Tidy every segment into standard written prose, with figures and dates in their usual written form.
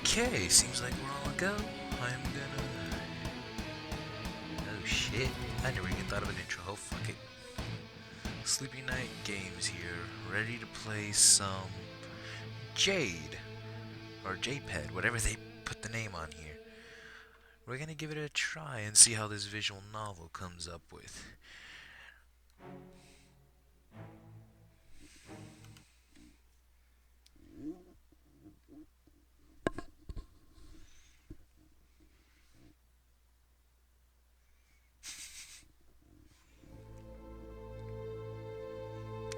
Okay, seems like we're all a go. I'm gonna. Oh shit! I never even thought of an intro. Oh fuck it. Sleepy Night Games here, ready to play some Jade or JPED, whatever they put the name on here. We're gonna give it a try and see how this visual novel comes up with.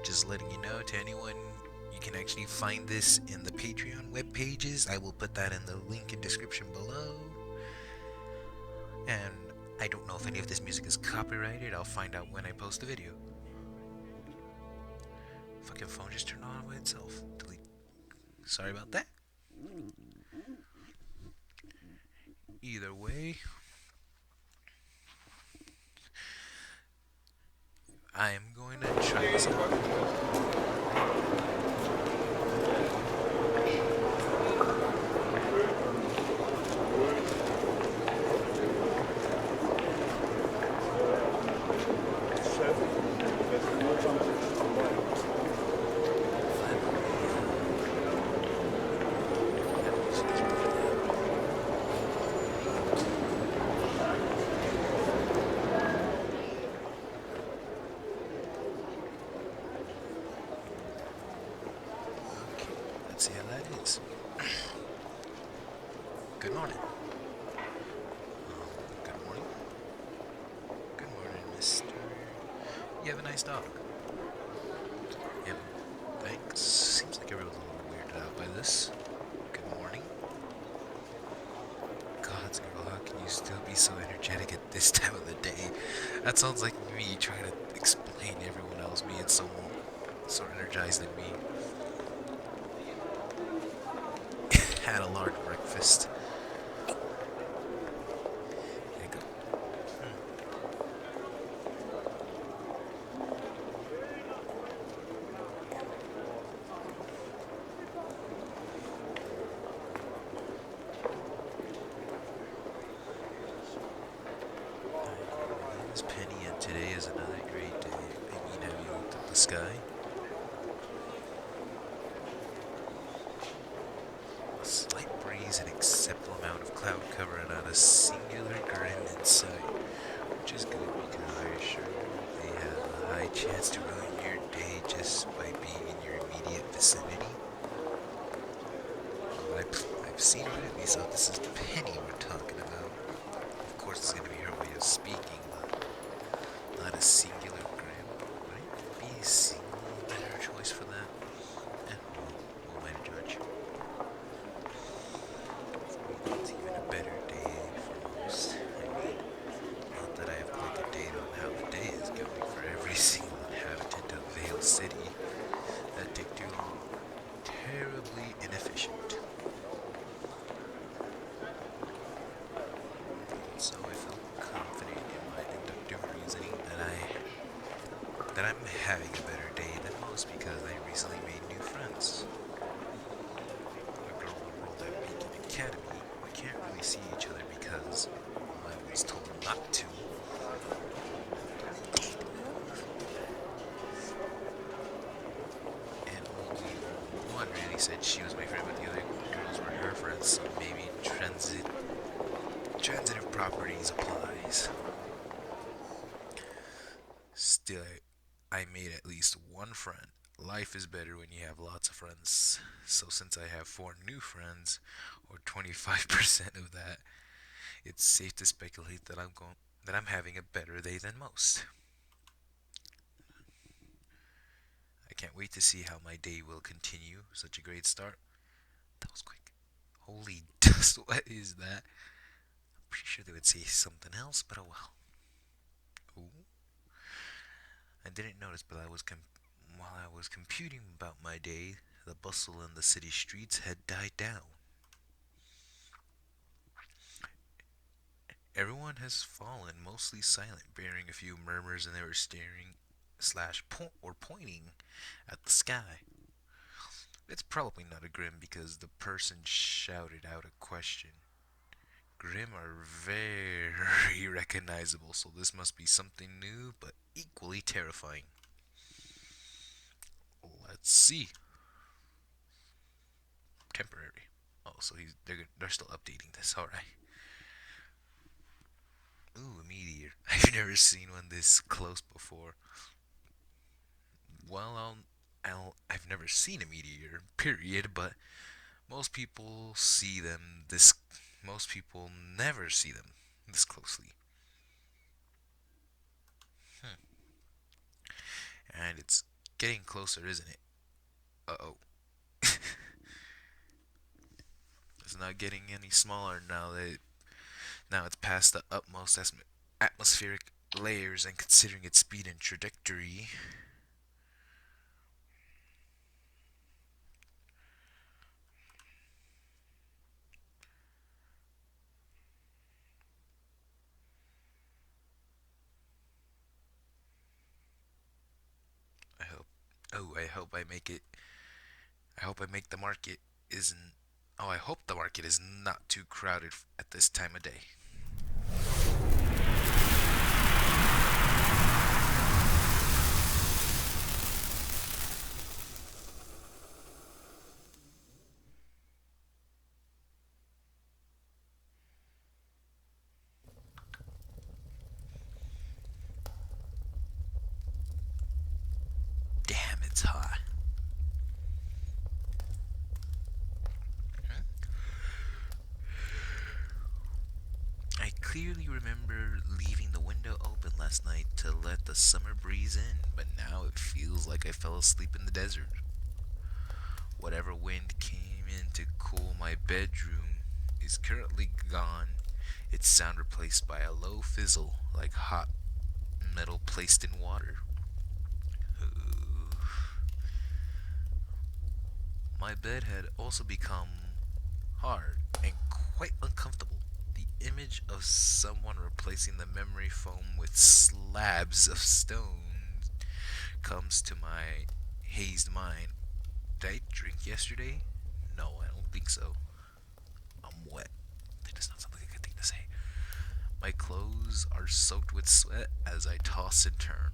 Just letting you know to anyone, you can actually find this in the Patreon web pages. I will put that in the link in description below. And I don't know if any of this music is copyrighted. I'll find out when I post the video. Fucking phone just turned on by itself. Delete. Sorry about that. Either way, I am going to try this out. Let's see how that is. Good morning. Good morning. Good morning, mister. You have a nice dog. Yep. Thanks. Seems like everyone's a little weirded out by this. Good morning. God's girl, how can you still be so energetic at this time of the day? That sounds like me trying to explain to everyone else being so energized than me. Had a large breakfast. There you go. My name is Penny, and today is another great day. I mean, have you looked at the sky? A slight breeze, an acceptable amount of cloud cover, and not a singular grim in sight, which is good because I assure you they have a high chance to ruin your day just by being in your immediate vicinity. Well, I've seen her at least, so this is Penny we're talking about. Of course, it's going to be her way of speaking, but not a singular grim. Might be a single better choice for that. And we'll let her judge. It's even a better day for most. I mean, not that I have like a date on how the day is going for every single inhabitant of Vale City. That'd take too long. Terribly inefficient. So I felt confident in my inductive reasoning that I'm having a better day than most because I recently made new friends. A girl enrolled at Beacon Academy. We can't really see each other because I was told not to. And only one really said she was my friend, but the other girls were her friends, so maybe transitive properties applies. Still, I made at least one friend. Life is better when you have lots of friends. So since I have 4 new friends, or 25% of that, it's safe to speculate that I'm having a better day than most. I can't wait to see how my day will continue. Such a great start. That was quick. Holy dust, what is that? I'm pretty sure they would say something else, but oh well. Ooh. I didn't notice, but while I was computing about my day, the bustle in the city streets had died down. Everyone has fallen, mostly silent, bearing a few murmurs, and they were staring slash pointing at the sky. It's probably not a Grim because the person shouted out a question. Grim are very recognizable, so this must be something new but equally terrifying. Let's see. Temporary. Oh, so they're still updating this. All right. Ooh, a meteor. I've never seen one this close before. Well, I've never seen a meteor. Period. But most people see them this. Most people never see them this closely. Hmm. And it's getting closer, isn't it? Uh oh. It's not getting any smaller now it's past the utmost atmospheric layers, and considering its speed and trajectory, I hope. Oh, I hope I make it. I hope I make the market isn't. Oh, I hope the market is not too crowded at this time of day. Damn, it's hot. I clearly remember leaving the window open last night to let the summer breeze in, but now it feels like I fell asleep in the desert. Whatever wind came in to cool my bedroom is currently gone, its sound replaced by a low fizzle like hot metal placed in water. Ooh. My bed had also become hard and quite uncomfortable. The image of someone replacing the memory foam with slabs of stone comes to my hazed mind. Did I drink yesterday? No, I don't think so. I'm wet. That does not sound like a good thing to say. My clothes are soaked with sweat as I toss and turn.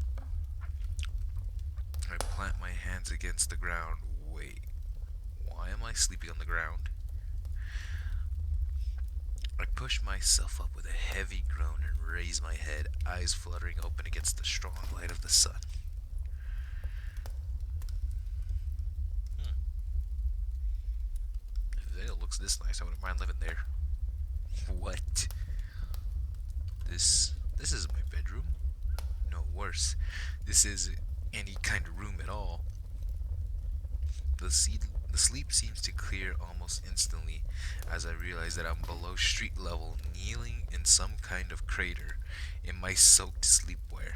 I plant my hands against the ground. Wait, why am I sleeping on the ground? I push myself up with a heavy groan and raise my head, eyes fluttering open against the strong light of the sun. Hmm. If Vale looks this nice, I wouldn't mind living there. What? This is my bedroom. No, worse. This isn't any kind of room at all. The sleep seems to clear almost instantly as I realize that I'm below street level, kneeling in some kind of crater in my soaked sleepwear.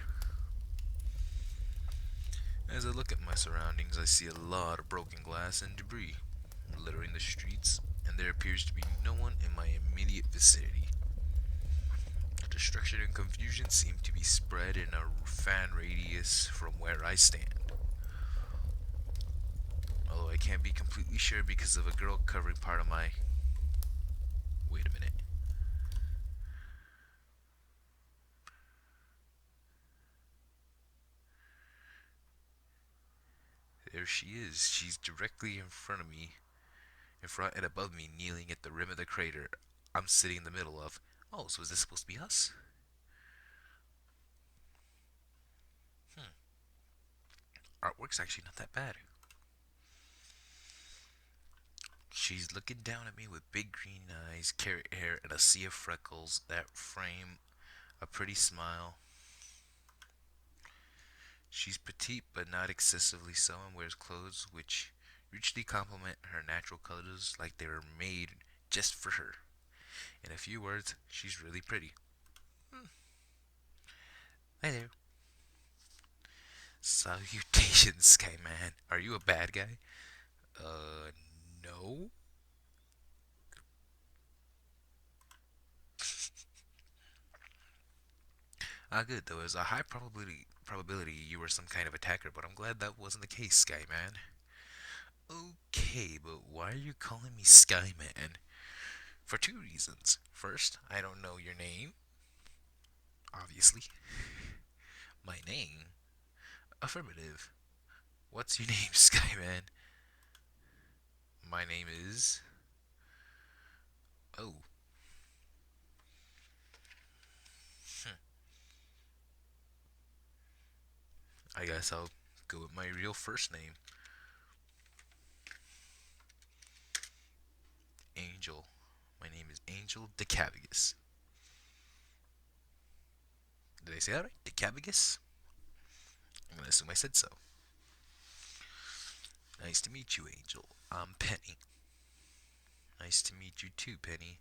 As I look at my surroundings, I see a lot of broken glass and debris littering the streets, and there appears to be no one in my immediate vicinity. The destruction and confusion seem to be spread in a fan radius from where I stand. Although I can't be completely sure because of a girl covering part of my. Wait a minute. There she is. She's directly in front of me, in front and above me, kneeling at the rim of the crater I'm sitting in the middle of. Oh, so is this supposed to be us? Hmm. Artwork's actually not that bad. She's looking down at me with big green eyes, carrot hair, and a sea of freckles that frame a pretty smile. She's petite but not excessively so, and wears clothes which richly complement her natural colors like they were made just for her. In a few words, she's really pretty. Hmm. Hi there. Salutations, Skyman. Are you a bad guy? Uh, no. Ah, good. There was a high probability you were some kind of attacker, but I'm glad that wasn't the case, Skyman. Okay. okay, but why are you calling me Skyman? For two reasons. First, I don't know your name, obviously. My name? Affirmative. What's your name, Skyman? My name is. Oh. Hmm. I guess I'll go with my real first name. Angel. My name is Angel DeCavigus. Did I say that right? DeCavigus? I'm gonna assume I said so. Nice to meet you, Angel. I'm Penny. Nice to meet you too, Penny.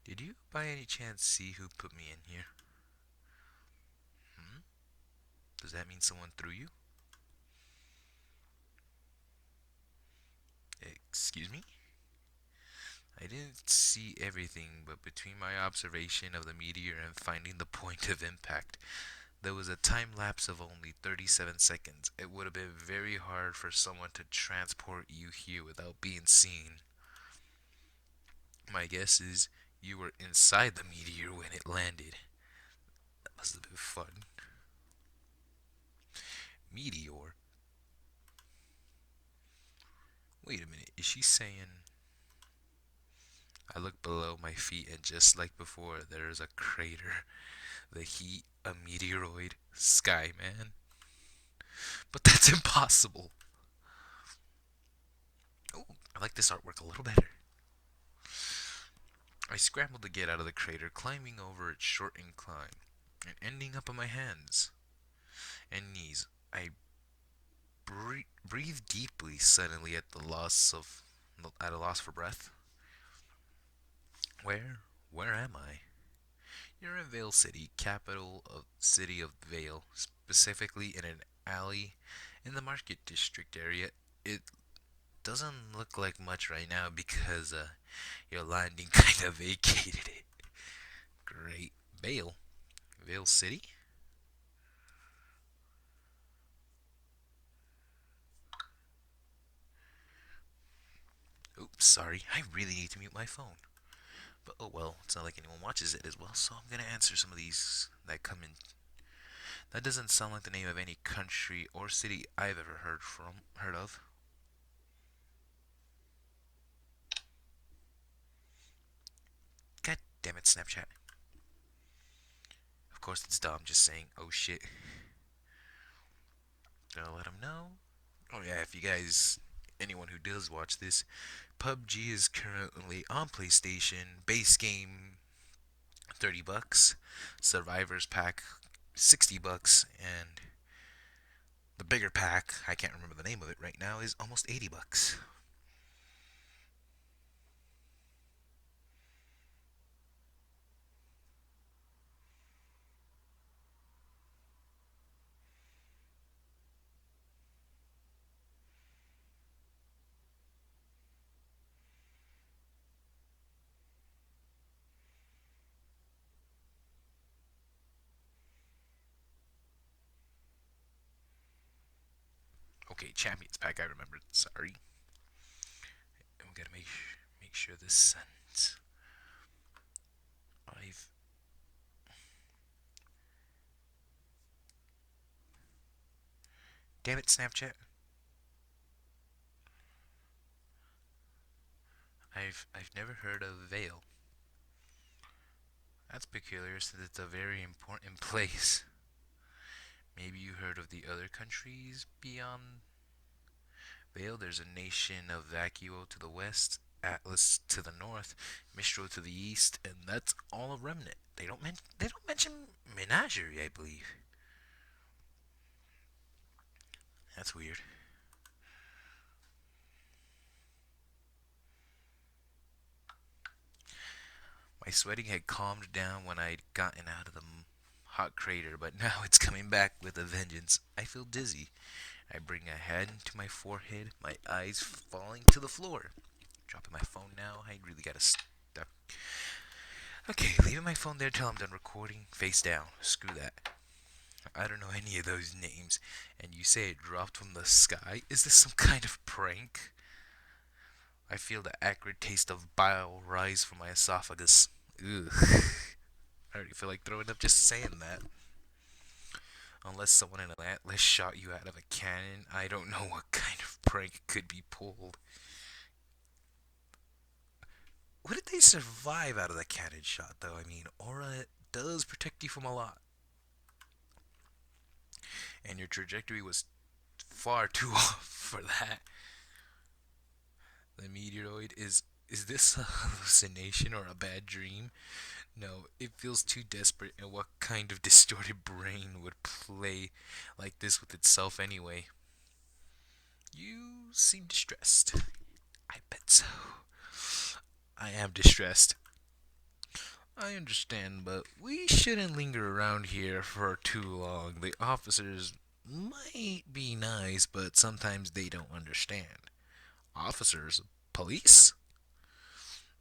Did you by any chance see who put me in here? Hmm? Does that mean someone threw you? Excuse me? I didn't see everything, but between my observation of the meteor and finding the point of impact, there was a time lapse of only 37 seconds. It would have been very hard for someone to transport you here without being seen. My guess is you were inside the meteor when it landed. That must have been fun. Meteor? Wait a minute, is she saying... I look below my feet and just like before, there is a crater. The heat, a meteoroid, Skyman. But that's impossible. Oh, I like this artwork a little better. I scrambled to get out of the crater, climbing over its short incline, and ending up on my hands and knees. I breathed deeply, suddenly at a loss for breath. Where am I? You're in Vale City, capital of city of Vale, specifically in an alley in the market district area. It doesn't look like much right now because your landing kind of vacated it. Great. Vale City? Oops, sorry. I really need to mute my phone. But oh well, it's not like anyone watches it as well, so I'm gonna answer some of these that come in. That doesn't sound like the name of any country or city I've ever heard of. God damn it, Snapchat. Of course it's dumb just saying, oh shit. Gonna let them know. Oh yeah, if you guys, anyone who does watch this, PUBG is currently on PlayStation. Base game, $30. Survivors pack, $60. And the bigger pack, I can't remember the name of it right now, is almost $80. Okay, Champions pack, I remembered. Sorry. And we gotta make sure this sends. I've Damn it, Snapchat. I've never heard of Vale. That's peculiar since it's a very important place. Maybe you heard of the other countries beyond Vale? There's a nation of Vacuo to the west, Atlas to the north, Mistral to the east, and that's all a remnant. They don't mention Menagerie, I believe. That's weird. My sweating had calmed down when I'd gotten out of the hot crater, but now it's coming back with a vengeance. I feel dizzy. I bring a hand to my forehead, my eyes falling to the floor. Dropping my phone now. I really gotta stop. Okay, leaving my phone there till I'm done recording. Face down. Screw that. I don't know any of those names. And you say it dropped from the sky? Is this some kind of prank? I feel the acrid taste of bile rise from my esophagus. Ugh. I already feel like throwing up just saying that. Unless someone in Atlas shot you out of a cannon, I don't know what kind of prank could be pulled. What did they survive out of the cannon shot, though? I mean, aura does protect you from a lot. And your trajectory was far too off for that. The meteoroid is. Is this a hallucination or a bad dream? No, it feels too desperate, and what kind of distorted brain would play like this with itself anyway? You seem distressed. I bet so. I am distressed. I understand, but we shouldn't linger around here for too long. The officers might be nice, but sometimes they don't understand. Officers? Police?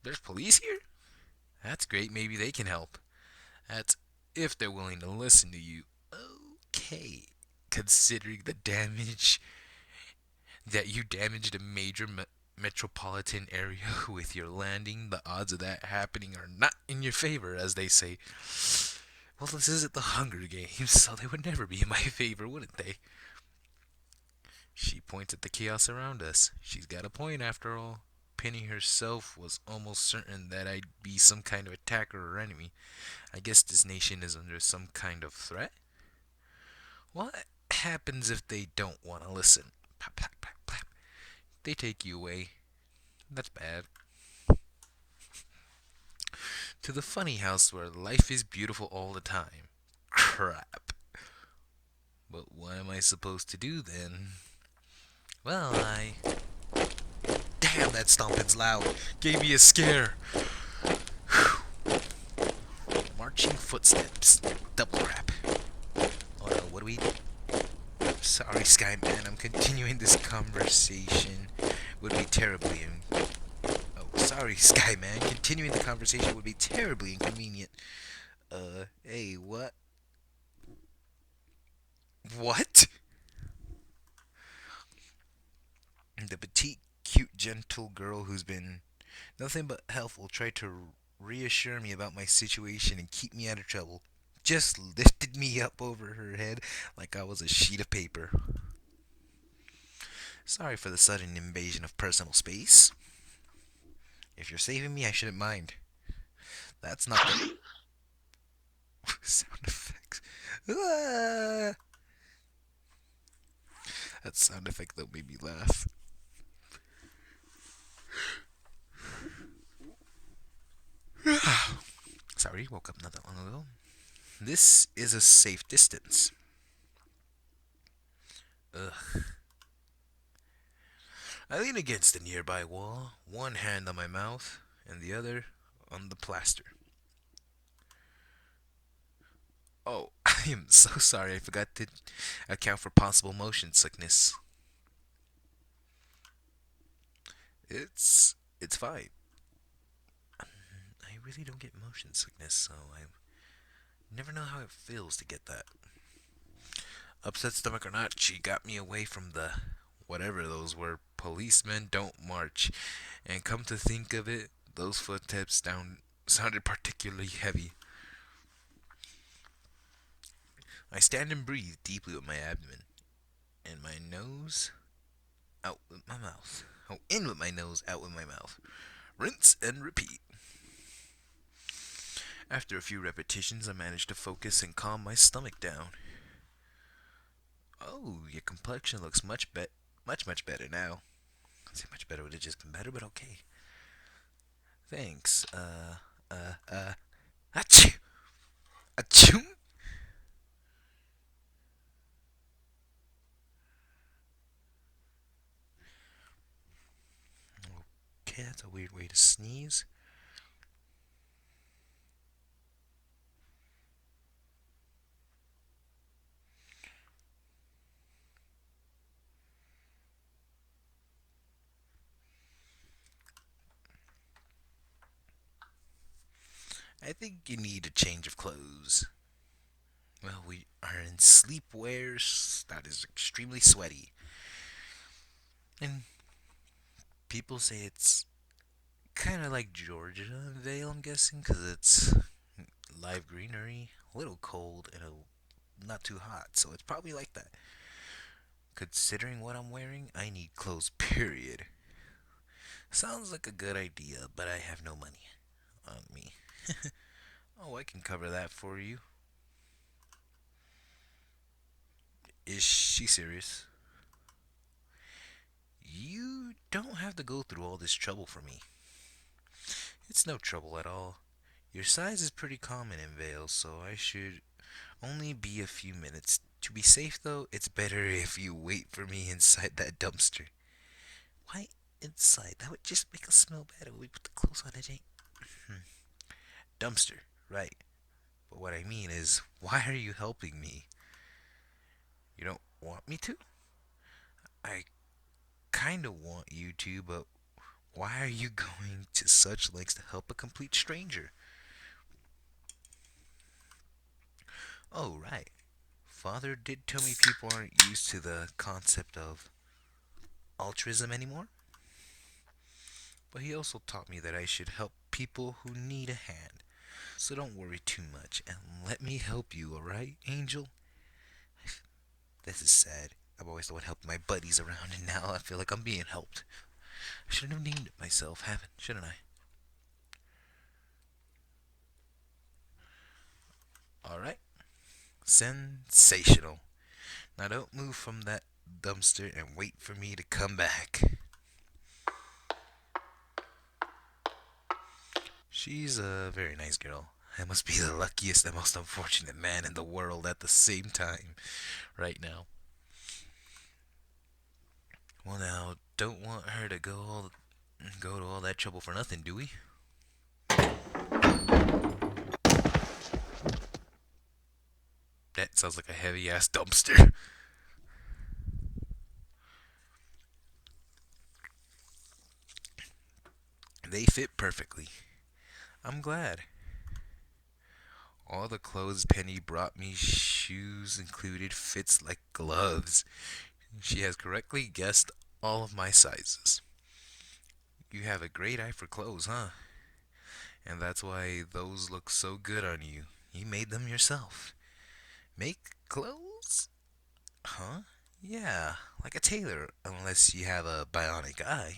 There's police here? That's great, maybe they can help. That's if they're willing to listen to you. Okay. Considering the damage that you damaged a major metropolitan area with your landing, the odds of that happening are not in your favor, as they say. Well, this isn't the Hunger Games, so they would never be in my favor, wouldn't they? She points at the chaos around us. She's got a point, after all. Penny herself was almost certain that I'd be some kind of attacker or enemy. I guess this nation is under some kind of threat? What happens if they don't want to listen? Plap, plap, plap, plap. They take you away. That's bad. To the funny house where life is beautiful all the time. Crap. But what am I supposed to do then? Well, Damn, that stomping's loud. Gave me a scare. Marching footsteps. Double rap. Oh no, what do we do? Sorry, Skyman, I'm continuing this conversation. Would be terribly sorry, Skyman. Continuing the conversation would be terribly inconvenient. Hey, what? What? The petite, cute, gentle girl who's been nothing but helpful tried to reassure me about my situation and keep me out of trouble. Just lifted me up over her head like I was a sheet of paper. Sorry for the sudden invasion of personal space. If you're saving me, I shouldn't mind. That's not the sound effects. Ah! That sound effect that made me laugh. Sorry, woke up not that long ago. This is a safe distance. Ugh. I lean against the nearby wall, one hand on my mouth and the other on the plaster. Oh, I am so sorry. I forgot to account for possible motion sickness. It's fine. I really don't get motion sickness, so I never know how it feels to get that. Upset stomach or not, she got me away from the whatever those were. Policemen don't march. And come to think of it, those footsteps down sounded particularly heavy. I stand and breathe deeply with my abdomen. And my nose out with my mouth. Oh, in with my nose, out with my mouth. Rinse and repeat. After a few repetitions, I managed to focus and calm my stomach down. Oh, your complexion looks much better now. I'd say much better would have just been better, but okay. Thanks. Achoo! Achoo! Okay, that's a weird way to sneeze. I think you need a change of clothes. Well, we are in sleepwear that is extremely sweaty. And People say it's kind of like Georgia Vale, I'm guessing, because it's live greenery, a little cold, and not too hot, so it's probably like that. Considering what I'm wearing, I need clothes, period. Sounds like a good idea, but I have no money on me. Oh, I can cover that for you. Is she serious? You don't have to go through all this trouble for me. It's no trouble at all. Your size is pretty common in Vale, so I should only be a few minutes. To be safe, though, it's better if you wait for me inside that dumpster. Why inside? That would just make us smell better when we put the clothes on it, ain't? Hmm. Dumpster, right. But what I mean is, why are you helping me? You don't want me to? I kinda want you to, but why are you going to such lengths to help a complete stranger? Oh, right. Father did tell me people aren't used to the concept of altruism anymore, but he also taught me that I should help people who need a hand. So don't worry too much and let me help you, alright, Angel? This is sad. I've always the one helping my buddies around, and now I feel like I'm being helped. I shouldn't have named it myself, shouldn't I? Alright. Sensational. Now don't move from that dumpster and wait for me to come back. She's a very nice girl. I must be the luckiest and most unfortunate man in the world at the same time right now. Well, now, don't want her to go to all that trouble for nothing, do we? That sounds like a heavy ass dumpster. They fit perfectly. I'm glad. All the clothes Penny brought me, shoes included, fits like gloves. She has correctly guessed all of my sizes. You have a great eye for clothes, huh? And that's why those look so good on you. You made them yourself. Make clothes? Huh? Yeah, like a tailor, unless you have a bionic eye.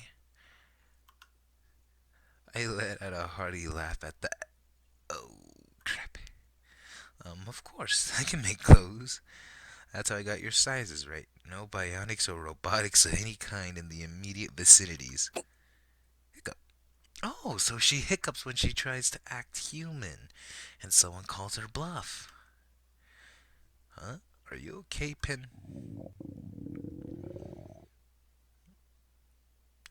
I let out a hearty laugh at that. Oh, crap. Of course, I can make clothes. That's how I got your sizes right. No bionics or robotics of any kind in the immediate vicinities. Hiccup. Oh, so she hiccups when she tries to act human, and someone calls her bluff. Huh? Are you okay, Pen?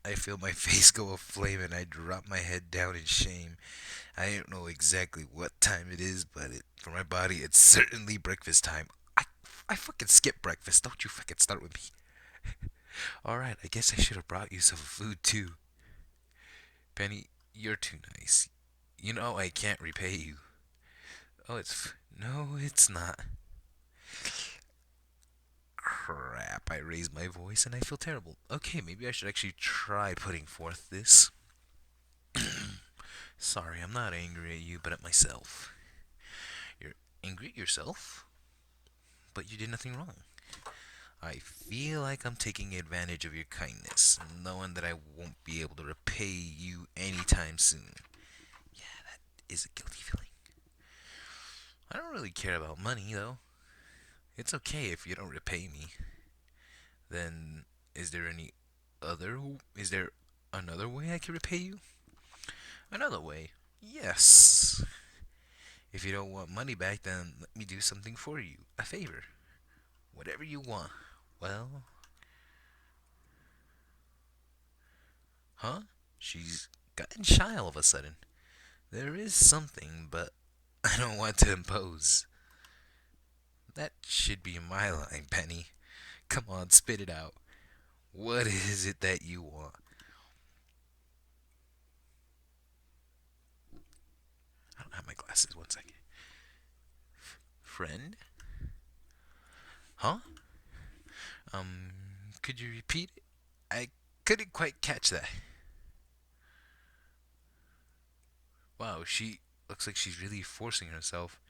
I feel my face go aflame and I drop my head down in shame. I don't know exactly what time it is, but for my body, it's certainly breakfast time. I fucking skip breakfast. Don't you fucking start with me. Alright, I guess I should have brought you some food too. Penny, you're too nice. You know I can't repay you. Oh, no, it's not. Crap, I raised my voice and I feel terrible. Okay, maybe I should actually try putting forth this. Sorry, I'm not angry at you, but at myself. You're angry at yourself? But you did nothing wrong. I feel like I'm taking advantage of your kindness, knowing that I won't be able to repay you anytime soon. Yeah, that is a guilty feeling. I don't really care about money, though. It's okay if you don't repay me. Then, is there any other. Is there another way I can repay you? Another way? Yes. If you don't want money back, then let me do something for you. A favor. Whatever you want. Well, huh? She's gotten shy all of a sudden. There is something, but I don't want to impose. That should be my line, Penny. Come on, spit it out. What is it that you want? I don't have my glasses. One second. Friend? Huh? Um, could you repeat it? I couldn't quite catch that. Wow, she looks like she's really forcing herself.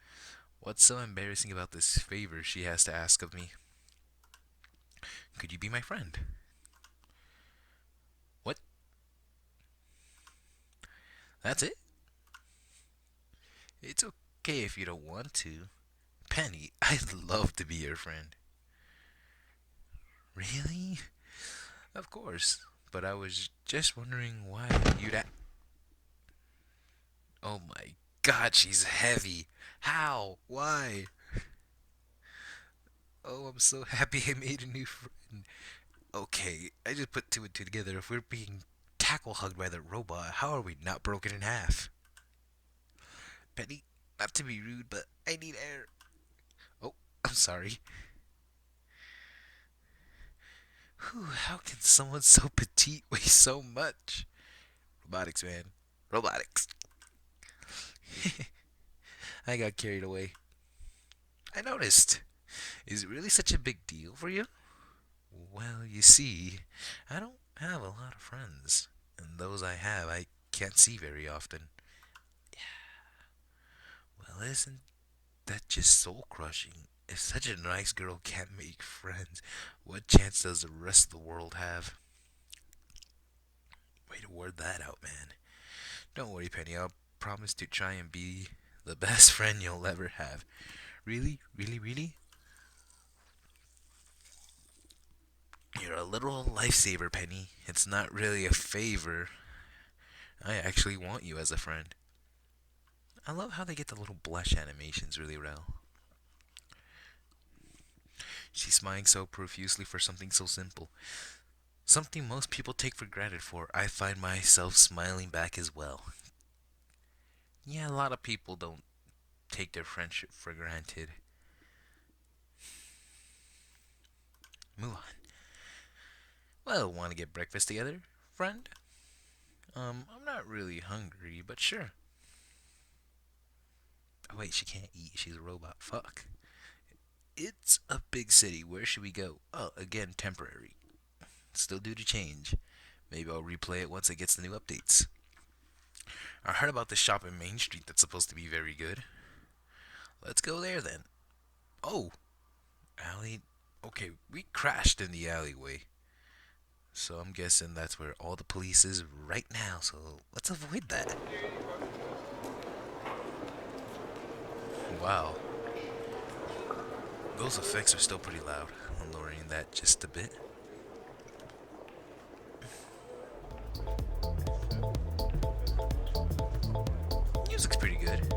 What's so embarrassing about this favor she has to ask of me? Could you be my friend? What? That's it? It's okay if you don't want to. Penny, I'd love to be your friend. Really? Of course. But I was just wondering why you'd Oh my god, she's heavy. How? Why? Oh, I'm so happy I made a new friend. Okay, I just put two and two together. If we're being tackle hugged by the robot, how are we not broken in half? Penny, not to be rude, but I need air. Oh, I'm sorry. Whew, how can someone so petite weigh so much? Robotics, man. Robotics. I got carried away. I noticed. Is it really such a big deal for you? Well, you see, I don't have a lot of friends, and those I have I can't see very often. Well, isn't that just soul crushing? If such a nice girl can't make friends, what chance does the rest of the world have? Way to word that out, man. Don't worry, Penny. I'll promise to try and be the best friend you'll ever have. Really? Really? Really? You're a literal lifesaver, Penny. It's not really a favor. I actually want you as a friend. I love how they get the little blush animations really well. She's smiling so profusely for something so simple. Something most people take for granted for. I find myself smiling back as well. Yeah, a lot of people don't take their friendship for granted. Move on. Well, want to get breakfast together, friend? I'm not really hungry, but sure. Oh wait, she can't eat. She's a robot. Fuck. It's a big city. Where should we go? Oh, again, temporary. Still due to change. Maybe I'll replay it once it gets the new updates. I heard about this shop in Main Street that's supposed to be very good. Let's go there then. Oh, alley. Okay, we crashed in the alleyway. So I'm guessing that's where all the police is right now. So let's avoid that. Wow. Those effects are still pretty loud. I'm lowering that just a bit. Music's pretty good.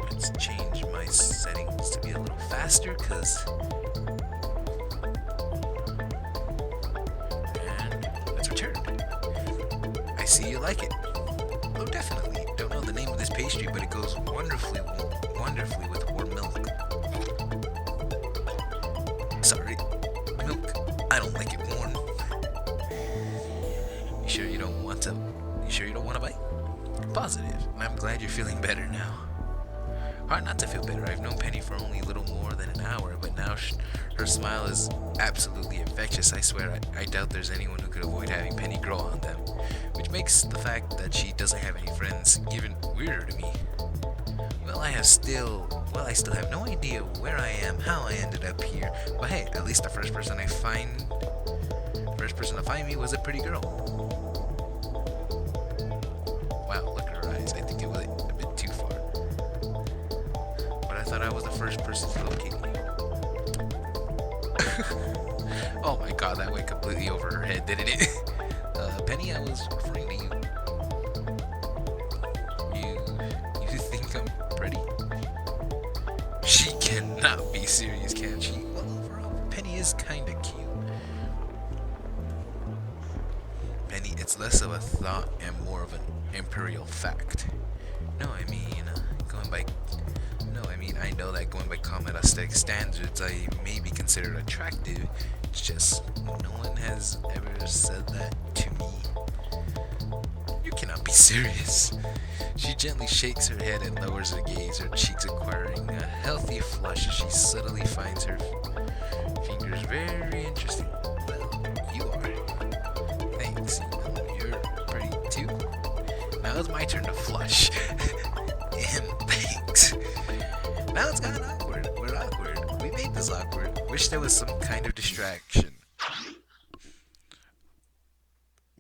Let's change my settings to be a little faster, cause. And let's return. I see you like it. Oh, definitely. Don't know the name of this pastry, but it goes wonderfully with warm milk. Sorry, milk. I don't like it warm. You sure you don't want to? You sure you don't want to bite? Positive. I'm glad you're feeling better now. Hard not to feel better. I've known Penny for only a little more than an hour, but now her smile is absolutely infectious. I swear, I doubt there's anyone who could avoid having Penny grow on them, which makes the fact that she doesn't have any friends even weirder to me. I still have no idea where I am, how I ended up here, but hey, at least the first person to find me was a pretty girl. Wow, look at her eyes. I think it went a bit too far. But I thought I was the first person to locate me. Oh my god, that went completely over her head, didn't it? Penny, I was referring to you. You think I'm pretty? She cannot be serious, can she? Well, overall, Penny is kinda cute. Penny, it's less of a thought and more of an imperial fact. No, I mean, I know that going by common aesthetic standards, I may be considered attractive. It's just, no one has ever said that to me. You cannot be serious. She gently shakes her head and lowers her gaze, her cheeks acquiring a healthy flush as she subtly finds her fingers very interesting. Well, you are. Thanks, you're pretty too. Now it's my turn to flush. And thanks. Now it's gotten awkward. We're awkward. We made this awkward. Wish there was some kind of distraction.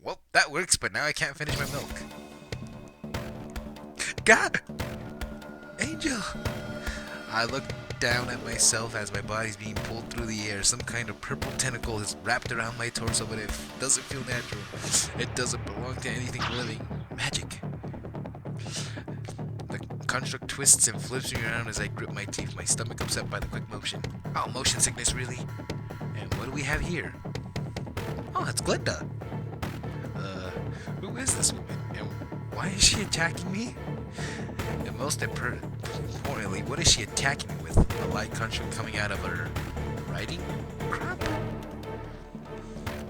Well, that works, but now I can't finish my milk. God! Angel! I look down at myself as my body's being pulled through the air. Some kind of purple tentacle is wrapped around my torso, but it doesn't feel natural. It doesn't belong to anything living. Magic. The construct twists and flips me around as I grip my teeth, my stomach upset by the quick motion. Oh, motion sickness, really? And what do we have here? Oh, it's Glinda. Who is this woman? And why is she attacking me? And most importantly, what is she attacking me with? A light construct coming out of her writing? Crap.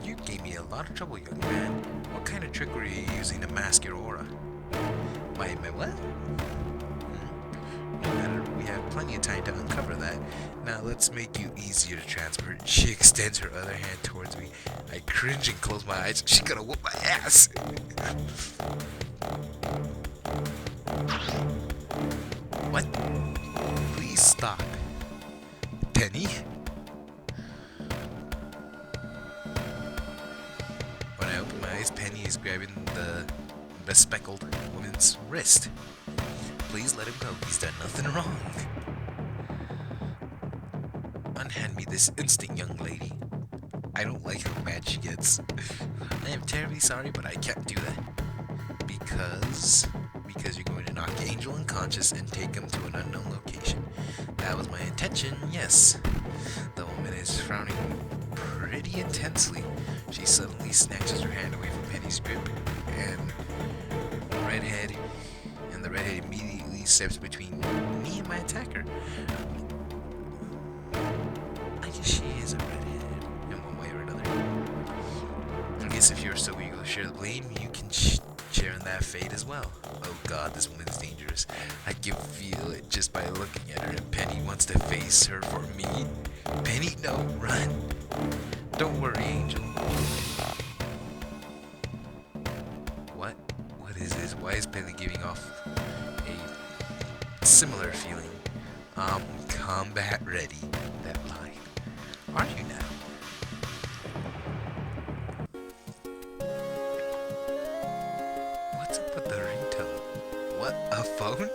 You gave me a lot of trouble, young man. What kind of trick were you using to mask your aura? My what? No matter, we have plenty of time to uncover that. Now let's make you easier to transport. She extends her other hand towards me. I cringe and close my eyes. She's gonna whoop my ass. What? Please stop. Penny? When I open my eyes, Penny is grabbing the bespectacled woman's wrist. Please let him go. He's done nothing wrong. Unhand me this instant, young lady. I don't like how mad she gets. I am terribly sorry, but I can't do that. Because you're going to knock Angel unconscious and take him to an unknown location. That was my intention, yes. The woman is frowning pretty intensely. She suddenly snatches her hand away from Penny's grip, and the redhead immediately steps between me and my attacker. I guess she is a redhead in one way or another. I guess if you're so eager to share the blame, you can share in that fate as well. Oh god, this woman's dangerous. I can feel it just by looking at her, and Penny wants to face her for me. Penny, no, run. Don't worry, Angel. What? What is this? Why is Penny giving off a similar feeling? Combat ready. That line. Are you now? What's up with the ringtone? What? A phone?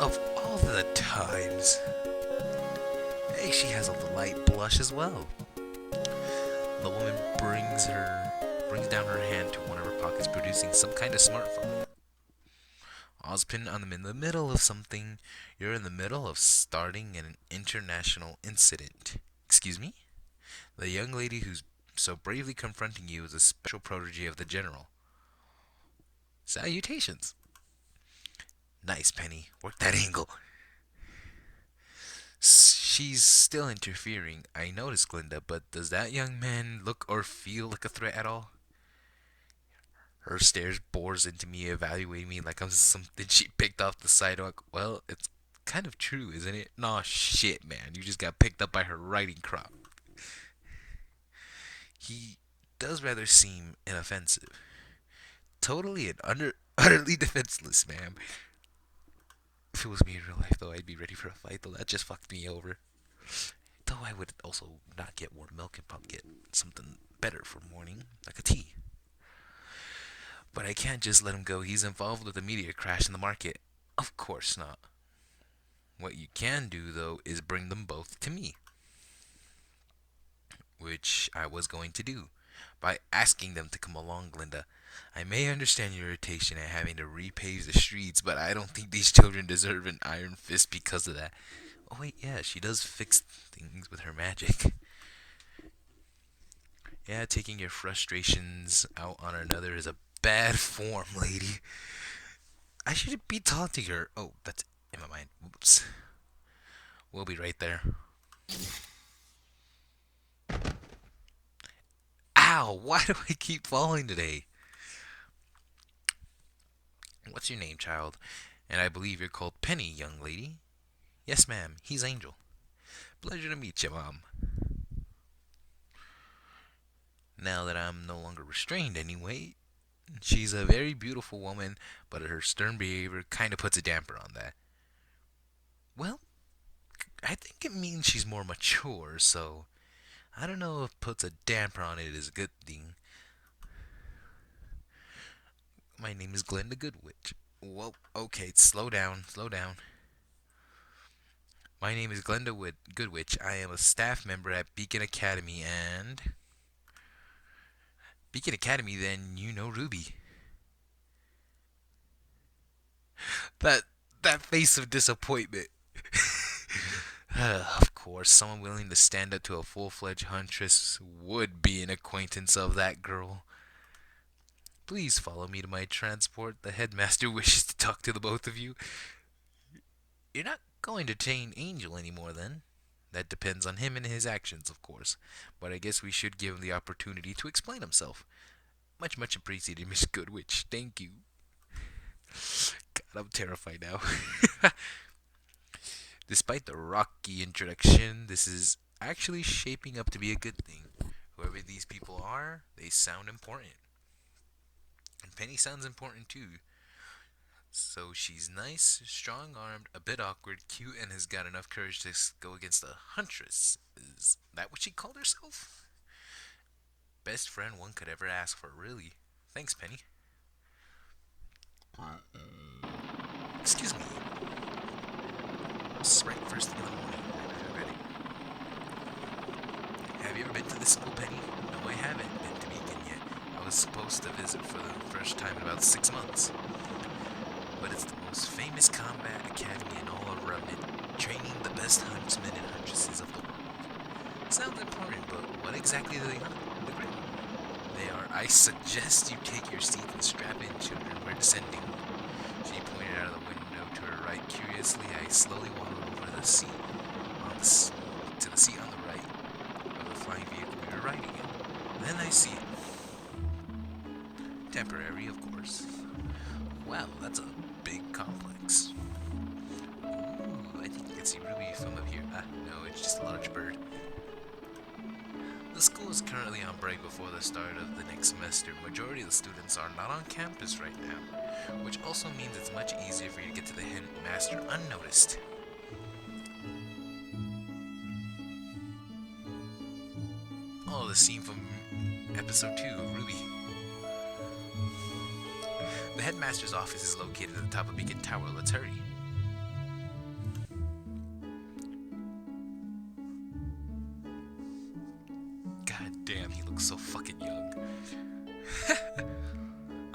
Of all the times. Hey, she has a light blush as well. The woman brings down her hand to one of her pockets, producing some kind of smartphone. Ozpin, I'm in the middle of something. You're in the middle of starting an international incident. Excuse me? The young lady who's so bravely confronting you is a special protege of the general. Salutations. Nice, Penny. Work that angle. She's still interfering. I noticed, Glinda, but does that young man look or feel like a threat at all? Her stares bores into me, evaluating me like I'm something she picked off the sidewalk. Well, it's kind of true, isn't it? Nah, shit, man. You just got picked up by her riding crop. He does rather seem inoffensive. Totally and utterly defenseless, ma'am. If it was me in real life, though, I'd be ready for a fight, though that just fucked me over. Though I would also not get warm milk and probably get something better for morning, like a tea. But I can't just let him go. He's involved with a meteor crash in the market. Of course not. What you can do, though, is bring them both to me. Which I was going to do. By asking them to come along, Glinda. I may understand your irritation at having to repave the streets, but I don't think these children deserve an iron fist because of that. Oh wait, yeah, she does fix things with her magic. Yeah, taking your frustrations out on another is a bad form, lady. I shouldn't be taunting her. Oh, that's in my mind. Whoops. We'll be right there. Ow! Why do I keep falling today? What's your name, child? And I believe you're called Penny, young lady. Yes, ma'am. He's Angel. Pleasure to meet you, Mom. Now that I'm no longer restrained anyway, She's a very beautiful woman, but her stern behavior kind of puts a damper on that. Well, I think it means she's more mature, so I don't know if puts a damper on it is a good thing. My name is Glenda Goodwitch. Well, okay, slow down, slow down. My name is Glenda Goodwitch. I am a staff member at Beacon Academy, and Beacon Academy, then you know Ruby. That that face of disappointment. Of course, someone willing to stand up to a full-fledged huntress would be an acquaintance of that girl. Please follow me to my transport. The headmaster wishes to talk to the both of you. You're not going to train Angel anymore, then? That depends on him and his actions, of course. But I guess we should give him the opportunity to explain himself. Much, much appreciated, Miss Goodwitch. Thank you. God, I'm terrified now. Despite the rocky introduction, this is actually shaping up to be a good thing. Whoever these people are, they sound important. And Penny sounds important too. So she's nice, strong armed, a bit awkward, cute, and has got enough courage to go against a huntress. Is that what she called herself? Best friend one could ever ask for, really. Thanks, Penny. Excuse me. It's right first thing in the morning. Ready? Have you ever been to this school, Penny? No, I haven't been to Beacon yet. I was supposed to visit for the first time in about 6 months. But it's the most famous combat academy in all of Remnant, training the best huntsmen and huntresses of the world. Sounds important, but what exactly do they hunt? They are. I suggest you take your seat and strap in, children. We're descending. She pointed out of the window to her right. Curiously, I slowly waddled over to the seat on the right of the flying vehicle we were riding in. Then I see it. Temporary, of course. Wow, that's a big complex. Ooh, I think you can see Ruby from up here. Ah, no, it's just a large bird. The school is currently on break before the start of the next semester. Majority of the students are not on campus right now, which also means it's much easier for you to get to the headmaster unnoticed. Oh, the scene from episode 2 of Ruby. The headmaster's office is located at the top of Beacon Tower. Let's hurry. God damn, he looks so fucking young.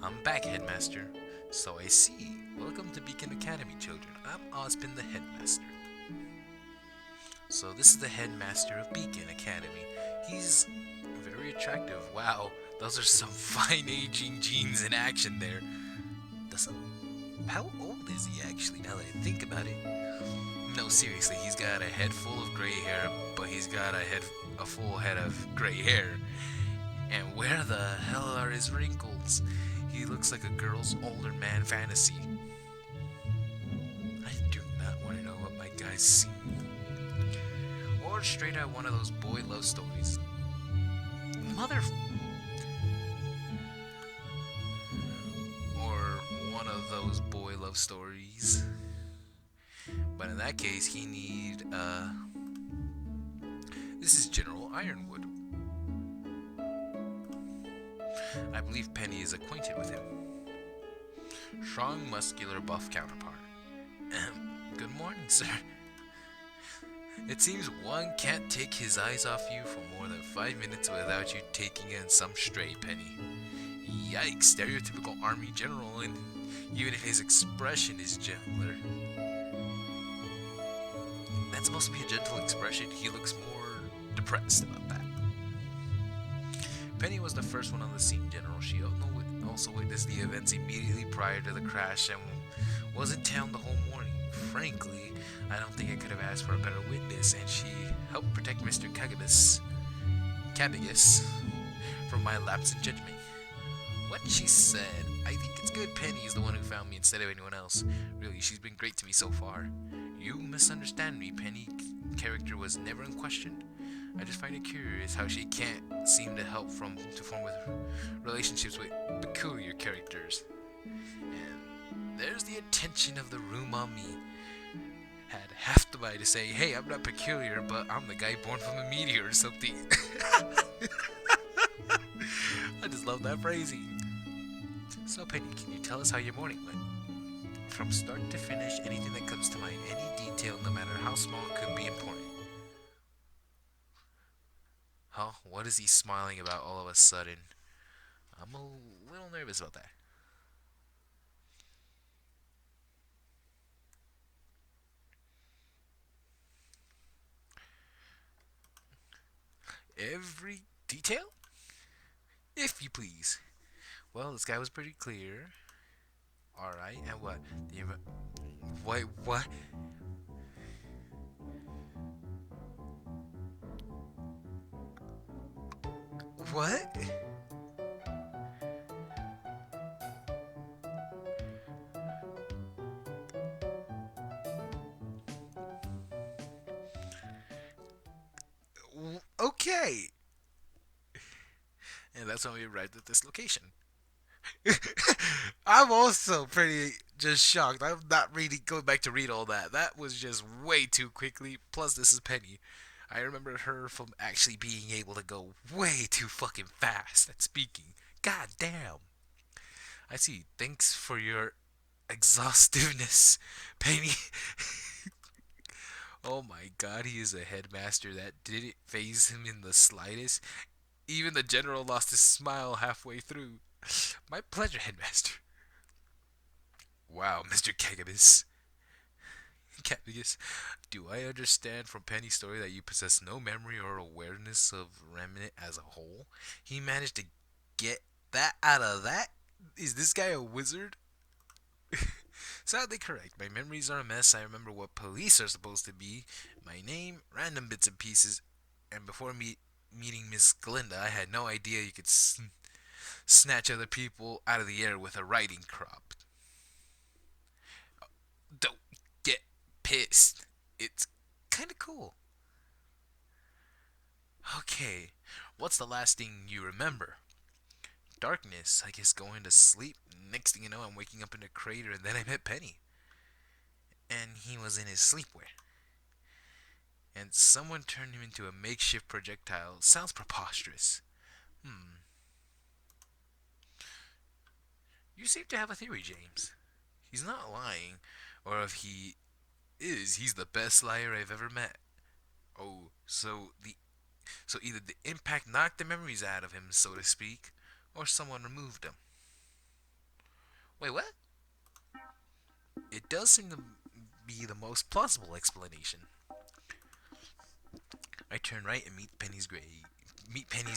I'm back, headmaster. So I see. Welcome to Beacon Academy, children. I'm Ozpin, the headmaster. So this is the headmaster of Beacon Academy. He's very attractive. Wow, those are some fine aging genes in action there. How old is he actually, now that I think about it? No, seriously, he's got a head full of gray hair, but he's got a full head of gray hair. And where the hell are his wrinkles? He looks like a girl's older man fantasy. I do not want to know what my guy's seen. Or straight out one of those boy love stories. Or one of those boy love stories. But in that case, he need, this is General Ironwood. I believe Penny is acquainted with him. Strong, muscular, buff counterpart. Good morning, sir. It seems one can't take his eyes off you for more than 5 minutes without you taking in some stray, Penny. Yikes, stereotypical army general, and even if his expression is gentler. That's supposed to be a gentle expression. He looks more depressed about that. Penny was the first one on the scene, General. She also witnessed the events immediately prior to the crash and was in town the whole morning. Frankly, I don't think I could have asked for a better witness, and she helped protect Mr. Cabagus from my lapse in judgment. What she said, I think it's good Penny is the one who found me instead of anyone else. Really, she's been great to me so far. You misunderstand me. Penny's character was never in question. I just find it curious how she can't seem to help to form with relationships with peculiar characters. And there's the attention of the room on me. Had half the mind to say, hey, I'm not peculiar, but I'm the guy born from a meteor or something. I just love that phrasing. So, Penny, can you tell us how your morning went? From start to finish, anything that comes to mind, any detail, no matter how small, could be important. Huh? What is he smiling about all of a sudden? I'm a little nervous about that. Every detail? If you please. Well, this guy was pretty clear. Alright, and what? Wait, what? What? Okay. And that's when we arrived at this location. I'm also pretty just shocked. I'm not reading, going back to read all that. That was just way too quickly. Plus, this is Penny. I remember her from actually being able to go way too fucking fast at speaking. God damn. I see. Thanks for your exhaustiveness, Penny. Oh my god, he is a headmaster that didn't phase him in the slightest. Even the general lost his smile halfway through. My pleasure, headmaster. Wow, Mr. Kegabis. Cavius, do I understand from Penny's story that you possess no memory or awareness of Remnant as a whole? He managed to get that out of that? Is this guy a wizard? Sadly correct. My memories are a mess. I remember what police are supposed to be, my name, random bits and pieces, and before meeting Miss Glinda, I had no idea you could snatch other people out of the air with a riding crop. Don't get pissed. It's kind of cool. Okay, what's the last thing you remember? Darkness, I guess going to sleep. Next thing you know, I'm waking up in a crater, and then I met Penny. And he was in his sleepwear. And someone turned him into a makeshift projectile. Sounds preposterous. Hmm. You seem to have a theory, James. He's not lying. Or if he is, he's the best liar I've ever met. Oh, so either the impact knocked the memories out of him, so to speak, or someone removed them. Wait, what? It does seem to be the most plausible explanation. I turn right and meet Penny's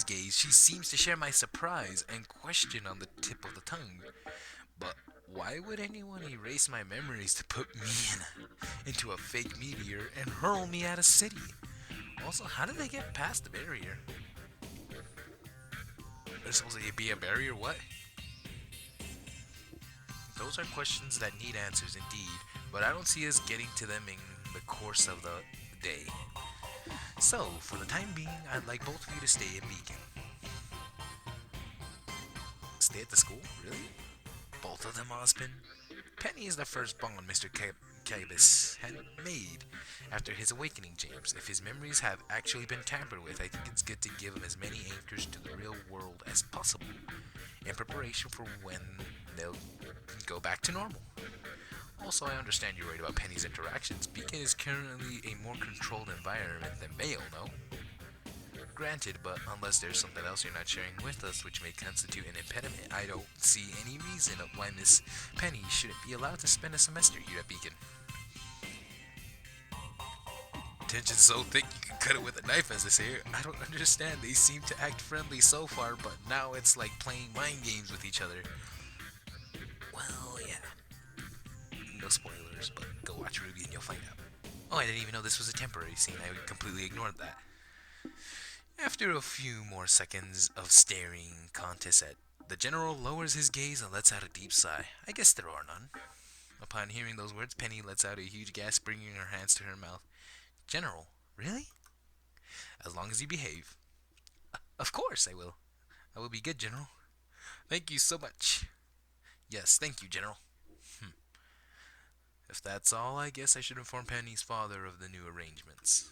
gaze. She seems to share my surprise and question on the tip of the tongue. But why would anyone erase my memories to put me into a fake meteor and hurl me at a city? Also, how did they get past the barrier? There's supposed to be a barrier? What? Those are questions that need answers indeed, but I don't see us getting to them in the course of the day. So, for the time being, I'd like both of you to stay in Beacon. Stay at the school? Really? Both of them, Ozpin? Penny is the first bond Mr. Cabus had made after his awakening, James. If his memories have actually been tampered with, I think it's good to give him as many anchors to the real world as possible in preparation for when they'll go back to normal. Also, I understand you're worried about Penny's interactions. Beacon is currently a more controlled environment than Mail, no? Granted, but unless there's something else you're not sharing with us which may constitute an impediment, I don't see any reason why Miss Penny shouldn't be allowed to spend a semester here at Beacon. Tension's so thick you can cut it with a knife, as they say. I don't understand. They seem to act friendly so far, but now it's like playing mind games with each other. Well, yeah. No spoilers, but go watch Ruby and you'll find out. Oh, I didn't even know this was a temporary scene. I completely ignored that. After a few more seconds of staring contest at the general lowers his gaze and lets out a deep sigh. I guess there are none. Upon hearing those words, Penny lets out a huge gasp, bringing her hands to her mouth. General, really? as long as you behave. Of course I will. I will be good, General. Thank you so much. Yes, thank you, General. If that's all, I guess I should inform Penny's father of the new arrangements.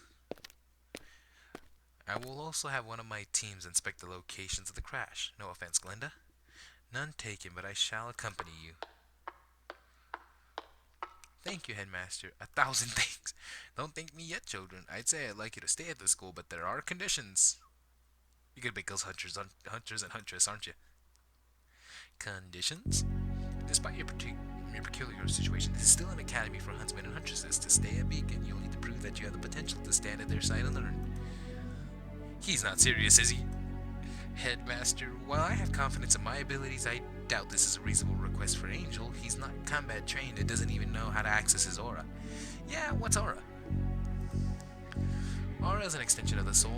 I will also have one of my teams inspect the locations of the crash. No offense, Glinda. None taken, but I shall accompany you. Thank you, Headmaster. 1,000 thanks. Don't thank me yet, children. I'd say I'd like you to stay at the school, but there are conditions. You're gonna make us hunters and huntress, aren't you? Conditions? Despite your peculiar situation, this is still an academy for huntsmen and huntresses. To stay at Beacon, you'll need to prove that you have the potential to stand at their side and learn. He's not serious, is he? Headmaster, while I have confidence in my abilities, I doubt this is a reasonable request for Angel. He's not combat trained and doesn't even know how to access his aura. Yeah, what's aura? Aura is an extension of the soul.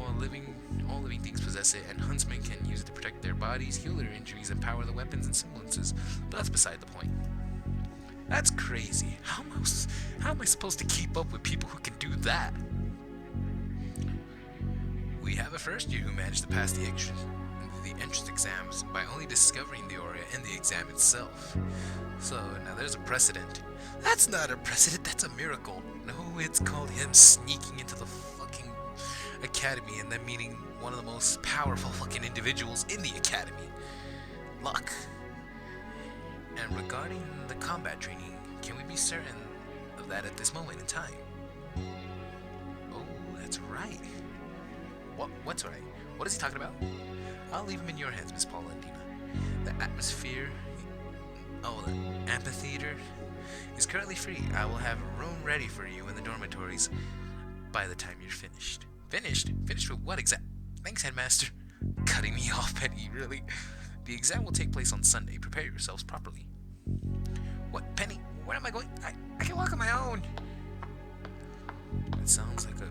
All living things possess it, and huntsmen can use it to protect their bodies, heal their injuries, and power the weapons and semblances. But that's beside the point. That's crazy. How am I supposed to keep up with people who can do that? We have a first year who managed to pass the entrance exams by only discovering the aura in the exam itself. So now there's a precedent. That's not a precedent, that's a miracle. No, it's called him sneaking into the fucking academy and then meeting one of the most powerful fucking individuals in the academy. Luck. And regarding the combat training, can we be certain of that at this moment in time? Oh, that's right. What's right? What is he talking about? I'll leave him in your hands, Miss Paula and Dina. The atmosphere, the amphitheater is currently free. I will have a room ready for you in the dormitories by the time you're finished. Finished? Finished with what exact? Thanks, Headmaster. Cutting me off, Penny, really? The exam will take place on Sunday. Prepare yourselves properly. What, Penny? Where am I going? I can walk on my own. It sounds like a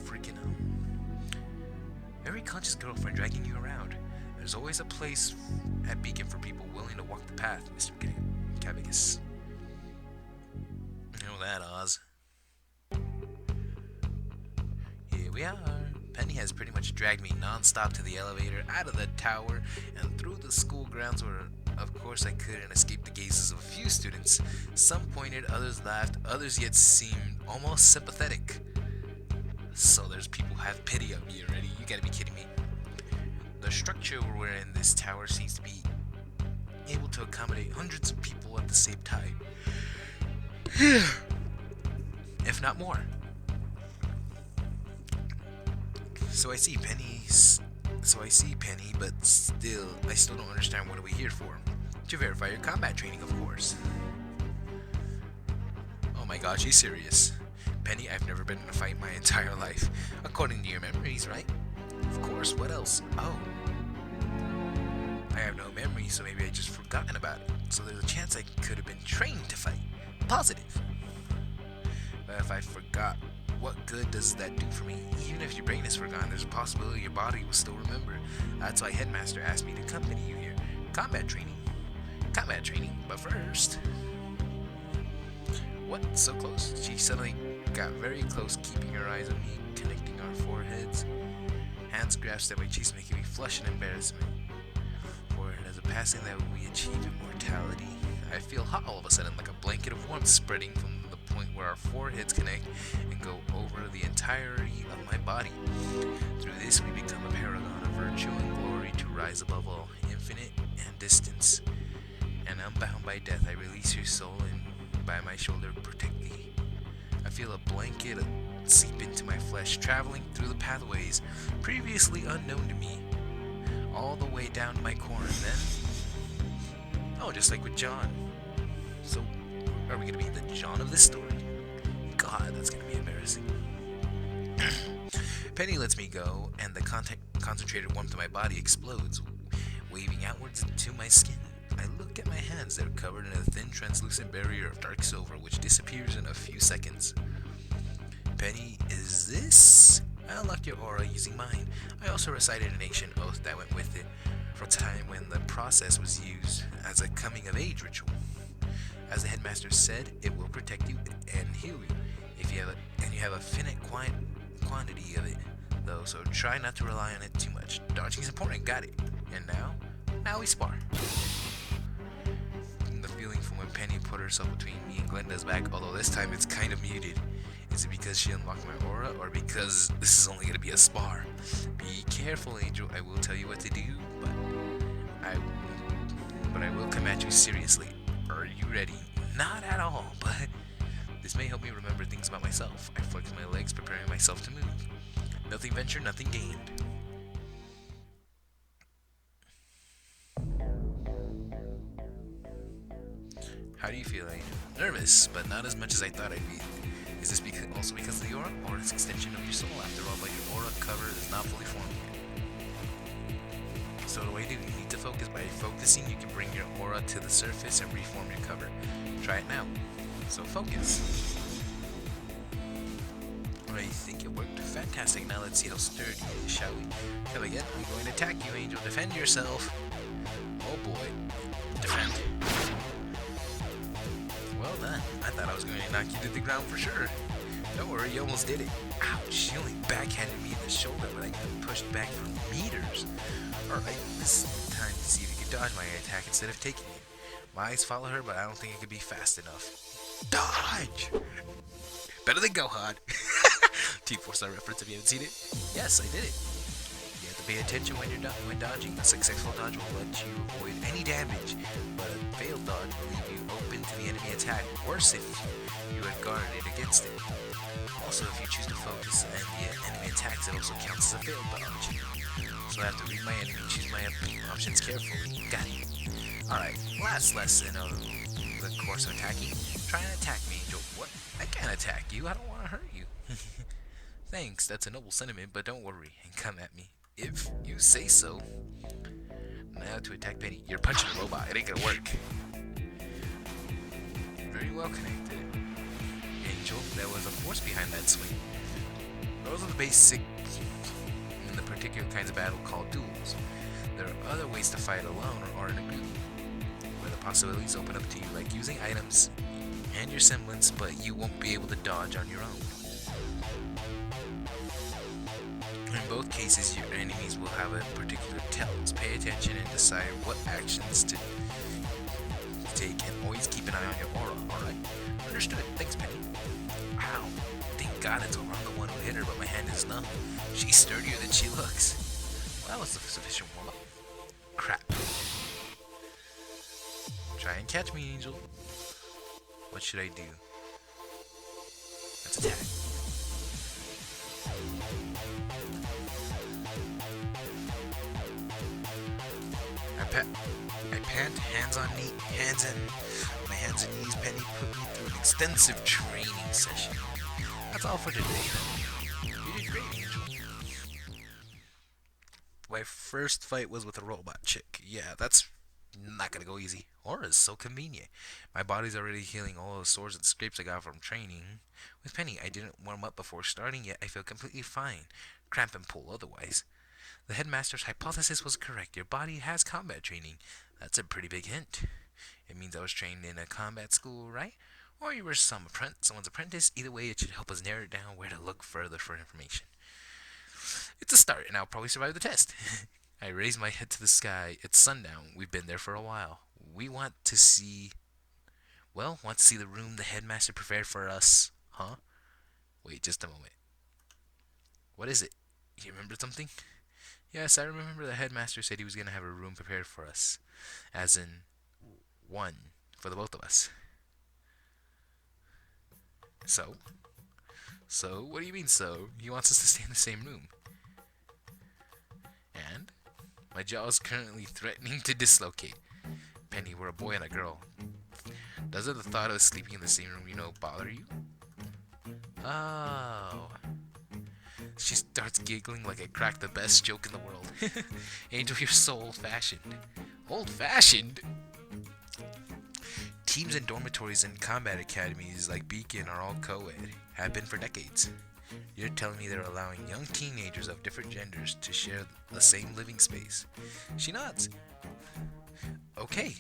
freaking very conscious girlfriend dragging you around. There's always a place at Beacon for people willing to walk the path, Mr. Cabicus. You know that, Oz. Here we are. Penny has pretty much dragged me non-stop to the elevator, out of the tower, and through the school grounds where, of course, I couldn't escape the gazes of a few students. Some pointed, others laughed, others yet seemed almost sympathetic. So there's people who have pity on me already. You gotta be kidding me. The structure we're in this tower seems to be able to accommodate hundreds of people at the same time. If not more. So I see Penny, but I still don't understand what are we here for. To verify your combat training, of course. Oh my gosh, he's serious. Penny, I've never been in a fight my entire life. According to your memories, right? Of course, what else? Oh. I have no memory, so maybe I just forgotten about it. So there's a chance I could have been trained to fight. Positive. But if I forgot, what good does that do for me? Even if your brain is forgotten, there's a possibility your body will still remember. That's why Headmaster asked me to accompany you here. Combat training. But first... What? So close? She suddenly got very close, keeping her eyes on me, connecting our foreheads. Hands grasped at my cheeks, making me flush in embarrassment. For it is a passing that we achieve immortality. I feel hot all of a sudden, like a blanket of warmth spreading from the point where our foreheads connect and go over the entirety of my body. Through this, we become a paragon of virtue and glory to rise above all, infinite and distance. And unbound by death, I release your soul and by my shoulder protect thee. I feel a blanket seep into my flesh, traveling through the pathways previously unknown to me, all the way down to my core, and then, just like with John. So, are we gonna be the John of this story? God, that's gonna be embarrassing. Penny lets me go, and the concentrated warmth of my body explodes, waving outwards into my skin. I look at my hands. They're covered in a thin, translucent barrier of dark silver, which disappears in a few seconds. Penny, is this? I unlocked your aura using mine. I also recited an ancient oath that went with it, from a time when the process was used as a coming-of-age ritual. As the Headmaster said, it will protect you and heal you, if you have you have a finite quantity of it. though, so try not to rely on it too much. Dodging is important, got it. And now we spar. The feeling from when Penny put herself between me and Glenda's back, although this time it's kind of muted. Is it because she unlocked my aura, or because this is only going to be a spar? Be careful, Angel. I will tell you what to do, but I will come at you seriously. Are you ready? Not at all, but this may help me remember things about myself. I flex my legs, preparing myself to move. Nothing ventured, nothing gained. How do you feel, Angel? Nervous, but not as much as I thought I'd be. Is this also because of the aura, or its extension of your soul? After all, but your aura cover is not fully formed yet. So what do I do? You need to focus. By focusing, you can bring your aura to the surface and reform your cover. Try it now. So focus. I think it worked. Fantastic. Now let's see how sturdy it is, shall we? Come again. I'm going to attack you, Angel. Defend yourself. Oh boy. Defend. Well done. I thought I was going to knock you to the ground for sure. Don't worry, you almost did it. Ouch, she only backhanded me in the shoulder, but I got pushed back for meters. Alright, this time to see if you can dodge my attack instead of taking it. My eyes follow her, but I don't think it could be fast enough. Dodge! Better than go hard. Team 4-star reference if you haven't seen it. Yes, I did it. You have to pay attention when you're when dodging. A successful dodge will let you avoid any damage, but a failed dodge will leave you open to the enemy attack. Worse if you had guarded against it. Also, if you choose to focus on the enemy attacks, it also counts as a failed dodge. So I have to read my enemy and choose my options carefully. Got it. Alright, last lesson of the course of attacking. Try and attack me, Angel. What? I can't attack you. I don't want to hurt you. Thanks, that's a noble sentiment, but don't worry and come at me. If you say so. Now to attack Penny. You're punching a robot. It ain't gonna work. Very well connected. Angel, there was a force behind that swing. Those are the basic and the particular kinds of battle called duels. There are other ways to fight alone or in a group, where the possibilities open up to you, like using items and your semblance, but you won't be able to dodge on your own. In both cases, your enemies will have a particular tells. Pay attention and decide what actions to take, and always keep an eye on your aura, alright? Understood. Thanks, Penny. Ow. Thank God it's over. I'm the one who hit her, but my hand is numb. She's sturdier than she looks. Well, that was sufficient warm-up. Crap. Try and catch me, Angel. What should I do? Let's attack. I pant, hands on knee, my hands and knees. Penny put me through an extensive training session. That's all for today, though. You did great, Angel. My first fight was with a robot chick. Yeah, that's not gonna go easy. Aura's so convenient. My body's already healing all the sores and scrapes I got from training. With Penny, I didn't warm up before starting, yet I feel completely fine. Cramp and pull otherwise. The headmaster's hypothesis was correct. Your body has combat training. That's a pretty big hint. It means I was trained in a combat school, right? Or you were someone's apprentice. Either way, it should help us narrow down where to look further for information. It's a start, and I'll probably survive the test. I raise my head to the sky. It's sundown. We've been there for a while. We want to see the room the headmaster prepared for us. Huh? Wait, just a moment. What is it? You remember something? Yes, I remember the headmaster said he was going to have a room prepared for us. As in, one, for the both of us. So? What do you mean so? He wants us to stay in the same room. And? My jaw is currently threatening to dislocate. Penny, we're a boy and a girl. Doesn't the thought of sleeping in the same room, bother you? Oh. She starts giggling like I cracked the best joke in the world. Angel, you're so old-fashioned. Old-fashioned? Teams in dormitories and combat academies like Beacon are all co-ed. Have been for decades. You're telling me they're allowing young teenagers of different genders to share the same living space. She nods. Okay.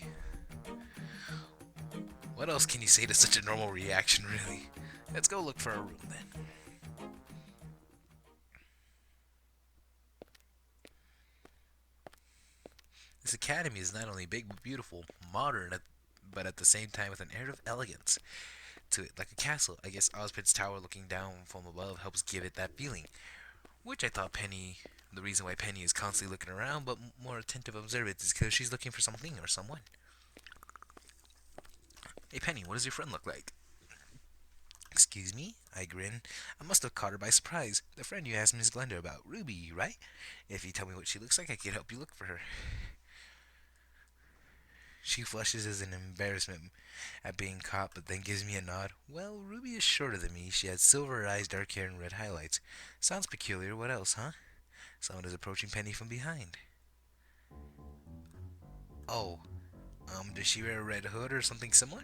What else can you say to such a normal reaction, really? Let's go look for a room then. Its academy is not only big but beautiful, modern, but at the same time with an air of elegance to it, like a castle. I guess Ozpin's tower looking down from above helps give it that feeling, which I thought Penny. The reason why Penny is constantly looking around, but more attentive observant, is because she's looking for something or someone. Hey Penny, what does your friend look like? Excuse me? I grin. I must have caught her by surprise. The friend you asked Miss Glenda about, Ruby, right? If you tell me what she looks like, I can help you look for her. She flushes as an embarrassment at being caught, but then gives me a nod. Well, Ruby is shorter than me. She has silver eyes, dark hair, and red highlights. Sounds peculiar. What else, huh? Someone is approaching Penny from behind. Oh, does she wear a red hood or something similar?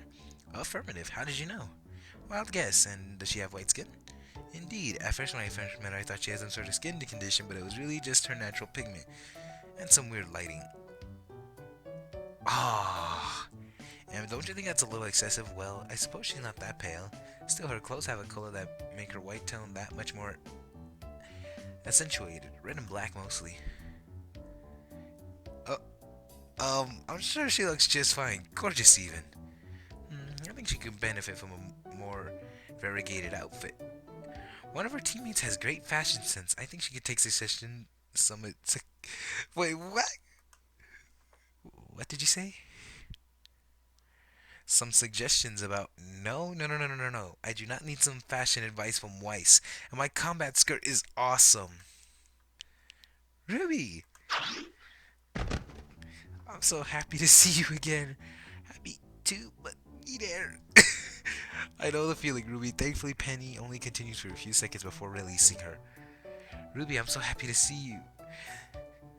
Affirmative. How did you know? Wild guess. And does she have white skin? Indeed. At first when I first met her, I thought she had some sort of skin condition, but it was really just her natural pigment. And some weird lighting. Ah. And don't you think that's a little excessive? Well, I suppose she's not that pale. Still, her clothes have a color that make her white tone that much more accentuated. Red and black mostly. I'm sure she looks just fine. Gorgeous even. I think she could benefit from a more variegated outfit. One of her teammates has great fashion sense. I think she could take suggestion some. Wait, what? What did you say? Some suggestions about. No, no, no, no, no, no, no. I do not need some fashion advice from Weiss. And my combat skirt is awesome. Ruby! I'm so happy to see you again. Happy too, but be there. I know the feeling, Ruby. Thankfully, Penny only continues for a few seconds before releasing her. Ruby, I'm so happy to see you.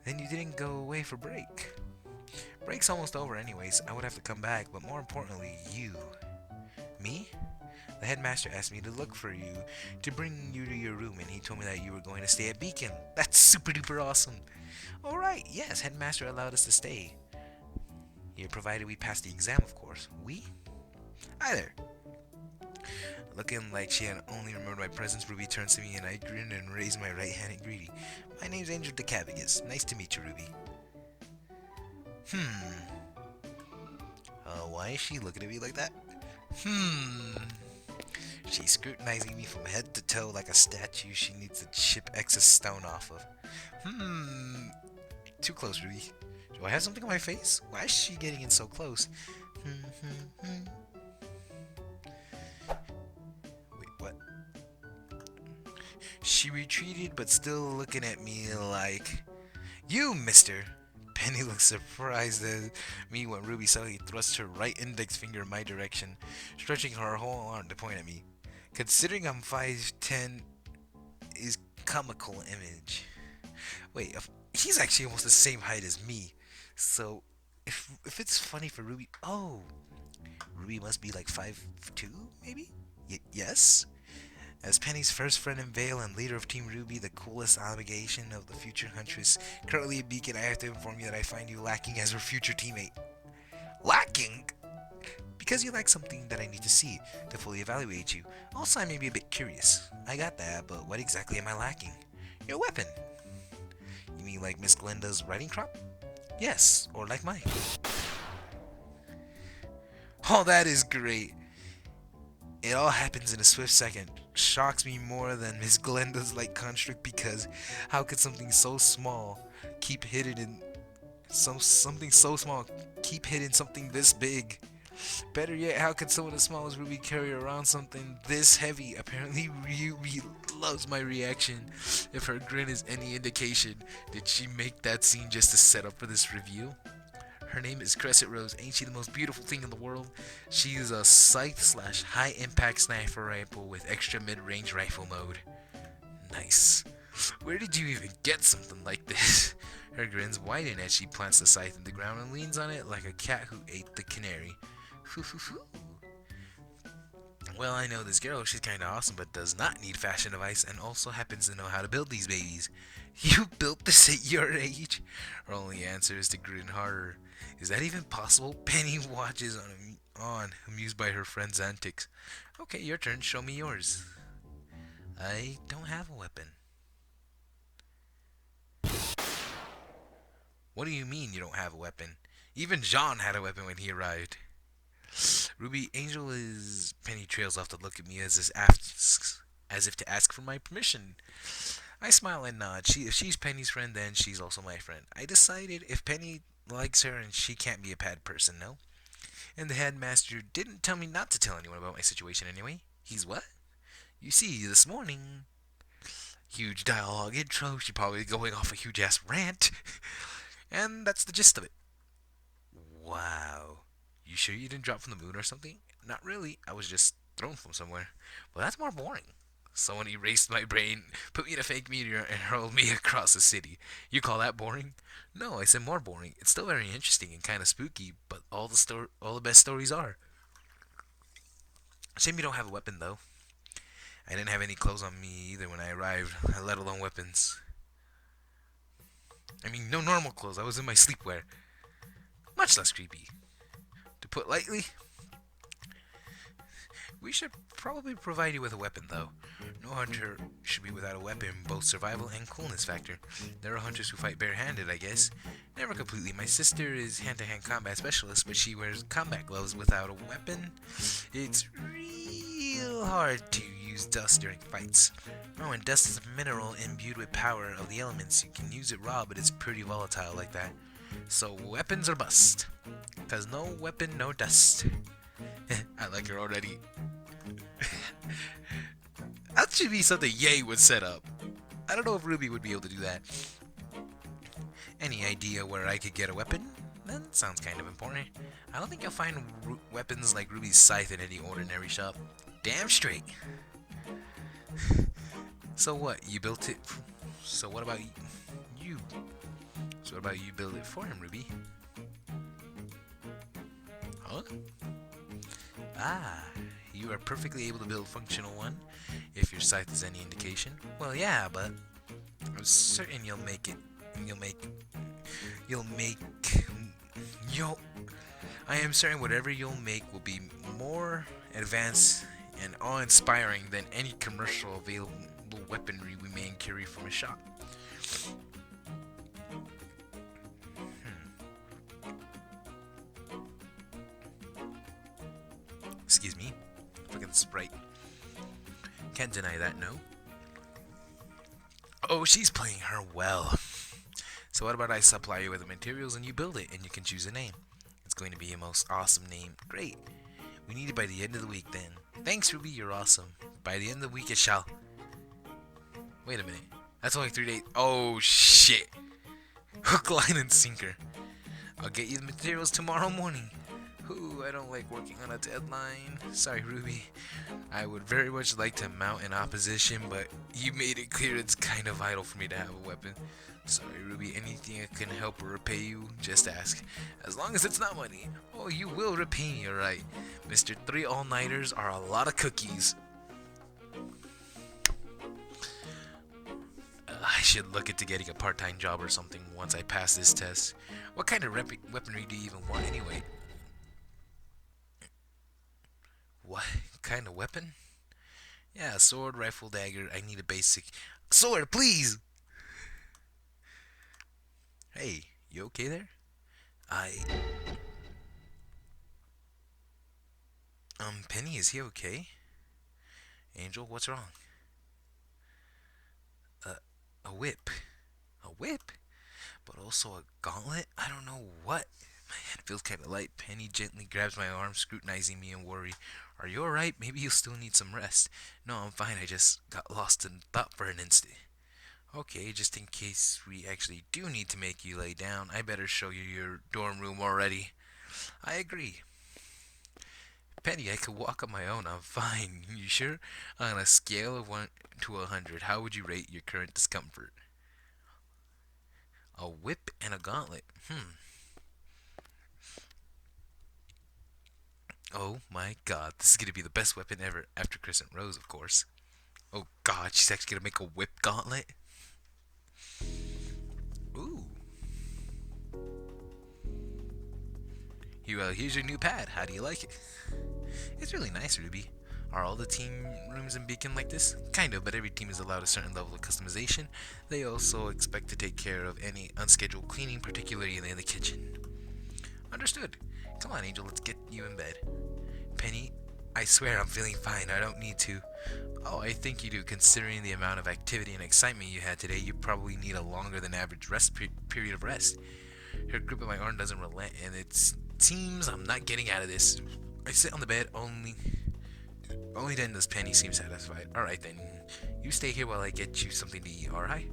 Then you didn't go away for break. Break's almost over anyways. I would have to come back, but more importantly, you. Me? The headmaster asked me to look for you, to bring you to your room, and he told me that you were going to stay at Beacon. That's super duper awesome. Alright, yes, headmaster allowed us to stay. Here, provided we pass the exam, of course. We? Hi there. Looking like she had only remembered my presence, Ruby turns to me and I grin and raise my right hand in greeting. My name's Angel DeCavigus. Nice to meet you, Ruby. Why is she looking at me like that? She's scrutinizing me from head to toe like a statue she needs to chip excess stone off of. Too close, Ruby. Do I have something on my face? Why is she getting in so close? Wait, what? She retreated, but still looking at me like, you, mister! Penny looked surprised at me when Ruby suddenly thrust her right index finger in my direction, stretching her whole arm to point at me. Considering I'm 5'10", is comical image. Wait, he's actually almost the same height as me. So, if it's funny for Ruby... Oh, Ruby must be like 5'2", maybe? Yes? As Penny's first friend in Vale and leader of Team Ruby, the coolest obligation of the future Huntress, currently a Beacon, I have to inform you that I find you lacking as her future teammate. Lacking? Because you lack something that I need to see to fully evaluate you. Also, I may be a bit curious. I got that, but what exactly am I lacking? Your weapon. You mean like Miss Glenda's riding crop? Yes, or like mine. Oh, that is great. It all happens in a swift second. Shocks me more than Miss Glenda's light construct because how could something so small keep hidden in something so small keep hidden something this big? Better yet, how could someone as small as Ruby carry around something this heavy? Apparently Ruby loves my reaction. If her grin is any indication, did she make that scene just to set up for this review? Her name is Crescent Rose. Ain't she the most beautiful thing in the world? She is a scythe / high impact sniper rifle with extra mid-range rifle mode. Nice. Where did you even get something like this? Her grins widen as she plants the scythe in the ground and leans on it like a cat who ate the canary. Well, I know this girl, she's kinda awesome, but does not need fashion advice and also happens to know how to build these babies. You built this at your age? Her only answer is to grin harder. Is that even possible? Penny watches on, amused by her friend's antics. Okay, your turn. Show me yours. I don't have a weapon. What do you mean you don't have a weapon? Even Jean had a weapon when he arrived. Ruby, Angel is... Penny trails off to look at me as if to ask for my permission. I smile and nod. If she's Penny's friend, then she's also my friend. I decided if Penny likes her and she can't be a bad person, no? And the headmaster didn't tell me not to tell anyone about my situation anyway. He's what? You see, this morning... Huge dialogue intro, she probably going off a huge ass rant. And that's the gist of it. Wow. You sure you didn't drop from the moon or something? Not really. I was just thrown from somewhere. Well, that's more boring. Someone erased my brain, put me in a fake meteor, and hurled me across the city. You call that boring? No, I said more boring. It's still very interesting and kind of spooky, but all the best stories are. Shame you don't have a weapon, though. I didn't have any clothes on me either when I arrived, let alone weapons. I mean, no normal clothes. I was in my sleepwear. Much less creepy. To put lightly, we should probably provide you with a weapon, though. No hunter should be without a weapon, both survival and coolness factor. There are hunters who fight barehanded, I guess. Never completely. My sister is hand-to-hand combat specialist, but she wears combat gloves without a weapon. It's real hard to use dust during fights. Oh, and dust is a mineral imbued with power of the elements. You can use it raw, but it's pretty volatile like that. So weapons are bust. 'Cause no weapon, no dust. I like her already. That should be something Ye would set up. I don't know if Ruby would be able to do that. Any idea where I could get a weapon? That sounds kind of important. I don't think you'll find weapons like Ruby's scythe in any ordinary shop. Damn straight. So what? You built it? So what about you? So what about you build it for him, Ruby? Huh? Ah, you are perfectly able to build a functional one, if your scythe is any indication. Well, yeah, but I'm certain you'll make it. I am certain whatever you'll make will be more advanced and awe-inspiring than any commercial available weaponry we may carry from a shop. Excuse me. Fucking Sprite. Can't deny that, no? Oh, she's playing her well. So what about I supply you with the materials and you build it and you can choose a name. It's going to be a most awesome name. Great. We need it by the end of the week then. Thanks, Ruby, you're awesome. By the end of the week it shall. Wait a minute. That's only 3 days. Oh, shit. Hook, line, and sinker. I'll get you the materials tomorrow morning. Ooh, I don't like working on a deadline. Sorry, Ruby. I would very much like to mount an opposition, but you made it clear it's kind of vital for me to have a weapon. Sorry, Ruby. Anything I can help or repay you, just ask. As long as it's not money. Oh, you will repay me, alright. Mr. 3 all-nighters are a lot of cookies. I should look into getting a part-time job or something once I pass this test. What kind of weaponry do you even want anyway? What kind of weapon? Yeah, sword, rifle, dagger. I need a basic sword, please. Hey, you okay there? Penny, is he okay? Angel, what's wrong? A whip. A whip? But also a gauntlet? I don't know what. My head feels kind of light. Penny gently grabs my arm, scrutinizing me in worry. Are you alright? Maybe you still need some rest. No, I'm fine. I just got lost in thought for an instant. Okay, just in case we actually do need to make you lay down, I better show you your dorm room already. I agree. Penny, I could walk on my own. I'm fine. You sure? On a scale of 1 to 100, how would you rate your current discomfort? A whip and a gauntlet. Oh my god, this is gonna be the best weapon ever. After Crescent Rose, of course. Oh god, she's actually gonna make a whip gauntlet? Ooh. Here's your new pad. How do you like it? It's really nice, Ruby. Are all the team rooms in Beacon like this? Kind of, but every team is allowed a certain level of customization. They also expect to take care of any unscheduled cleaning, particularly in the kitchen. Understood. Come on, Angel, let's get you in bed. Penny, I swear I'm feeling fine. I don't need to. Oh, I think you do. Considering the amount of activity and excitement you had today, you probably need a longer than average period of rest. Her grip on my arm doesn't relent, and it seems I'm not getting out of this. I sit on the bed, only then does Penny seem satisfied. Alright then, you stay here while I get you something to eat, alright?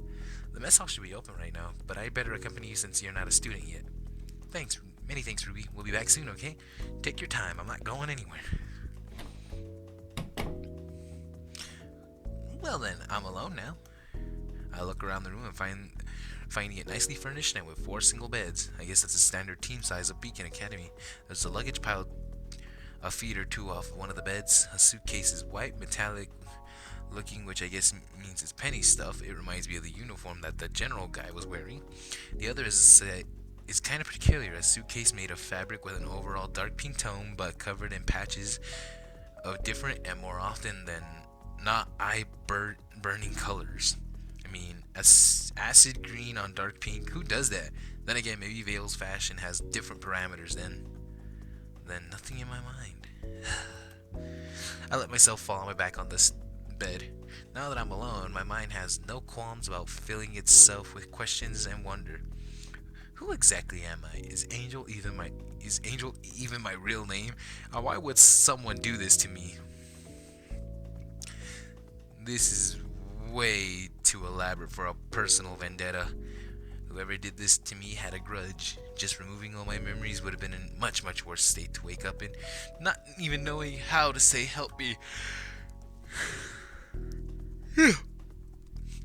The mess hall should be open right now, but I'd better accompany you since you're not a student yet. Thanks, many thanks, Ruby. We'll be back soon, okay? Take your time, I'm not going anywhere. Well then, I'm alone now. I look around the room and finding it nicely furnished and with 4 single beds. I guess that's a standard team size of Beacon Academy. There's a luggage piled a feet or two off one of the beds. A suitcase is white, metallic looking, which I guess means it's Penny stuff. It reminds me of the uniform that the general guy was wearing. The other is kind of peculiar. A suitcase made of fabric with an overall dark pink tone, but covered in patches of different and more often than not eye-burning colors. I mean, acid green on dark pink. Who does that? Then again, maybe Vale's fashion has different parameters then nothing in my mind. I let myself fall on my back on this bed. Now that I'm alone, my mind has no qualms about filling itself with questions and wonder. Who exactly am I? Is Angel even my real name? Or why would someone do this to me? This is way too elaborate for a personal vendetta. Whoever did this to me had a grudge. Just removing all my memories would have been in much, much worse state to wake up in, not even knowing how to say help me.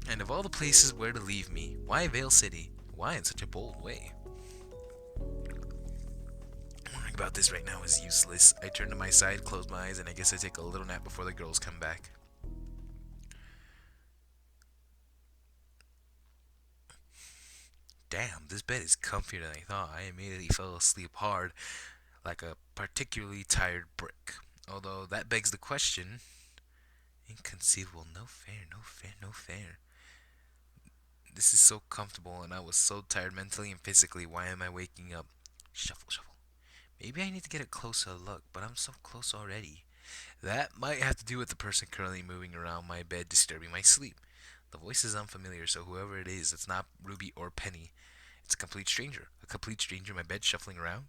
And of all the places where to leave me, why Vale City? Why in such a bold way? Worrying about this right now is useless. I turn to my side, close my eyes, and I guess I take a little nap before the girls come back. Damn, this bed is comfier than I thought. I immediately fell asleep hard, like a particularly tired brick. Although that begs the question, inconceivable, no fair, no fair, no fair. This is so comfortable and I was so tired mentally and physically. Why am I waking up? Shuffle, shuffle. Maybe I need to get a closer look, but I'm so close already. That might have to do with the person currently moving around my bed disturbing my sleep. The voice is unfamiliar, so whoever it is, it's not Ruby or Penny. It's a complete stranger. A complete stranger in my bed shuffling around.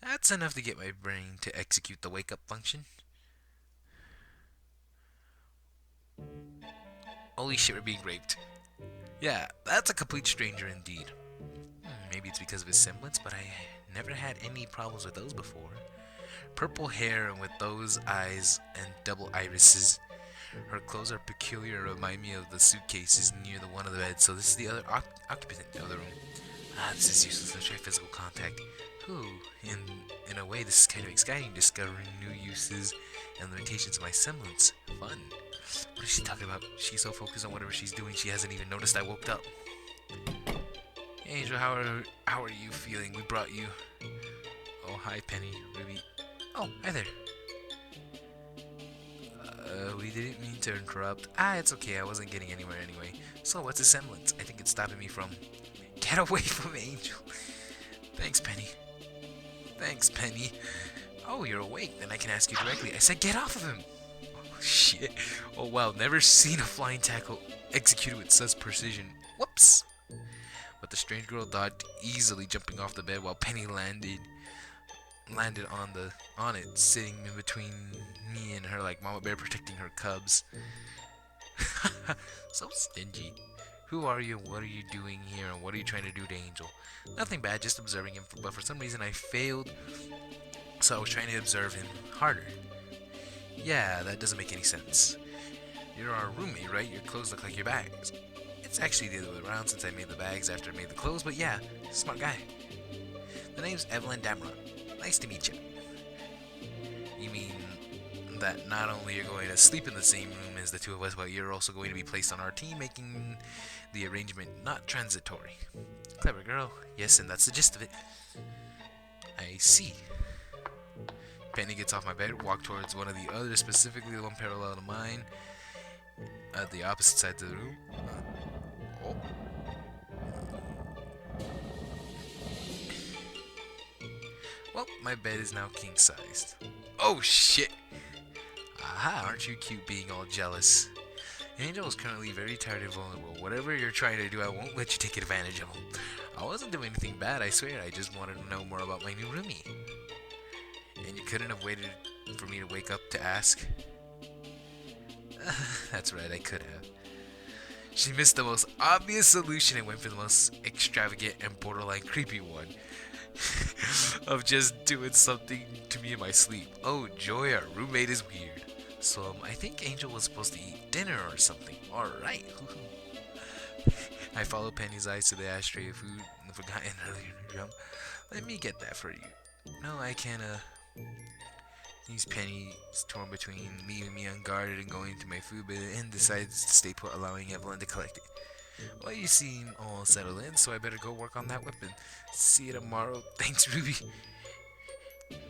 That's enough to get my brain to execute the wake-up function. Holy shit, we're being raped. Yeah, that's a complete stranger indeed. Maybe it's because of his semblance, but I never had any problems with those before. Purple hair and with those eyes and double irises. Her clothes are peculiar and remind me of the suitcases near the one of the beds, so this is the other occupant of the room. This is useless. Let's try physical contact. In a way, this is kind of exciting, discovering new uses and limitations of my semblance. Fun. What is she talking about? She's so focused on whatever she's doing, she hasn't even noticed I woke up. Hey, Angel, how are you feeling? We brought you. Oh, hi, Penny, Ruby. Oh, hi there. We didn't mean to interrupt. It's okay. I wasn't getting anywhere anyway. So, what's a semblance? I think it's stopping me from... Get away from Angel. Thanks, Penny. Thanks, Penny. Oh, you're awake. Then I can ask you directly. I said get off of him. Oh, shit. Oh, wow. Never seen a flying tackle executed with such precision. Whoops. But the strange girl dodged easily, jumping off the bed while Penny landed on it, sitting in between me and her like Mama Bear protecting her cubs. So stingy. Who are you? What are you doing here? And what are you trying to do to Angel? Nothing bad, just observing him. But for some reason I failed, so I was trying to observe him harder. Yeah, that doesn't make any sense. You're our roommate, right? Your clothes look like your bags. It's actually the other way around since I made the bags after I made the clothes, but yeah, smart guy. The name's Evelyn Damron. Nice to meet you. You mean that not only you're going to sleep in the same room as the two of us, but you're also going to be placed on our team, making the arrangement not transitory. Clever girl. Yes, and that's the gist of it. I see. Penny gets off my bed, walk towards one of the others, specifically the one parallel to mine, at the opposite side of the room. Oh. Well, my bed is now king-sized. Oh, shit! Aha, aren't you cute being all jealous? Angel is currently very tired and vulnerable. Whatever you're trying to do, I won't let you take advantage of him. I wasn't doing anything bad, I swear. I just wanted to know more about my new roomie. And you couldn't have waited for me to wake up to ask? That's right, I could have. She missed the most obvious solution and went for the most extravagant and borderline creepy one. Of just doing something to me in my sleep. Oh joy, our roommate is weird. So I think Angel was supposed to eat dinner or something. Alright. I followed Penny's eyes to the ashtray of food and forgotten earlier. Let me get that for you. No, I can't, These Penny is torn between leaving me unguarded and going to my food bin and decides to stay put, allowing Evelyn to collect it. Well, you seem all settled in, so I better go work on that weapon. See you tomorrow. Thanks, Ruby.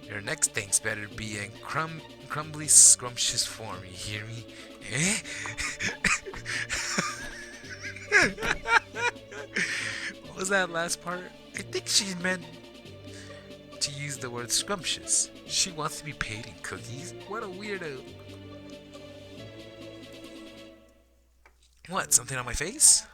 Your next thanks better be in crumbly, scrumptious form, you hear me? Eh? What was that last part? I think she meant to use the word scrumptious. She wants to be paid in cookies? What a weirdo. What, something on my face?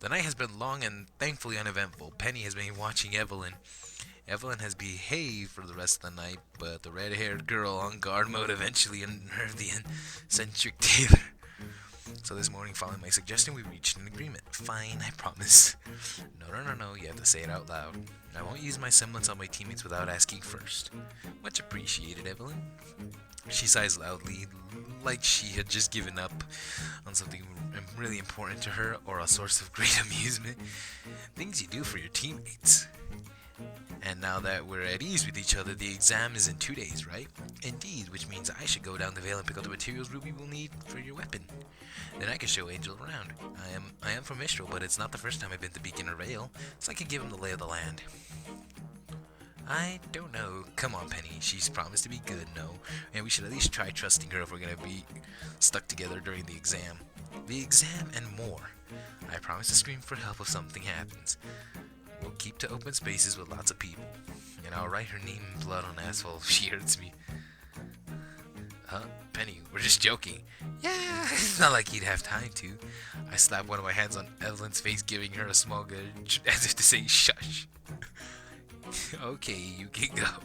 The night has been long and thankfully uneventful. Penny has been watching Evelyn. Evelyn has behaved for the rest of the night, but the red-haired girl on guard mode eventually unnerved the eccentric Taylor. So this morning, following my suggestion, we reached an agreement. Fine, I promise. No, you have to say it out loud. I won't use my semblance on my teammates without asking first. Much appreciated, Evelyn. She sighs loudly, like she had just given up on something really important to her or a source of great amusement. Things you do for your teammates. And now that we're at ease with each other, the exam is in 2 days, right? Indeed, which means I should go down the Vale and pick up the materials Ruby will need for your weapon. Then I can show Angel around. I am from Mistral, but it's not the first time I've been to Beacon or Vale, so I can give him the lay of the land. I don't know. Come on, Penny. She's promised to be good, no? And we should at least try trusting her if we're gonna be stuck together during the exam. The exam and more. I promise to scream for help if something happens. We'll keep to open spaces with lots of people. And I'll write her name in blood on asphalt if she hurts me. Penny, we're just joking. Yeah, it's not like he'd have time to. I slapped one of my hands on Evelyn's face, giving her a small good as if to say, shush. Okay, you can go.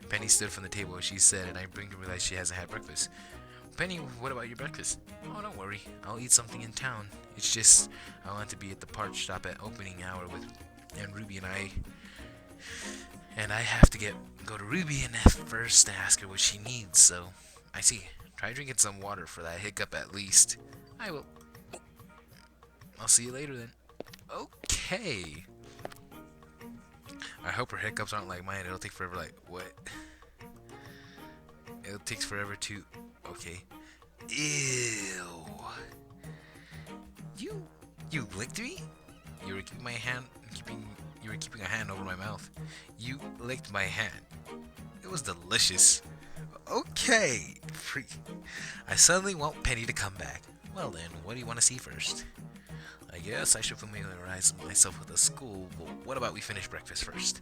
Penny stood from the table as she said, and I bring to realize she hasn't had breakfast. Penny, what about your breakfast? Oh, don't worry. I'll eat something in town. It's just, I want to be at the parts shop at opening hour with Ruby and I have to go to Ruby and first to ask her what she needs, so I see. Try drinking some water for that hiccup at least. I will. I'll see you later then. Okay. I hope her hiccups aren't like mine. It'll take forever, like, what? It takes forever to... Okay. Ew. You licked me? You were keeping my hand... You were keeping a hand over my mouth. You licked my hand. It was delicious. Okay. Freak. I suddenly want Penny to come back. Well then, what do you want to see first? I guess I should familiarize myself with the school, but what about we finish breakfast first?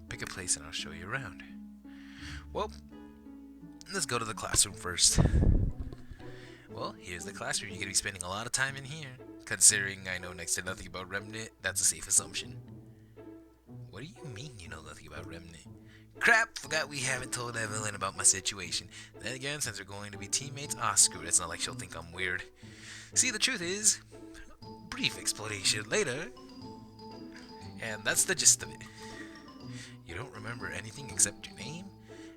Pick a place and I'll show you around. Well, let's go to the classroom first. Well, here's the classroom. You're going to be spending a lot of time in here. Considering I know next to nothing about Remnant, that's a safe assumption. What do you mean you know nothing about Remnant? Crap, forgot we haven't told Evelyn about my situation. Then again, since we're going to be teammates, screw it, it's not like she'll think I'm weird. See, the truth is, brief explanation later, and that's the gist of it. You don't remember anything except your name?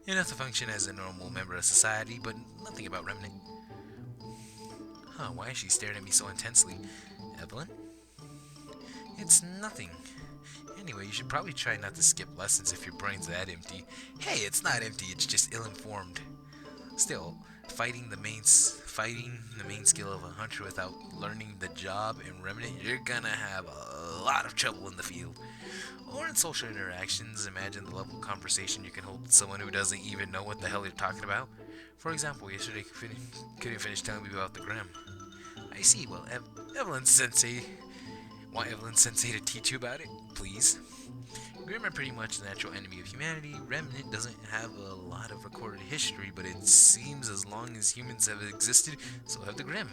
Enough to function as a normal member of society, but nothing about Remnant. Huh, why is she staring at me so intensely? Evelyn? It's nothing. Anyway, you should probably try not to skip lessons if your brain's that empty. Hey, it's not empty, it's just ill-informed. Still, fighting the main skill of a hunter without learning the job in Remnant, you're gonna have a lot of trouble in the field. Or in social interactions, imagine the level of conversation you can hold with someone who doesn't even know what the hell you're talking about. For example, yesterday couldn't finish telling me about the Grim. I see. Well, Evelyn Sensei, want Evelyn Sensei to teach you about it, please? Grim are pretty much the natural enemy of humanity. Remnant doesn't have a lot of recorded history, but it seems as long as humans have existed, so have the Grim.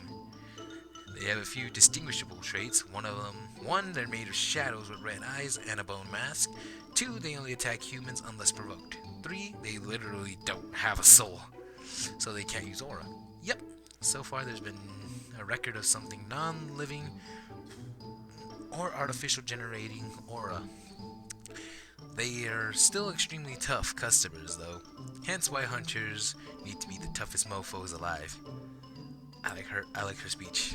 They have a few distinguishable traits. One, they're made of shadows with red eyes and a bone mask. 2, they only attack humans unless provoked. 3, they literally don't have a soul, so they can't use aura. Yep, so far there's been a record of something non-living or artificial generating aura. They are still extremely tough customers, though, hence why hunters need to be the toughest mofos alive. I like her speech.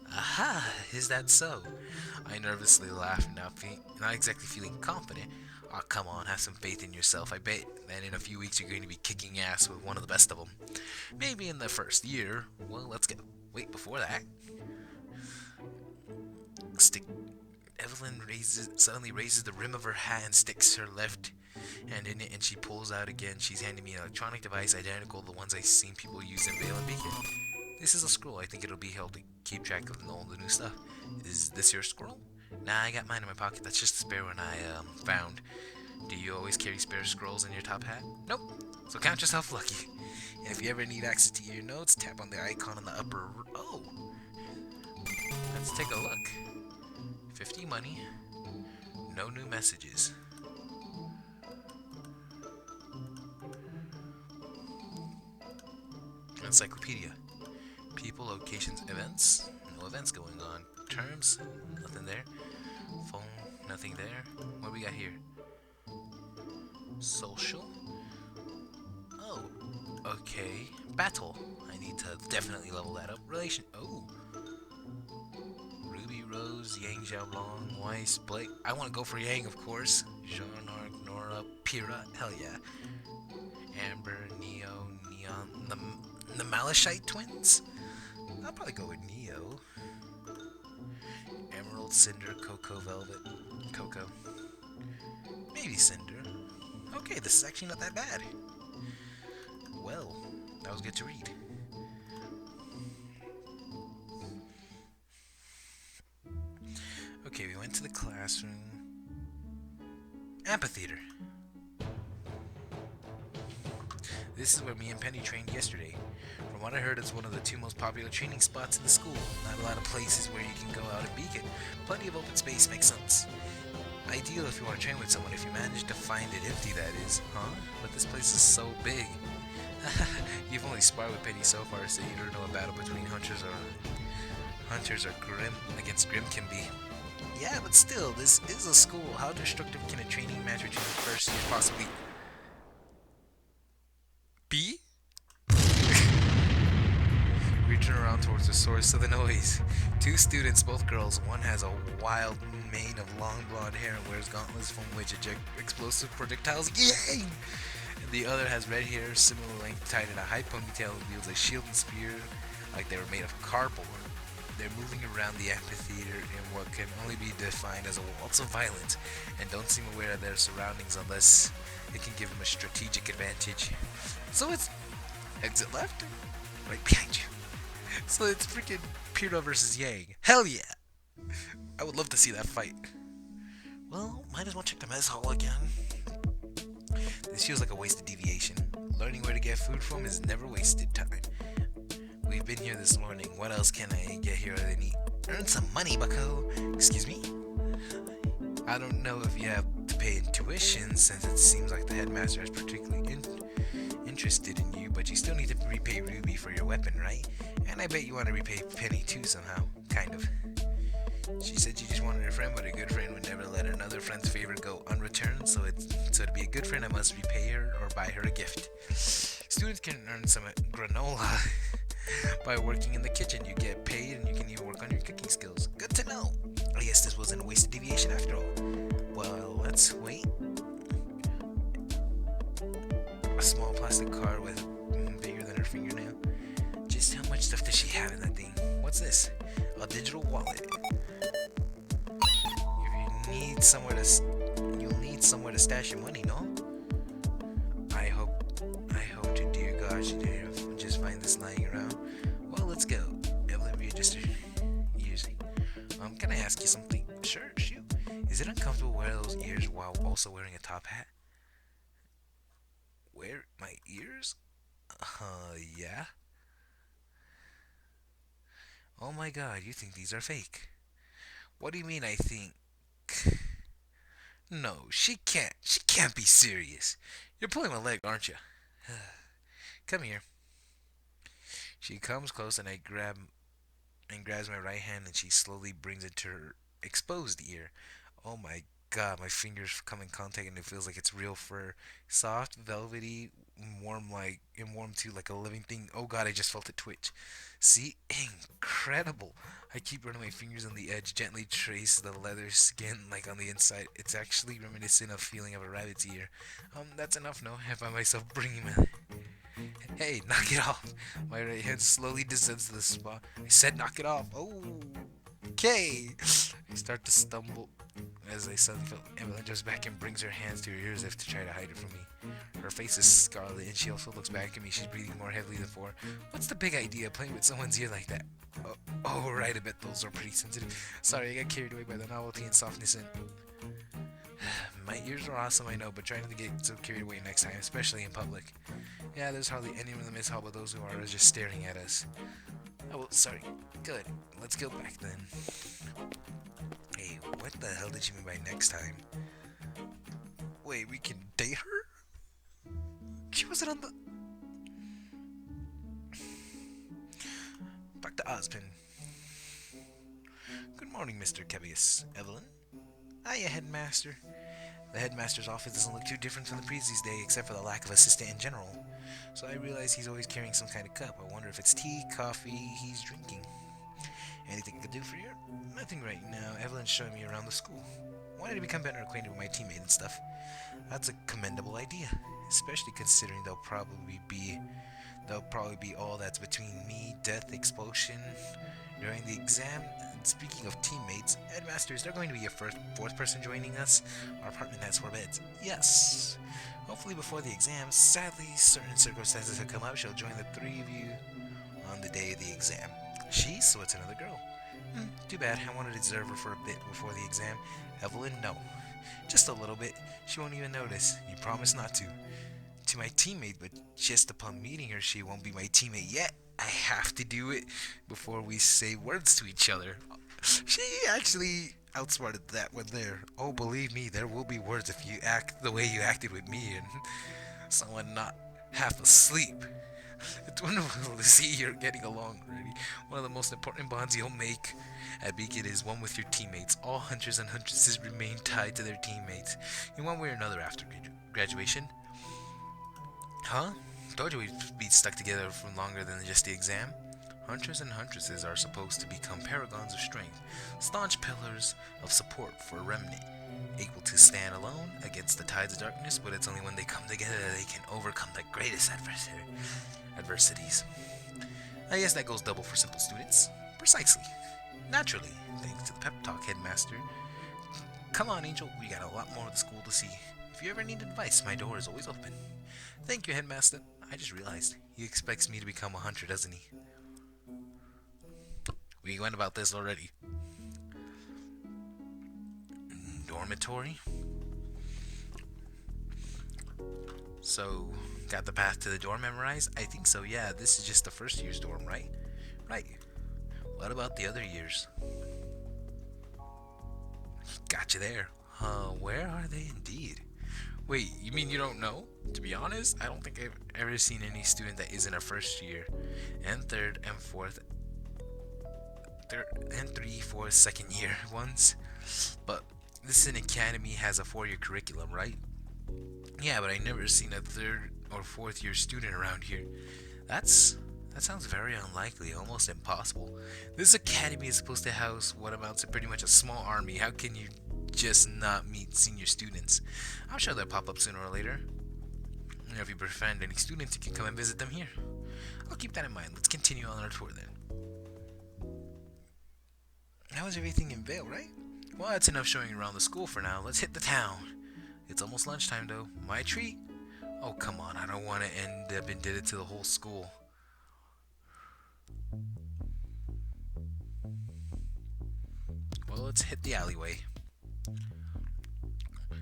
Aha, is that so? I nervously laughed, not exactly feeling confident. Oh, come on, have some faith in yourself. I bet that in a few weeks you're going to be kicking ass with one of the best of them. Maybe in the first year. Well, let's go. Wait, before that. Evelyn suddenly raises the rim of her hat and sticks her left hand in it, and she pulls out again. She's handing me an electronic device identical to the ones I've seen people use in Vale and Beacon. This is a scroll. I think it'll be helpful to keep track of all the new stuff. Is this your scroll? Nah, I got mine in my pocket. That's just a spare one I found. Do you always carry spare scrolls in your top hat? Nope. So count yourself lucky. And if you ever need access to your notes, tap on the icon in the upper... Oh! Let's take a look. 50 money. No new messages. Encyclopedia. People, locations, events. No events going on. Terms. Nothing there. Phone. Nothing there. What do we got here? Social. Oh. Okay. Battle. I need to definitely level that up. Relation. Oh. Ruby, Rose, Yang, Xiaolong, Weiss, Blake. I want to go for Yang, of course. Jean, Arc, Nora, Pyrrha. Hell yeah. Amber, Neo, Neon. The Malachite twins? I'll probably go with Neo. Emerald, Cinder, Coco, Velvet, Coco. Maybe Cinder. Okay, this is actually not that bad. Well, that was good to read. Okay, we went to the classroom. Amphitheater. This is where me and Penny trained yesterday. From what I heard, it's one of the 2 most popular training spots in the school. Not a lot of places where you can go out and Beacon. Plenty of open space makes sense. Ideal if you want to train with someone, if you manage to find it empty, that is. Huh? But this place is so big. You've only sparred with Penny so far, so you don't know a battle between hunters or Grim against Grim can be. Yeah, but still, this is a school. How destructive can a training match between the first years possibly be? We turn around towards the source of the noise. 2 students, both girls. One has a wild mane of long blonde hair and wears gauntlets from which eject explosive projectiles. Yay! And the other has red hair, similar length, tied in a high ponytail, and wields a shield and spear like they were made of cardboard. They're moving around the amphitheater in what can only be defined as a waltz of violence, and don't seem aware of their surroundings unless it can give them a strategic advantage. So it's exit left, right behind you. So it's freaking Pyrrha versus Yang. Hell yeah! I would love to see that fight. Well, might as well check the mess hall again. This feels like a wasted deviation. Learning where to get food from is never wasted time. We've been here this morning. What else can I get here other than eat? Earn some money, bucko. Excuse me? I don't know if you have to pay in tuition, since it seems like the headmaster is particularly interested in you, but you still need to repay Ruby for your weapon, right? And I bet you want to repay Penny too somehow. Kind of. She said she just wanted a friend, but a good friend would never let another friend's favor go unreturned, so to be a good friend, I must repay her or buy her a gift. Students can earn some granola by working in the kitchen. You get paid and you can even work on your cooking skills. Good to know. I guess this wasn't a wasted deviation after all. Well, let's wait. A small plastic card with this? A digital wallet. If you need somewhere you'll need somewhere to stash your money, no? I hope to dear gosh you didn't just find this lying around. Well, let's go. Evelyn registered using. Can I ask you something? Sure, shoot. Is it uncomfortable to wear those ears while also wearing a top hat? Wear my ears? Yeah. Oh my god, you think these are fake? What do you mean I think? No, she can't. She can't be serious. You're pulling my leg, aren't you? Come here. She comes close and I grabs my right hand and she slowly brings it to her exposed ear. Oh my god, my fingers come in contact and it feels like it's real fur. Soft, velvety, warm too, like a living thing. Oh god, I just felt it twitch. See? Incredible. I keep running my fingers on the edge, gently trace the leather skin like on the inside. It's actually reminiscent of feeling of a rabbit's ear. That's enough, no? I find myself bringing my... Hey, knock it off. My right hand slowly descends to the spot. I said knock it off. Oh, okay. I start to stumble as I suddenly feel Evelyn jumps back and brings her hands to her ears as if to try to hide it from me. Her face is scarlet and she also looks back at me. She's breathing more heavily than before. What's the big idea of playing with someone's ear like that? Oh, right, I bet those are pretty sensitive. Sorry, I got carried away by the novelty and softness and... My ears are awesome, I know, but try not to get so carried away next time, especially in public. Yeah, there's hardly any of them is but those who are just staring at us. Oh, well, sorry. Good. Let's go back then. Hey, what the hell did you mean by next time? Wait, we can date her? She wasn't on the... Dr. Osmond. Good morning, Mr. Kebius. Evelyn? Hiya, Headmaster. The headmaster's office doesn't look too different from the previous day, except for the lack of assistant in general. So I realize he's always carrying some kind of cup. I wonder if it's tea, coffee he's drinking. Anything I could do for you? Nothing right now. Evelyn's showing me around the school. Wanted to become better acquainted with my teammates and stuff. That's a commendable idea, especially considering they'll probably be all that's between me, death, expulsion during the exam. And speaking of teammates, headmasters, they're going to be a fourth person joining us. Our apartment has 4 beds. Yes. Hopefully before the exam. Sadly, certain circumstances have come up. She'll join the 3 of you on the day of the exam. So it's another girl. Too bad. I wanted to observe her for a bit before the exam. Evelyn, no. Just a little bit. She won't even notice. You promise not to. To my teammate, but just upon meeting her, she won't be my teammate yet. I have to do it before we say words to each other. She actually outsmarted that one there. Oh, believe me, there will be words if you act the way you acted with me and someone not half asleep. It's wonderful to see you're getting along already. One of the most important bonds you'll make at Beacon is one with your teammates. All hunters and huntresses remain tied to their teammates in one way or another after graduation. Huh? Told you we'd be stuck together for longer than just the exam. Hunters and huntresses are supposed to become paragons of strength, staunch pillars of support for a remnant, able to stand alone against the tides of darkness, but it's only when they come together that they can overcome the greatest adversities. I guess that goes double for simple students. Precisely. Naturally, thanks to the pep talk, headmaster. Come on, Angel, we got a lot more of the school to see. If you ever need advice, my door is always open. Thank you, headmaster. I just realized, he expects me to become a hunter, doesn't he? We went about this already. Dormitory? So, got the path to the dorm memorized? I think so, yeah. This is just the first year's dorm, right? Right. What about the other years? Got you there. Where are they indeed? Wait, you mean you don't know? To be honest, I don't think I've ever seen any student that isn't a first year and third and fourth and 3, 4 second year ones. But this an academy has a 4-year curriculum, right? Yeah, but I never seen a 3rd or 4th year student around here. That sounds very unlikely, almost impossible. This academy is supposed to house what amounts to pretty much a small army. How can you just not meet senior students? I'm sure they'll pop up sooner or later. And if you befriend any students, you can come and visit them here. I'll keep that in mind. Let's continue on our tour then. How is everything in Vale, right? Well, that's enough showing around the school for now. Let's hit the town. It's almost lunchtime, though. My treat? Oh, come on. I don't want to end up indebted to the whole school. Well, let's hit the alleyway.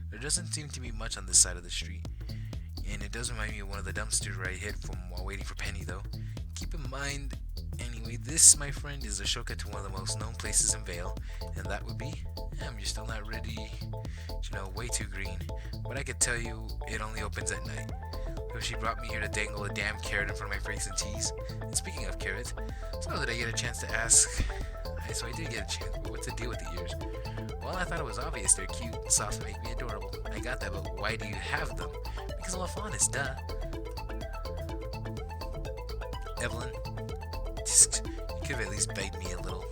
There doesn't seem to be much on this side of the street. And it does remind me of one of the dumpsters where I hid from while waiting for Penny, though. Keep in mind, anyway, this, my friend, is a shortcut to one of the most known places in Vale, and that would be, you're still not ready, way too green. But I could tell you, it only opens at night. So she brought me here to dangle a damn carrot in front of my face and tease. And speaking of carrots, so did I get a chance to ask? So I did get a chance, but what's the deal with the ears? Well, I thought it was obvious. They're cute, soft, make me adorable. I got that, but why do you have them? Because I'm honest, duh. Evelyn, you could have at least begged me a little.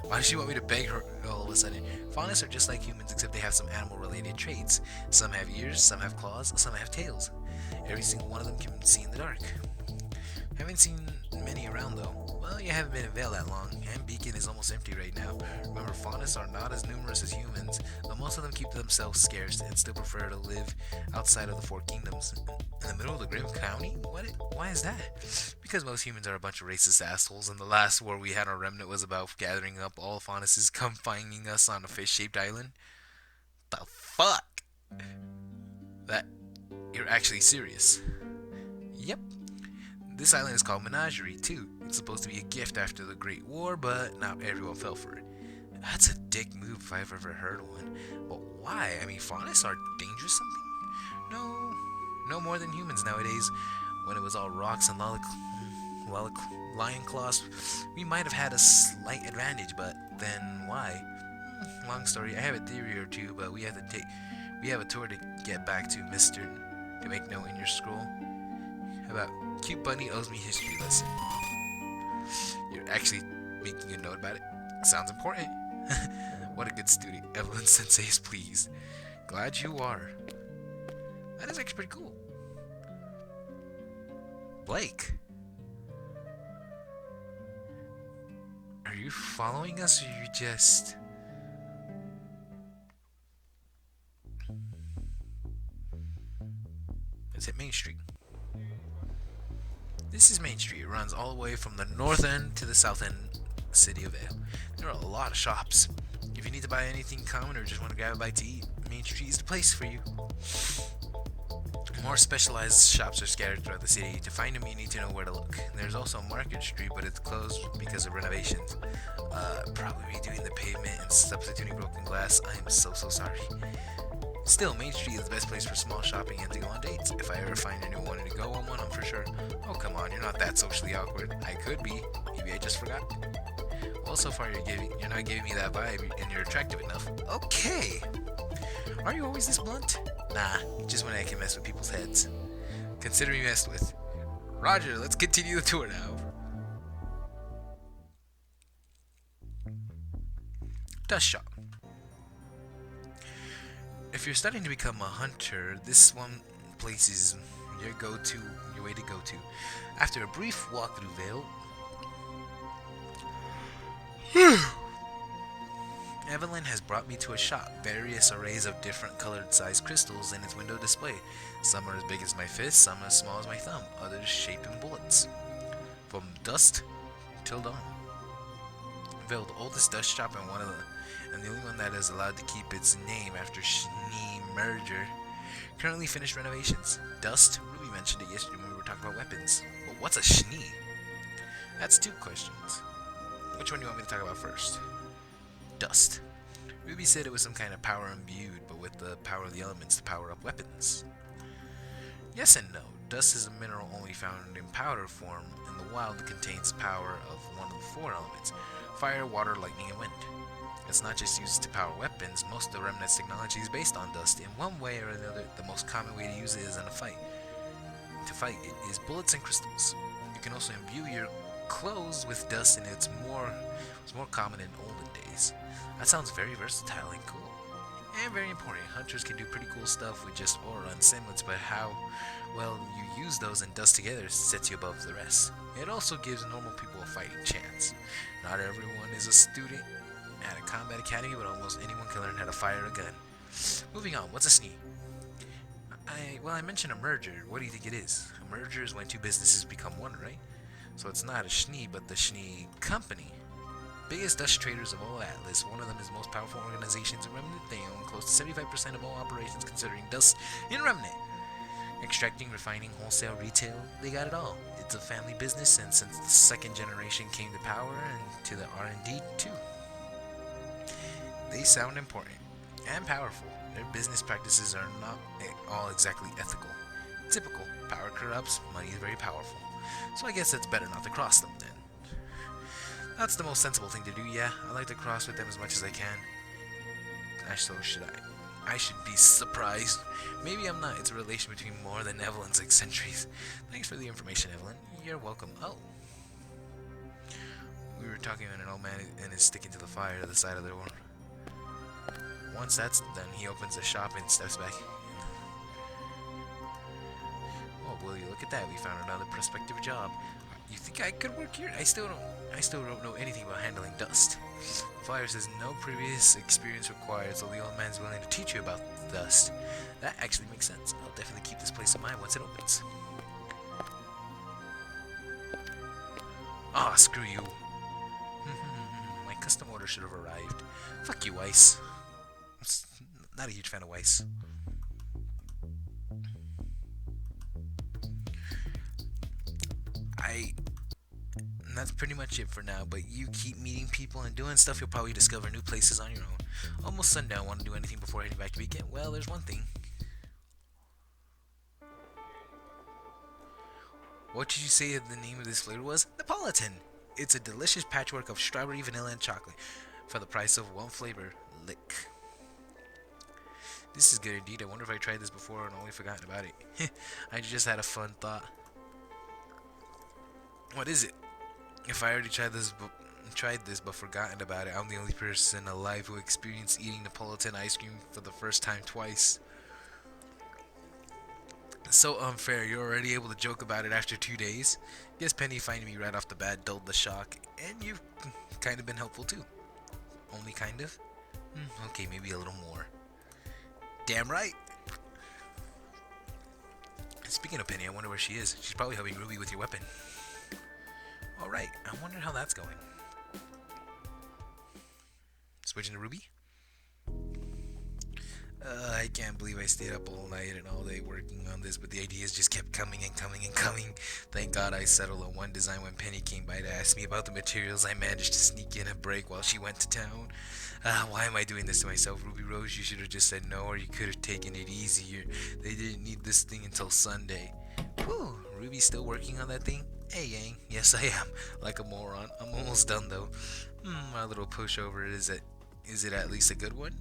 Why does she want me to beg her all of a sudden? Faunists are just like humans, except they have some animal-related traits. Some have ears, some have claws, some have tails. Every single one of them can see in the dark. Haven't seen many around, though. Well, you haven't been in Vale that long, and Beacon is almost empty right now. Remember, faunists are not as numerous as humans, but most of them keep themselves scarce and still prefer to live outside of the Four Kingdoms. In the middle of the Grim County? Why is that? Because most humans are a bunch of racist assholes, and the last war we had on Remnant was about gathering up all faunists, confining us on a fish-shaped island. The fuck? That... You're actually serious? Yep. This island is called Menagerie, too. It's supposed to be a gift after the Great War, but not everyone fell for it. That's a dick move if I've ever heard one. But why? I mean, faunists are dangerous something? No more than humans nowadays. When it was all rocks and lion claws, we might have had a slight advantage, but then why? Long story. I have a theory or two, but we have a tour to get back to, mister, to make note in your scroll. How about Cute Bunny owes me history lesson. You're actually making a note about it? Sounds important. What a good student. Evelyn Sensei is pleased. Glad you are. That is actually pretty cool. Blake. Are you following us or you just... Let's hit Main Street. This is Main Street. It runs all the way from the north end to the south end city of Vale. There are a lot of shops. If you need to buy anything common or just want to grab a bite to eat, Main Street is the place for you. More specialized shops are scattered throughout the city. To find them, you need to know where to look. There's also Market Street, but it's closed because of renovations. Probably redoing the pavement and substituting broken glass. I am so sorry. Still, Main Street is the best place for small shopping and to go on dates. If I ever find anyone wanting to go on one, I'm for sure. Oh, come on, you're not that socially awkward. I could be. Maybe I just forgot. Well, so far you're not giving me that vibe, and you're attractive enough. Okay. Are you always this blunt? Nah, just when I can mess with people's heads. Consider me messed with. Roger, let's continue the tour now. Dust shop. If you're starting to become a hunter, this one place is your way to go to. After a brief walk through Vale, Evelyn has brought me to a shop. Various arrays of different colored sized crystals in its window display. Some are as big as my fist, some as small as my thumb, others shaped in bullets. From dusk till dawn. Vale, the oldest dust shop and the only one that is allowed to keep its name after Schnee merger. Currently finished renovations. Dust, Ruby mentioned it yesterday when we were talking about weapons. But what's a Schnee? That's two questions. Which one do you want me to talk about first? Dust. Ruby said it was some kind of power imbued, but with the power of the elements to power up weapons. Yes and no. Dust is a mineral only found in powder form. In the wild, it contains power of one of the four elements: fire, water, lightning, and wind. It's not just used to power weapons. Most of the Remnant's technology is based on dust. In one way or another, the most common way to use it is in a fight. To fight, it is bullets and crystals. You can also imbue your clothes with dust, and it's more common in olden days. That sounds very versatile and cool. And very important. Hunters can do pretty cool stuff with just aura and semblance, but how well you use those and dust together sets you above the rest. It also gives normal people a fighting chance. Not everyone is a student At a combat academy, but almost anyone can learn how to fire a gun. Moving on, what's a SNE? I mentioned a merger. What do you think it is? A merger is when two businesses become one, right? So it's not a SNE, but the SNE Company. Biggest dust traders of all Atlas. One of them is most powerful organizations in Remnant. They own close to 75% of all operations considering dust in Remnant. Extracting, refining, wholesale, retail, they got it all. It's a family business, and since the second generation came to power and to the R&D too. They sound important and powerful. Their business practices are not all exactly ethical. Typical. Power corrupts, money is very powerful. So I guess it's better not to cross them then. That's the most sensible thing to do, yeah. I like to cross with them as much as I can. So should I. I should be surprised. Maybe I'm not. It's a relation between more than Evelyn's eccentrics. Thanks for the information, Evelyn. You're welcome. Oh. We were talking when an old man and is sticking to the fire to the side of the door. Once that's done, he opens the shop and steps back. Oh, will you look at that? We found another prospective job. You think I could work here? I still don't know anything about handling dust. The flyer says no previous experience required, so the old man's willing to teach you about dust. That actually makes sense. I'll definitely keep this place in mind once it opens. Ah, screw you. My custom order should have arrived. Fuck you, Weiss. Not a huge fan of Weiss. And that's pretty much it for now, but you keep meeting people and doing stuff, you'll probably discover new places on your own. Almost sundown. Want to do anything before heading back to Beacon? Well, there's one thing. What did you say the name of this flavor was? Napolitan! It's a delicious patchwork of strawberry, vanilla, and chocolate for the price of one flavor, lick. This is good indeed. I wonder if I tried this before and only forgotten about it. I just had a fun thought. What is it? If I already tried this but forgotten about it, I'm the only person alive who experienced eating Napolitan ice cream for the first time twice. So unfair. You're already able to joke about it after 2 days. Guess Penny finding me right off the bat dulled the shock, and you've kind of been helpful too. Only kind of? Okay, maybe a little more. Damn right. Speaking of Penny, I wonder where she is. She's probably helping Ruby with your weapon. Alright, I wonder how that's going. Switching to Ruby? I can't believe I stayed up all night and all day working on this, but the ideas just kept coming and coming and coming. Thank God I settled on one design when Penny came by to ask me about the materials. I managed to sneak in a break while she went to town. Why am I doing this to myself, Ruby Rose? You should have just said no, or you could have taken it easier. They didn't need this thing until Sunday. Whew, Ruby's still working on that thing? Hey, Yang. Yes, I am. Like a moron. I'm almost done, though. My little pushover, is it at least a good one?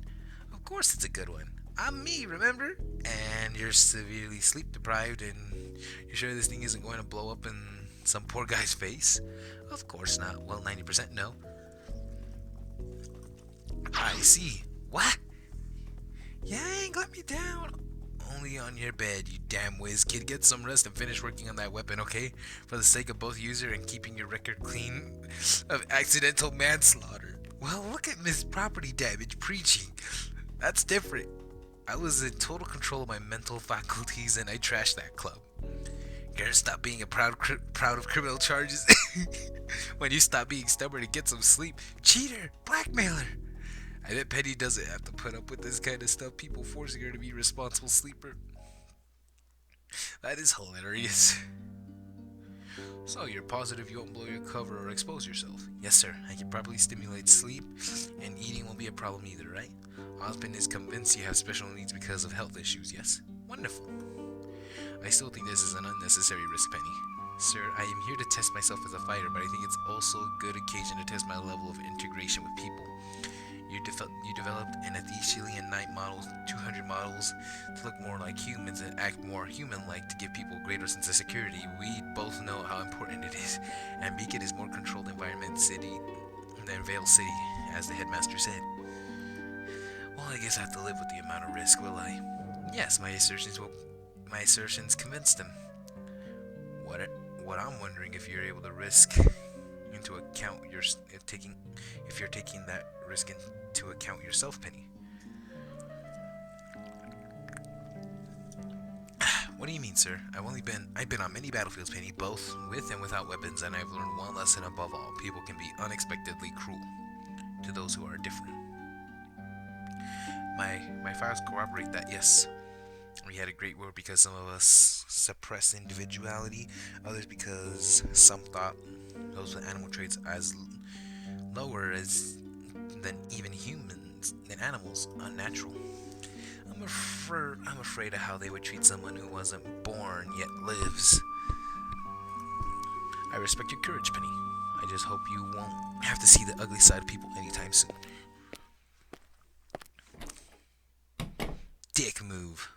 Of course it's a good one. I'm me, remember? And you're severely sleep deprived, and you're sure this thing isn't going to blow up in some poor guy's face? Of course not. Well, 90% no. I see. What? Yang, let me down. Only on your bed, you damn whiz kid. Get some rest and finish working on that weapon, okay? For the sake of both user and keeping your record clean of accidental manslaughter. Well, look at Miss Property Damage preaching. That's different. I was in total control of my mental faculties and I trashed that club. Gotta stop being proud of criminal charges. When you stop being stubborn and get some sleep. Cheater! Blackmailer! I bet Penny doesn't have to put up with this kind of stuff. People forcing her to be a responsible sleeper. That is hilarious. So, you're positive you won't blow your cover or expose yourself? Yes, sir. I can properly stimulate sleep, and eating won't be a problem either, right? Husband is convinced you have special needs because of health issues, yes? Wonderful. I still think this is an unnecessary risk, Penny. Sir, I am here to test myself as a fighter, but I think it's also a good occasion to test my level of integration with people. You developed an Athenian Knight model, 200 models to look more like humans and act more human-like to give people a greater sense of security. We both know how important it is, and Beacon is more controlled environment city than Vale City, as the headmaster said. Well, I guess I have to live with the amount of risk, will I? Yes, my assertions convinced him. What I'm wondering if you're able to risk into account if you're taking that risk into account yourself, Penny. What do you mean, sir? I've been on many battlefields, Penny, both with and without weapons, and I've learned one lesson above all: people can be unexpectedly cruel to those who are different. My files corroborate that. Yes, we had a great war because some of us suppressed individuality, others because some thought those with animal traits as lower as than even humans, than animals, unnatural. I'm afraid of how they would treat someone who wasn't born yet lives. I respect your courage, Penny. I just hope you won't have to see the ugly side of people anytime soon. Dick move.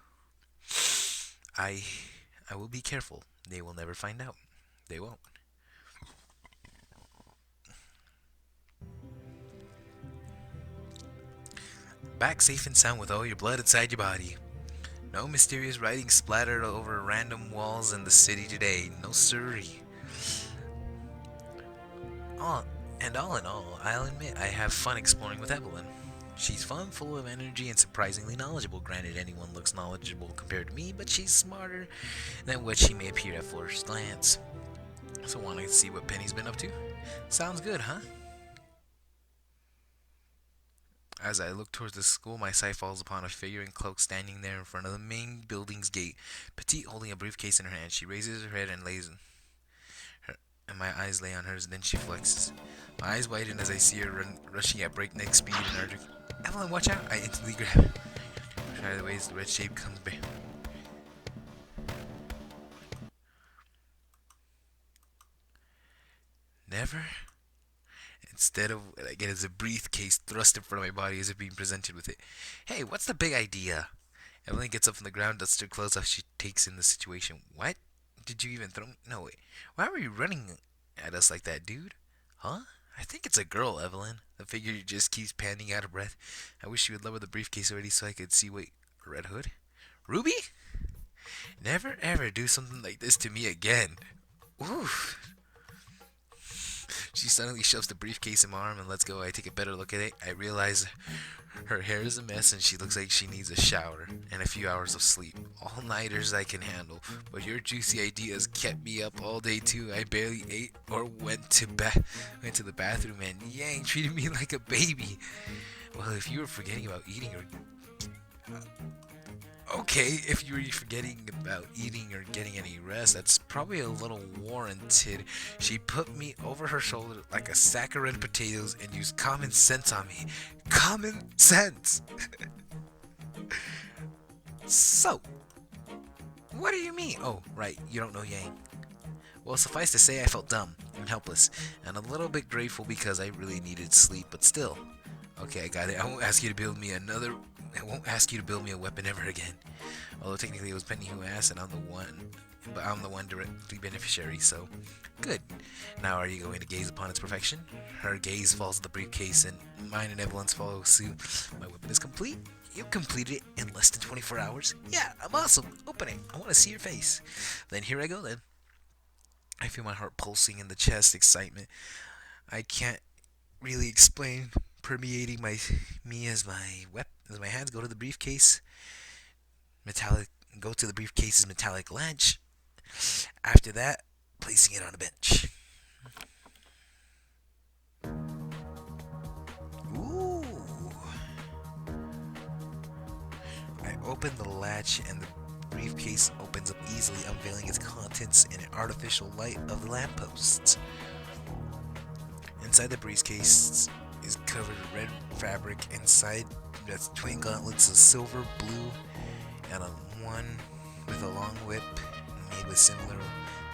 I will be careful. They will never find out. They won't. Back safe and sound with all your blood inside your body. No mysterious writing splattered over random walls in the city today. No siree. All in all, I'll admit I have fun exploring with Evelyn. She's fun, full of energy, and surprisingly knowledgeable. Granted, anyone looks knowledgeable compared to me, but she's smarter than what she may appear at first glance. So want to see what Penny's been up to? Sounds good, huh? As I look towards the school, my sight falls upon a figure in cloak standing there in front of the main building's gate, petite, holding a briefcase in her hand. She raises her head and my eyes lay on hers. Then she flexes. My eyes widen as I see her rushing at breakneck speed and urging, "Evelyn, watch out!" I instantly grab her. Try the ways the red shape comes back. Never. Instead of what I get is a briefcase thrust in front of my body as if being presented with it. Hey, what's the big idea? Evelyn gets up from the ground, dusts her clothes off. She takes in the situation. What? Did you even throw me? No, wait. Why were you running at us like that, dude? Huh? I think it's a girl, Evelyn. The figure just keeps panting out of breath. I wish you would lower the briefcase already so I could see. Wait, Red Hood? Ruby? Never ever do something like this to me again. Oof. She suddenly shoves the briefcase in my arm and lets go. I take a better look at it. I realize her hair is a mess and she looks like she needs a shower and a few hours of sleep. All-nighters I can handle, but your juicy ideas kept me up all day too. I barely ate or went to the bathroom, and Yang treated me like a baby. Well, if you were forgetting about eating or okay, if you were forgetting about eating or getting any rest, that's probably a little warranted. She put me over her shoulder like a sack of red potatoes and used common sense on me. Common sense! So, what do you mean? Oh, right, you don't know Yang. Well, suffice to say, I felt dumb and helpless, and a little bit grateful because I really needed sleep, but still. Okay, I got it. I won't ask you to build me a weapon ever again. Although technically it was Penny who asked, and I'm the one directly beneficiary, so good. Now are you going to gaze upon its perfection? Her gaze falls on the briefcase, and mine and Evelyn's follow suit. My weapon is complete. You completed it in less than 24 hours. Yeah, I'm awesome. Open it. I want to see your face. Then here I go then. I feel my heart pulsing in the chest, excitement I can't really explain permeating me as my hands go to the briefcase's metallic latch. After that, placing it on a bench. Ooh. I open the latch and the briefcase opens up easily, unveiling its contents in an artificial light of the lampposts. Inside the briefcase is covered in red fabric. Inside, that's twin gauntlets of silver, blue, and one with a long whip made with similar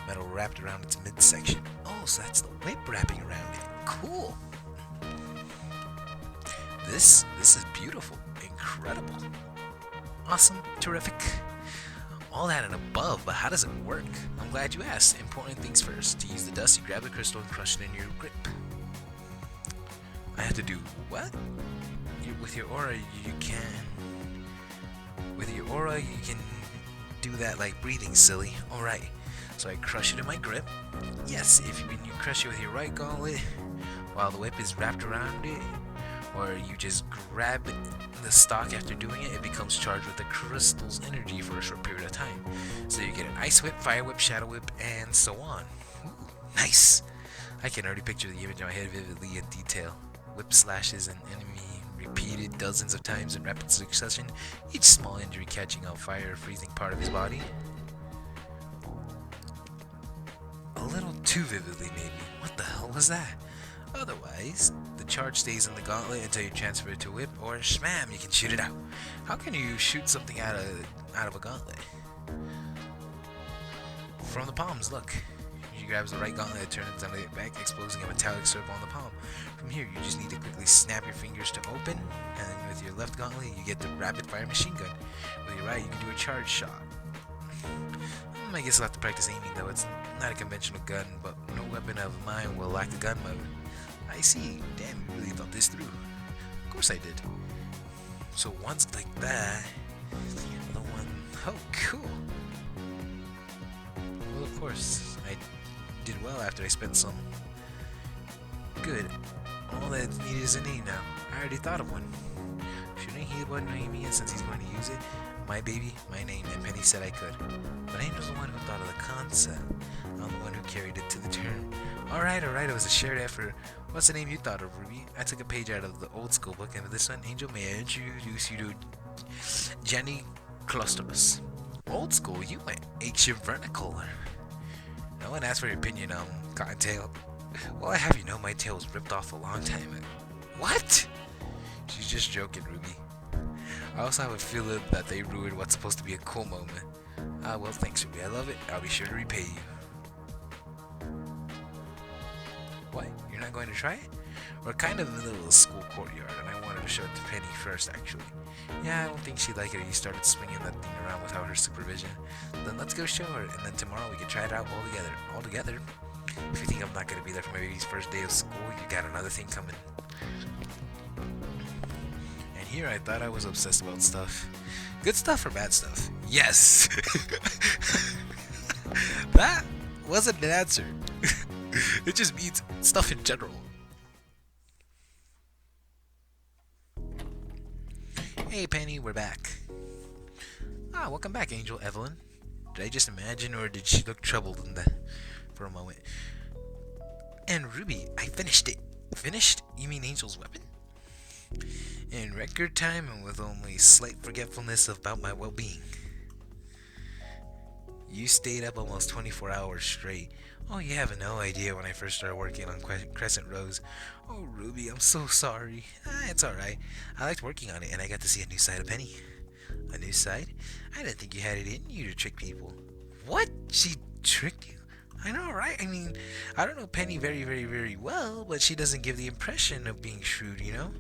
metal wrapped around its midsection. Oh, so that's the whip wrapping around it. Cool. This is beautiful, incredible, awesome, terrific. All that and above, but how does it work? I'm glad you asked. Important things first. To use the dust, you grab the crystal and crush it in your grip. I have to do what? With your aura, you can. With your aura, you can do that like breathing, silly. Alright. So I crush it in my grip. Yes, if when you crush it with your right gauntlet, while the whip is wrapped around it, or you just grab the stock after doing it, it becomes charged with the crystal's energy for a short period of time. So you get an ice whip, fire whip, shadow whip, and so on. Ooh, nice! I can already picture the image in my head vividly in detail. Whip slashes an enemy repeated dozens of times in rapid succession, each small injury catching on fire or freezing part of his body. A little too vividly, maybe. What the hell was that? Otherwise, the charge stays in the gauntlet until you transfer it to whip, or shmam, you can shoot it out. How can you shoot something out of a gauntlet? From the palms, look. She grabs the right gauntlet and turns it back, exposing a metallic circle on the palm. From here, you just need to quickly snap your fingers to open, and then with your left gauntlet, you get the rapid-fire machine gun. With your right, you can do a charge shot. I guess I'll have to practice aiming, though. It's not a conventional gun, but no weapon of mine will lack the gun mode. I see. Damn, you really thought this through. Of course I did. So once like that, the other one... Oh, cool. Well, of course, I did well after I spent some. Good. All that needed is a name now. I already thought of one. Shouldn't he the one naming it since he's going to use it? My baby, my name, and Penny said I could. But Angel's the one who thought of the concept. I'm the one who carried it to the term. Alright, it was a shared effort. What's the name you thought of, Ruby? I took a page out of the old school book, and with this one, Angel, may I introduce you to Jenny Clusterbus. Old school? You went ancient vernacular. No one asked for your opinion, Cottontail. Well, I have you know my tail was ripped off a long time ago. What? She's just joking, Ruby. I also have a feeling that they ruined what's supposed to be a cool moment. Well, thanks, Ruby. I love it. I'll be sure to repay you. What? You're not going to try it? We're kind of in the middle of the school courtyard, and I wanted to show it to Penny first, actually. Yeah, I don't think she'd like it if you started swinging that thing around without her supervision. Then let's go show her, and then tomorrow we can try it out all together. All together? If you think I'm not going to be there for my baby's first day of school, you got another thing coming. And here I thought I was obsessed about stuff. Good stuff or bad stuff? Yes! That wasn't an answer. It just means stuff in general. Hey Penny, we're back. Welcome back, Angel. Evelyn. Did I just imagine, or did she look troubled for a moment? And Ruby, I finished it. Finished? You mean Angel's weapon? In record time and with only slight forgetfulness about my well-being. You stayed up almost 24 hours straight. Oh, you have no idea when I first started working on Crescent Rose. Oh, Ruby, I'm so sorry. It's alright. I liked working on it, and I got to see a new side of Penny. A new side? I didn't think you had it in you to trick people. What? She tricked you? I know, right? I mean, I don't know Penny very, very, very well, but she doesn't give the impression of being shrewd, you know?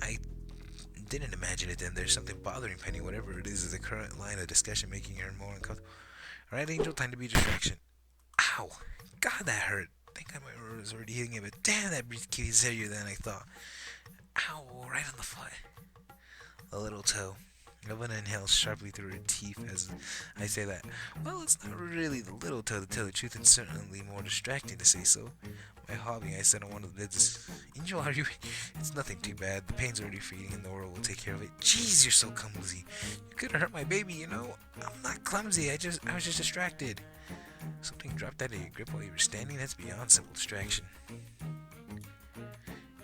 I didn't imagine it then. There's something bothering Penny, whatever it is the current line of discussion making her more uncomfortable. Alright, Angel, time to be a distraction. Ow! God, that hurt. I think I was already hitting it, but damn, that briefcase is heavier than I thought. Ow, right on the foot. A little toe. Evelyn inhales sharply through her teeth as I say that. Well, it's not really the little toe to tell the truth, and certainly more distracting to say so. My hobby, I said on one of the bids. Angel, are you? It's nothing too bad. The pain's already fading and the world will take care of it. Jeez, you're so clumsy. You could have hurt my baby, you know. I'm not clumsy. I was just distracted. Something dropped out of your grip while you were standing? That's beyond simple distraction.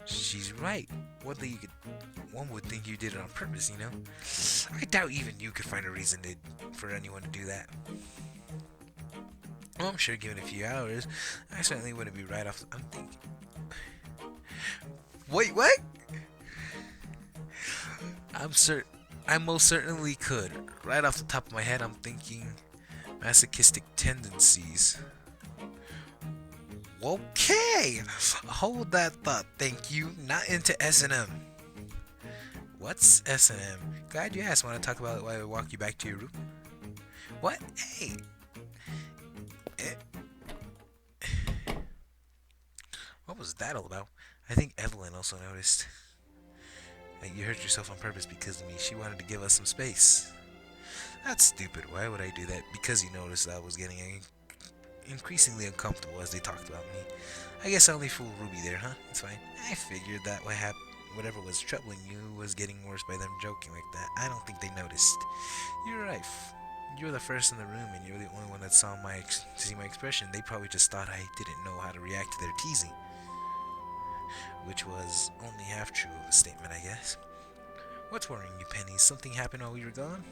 She's right. One would think you did it on purpose, you know? I doubt even you could find a reason for anyone to do that. Well, I'm sure given a few hours, I certainly wouldn't be right off. I'm thinking. Wait, what? I most certainly could. Right off the top of my head, I'm thinking masochistic tendencies. Okay, hold that thought. Thank you. Not into S&M. What's S&M? Glad you asked. Want to talk about it while I walk you back to your room? What? Hey. What was that all about? I think Evelyn also noticed. You hurt yourself on purpose because of me. She wanted to give us some space. That's stupid. Why would I do that? Because you noticed I was getting increasingly uncomfortable as they talked about me. I guess I only fooled Ruby there, huh? It's fine. I figured that whatever was troubling you was getting worse by them joking like that. I don't think they noticed. You're right. You're the first in the room, and you're the only one that saw see my expression. They probably just thought I didn't know how to react to their teasing, which was only half true of a statement, I guess. What's worrying you, Penny? Something happened while we were gone?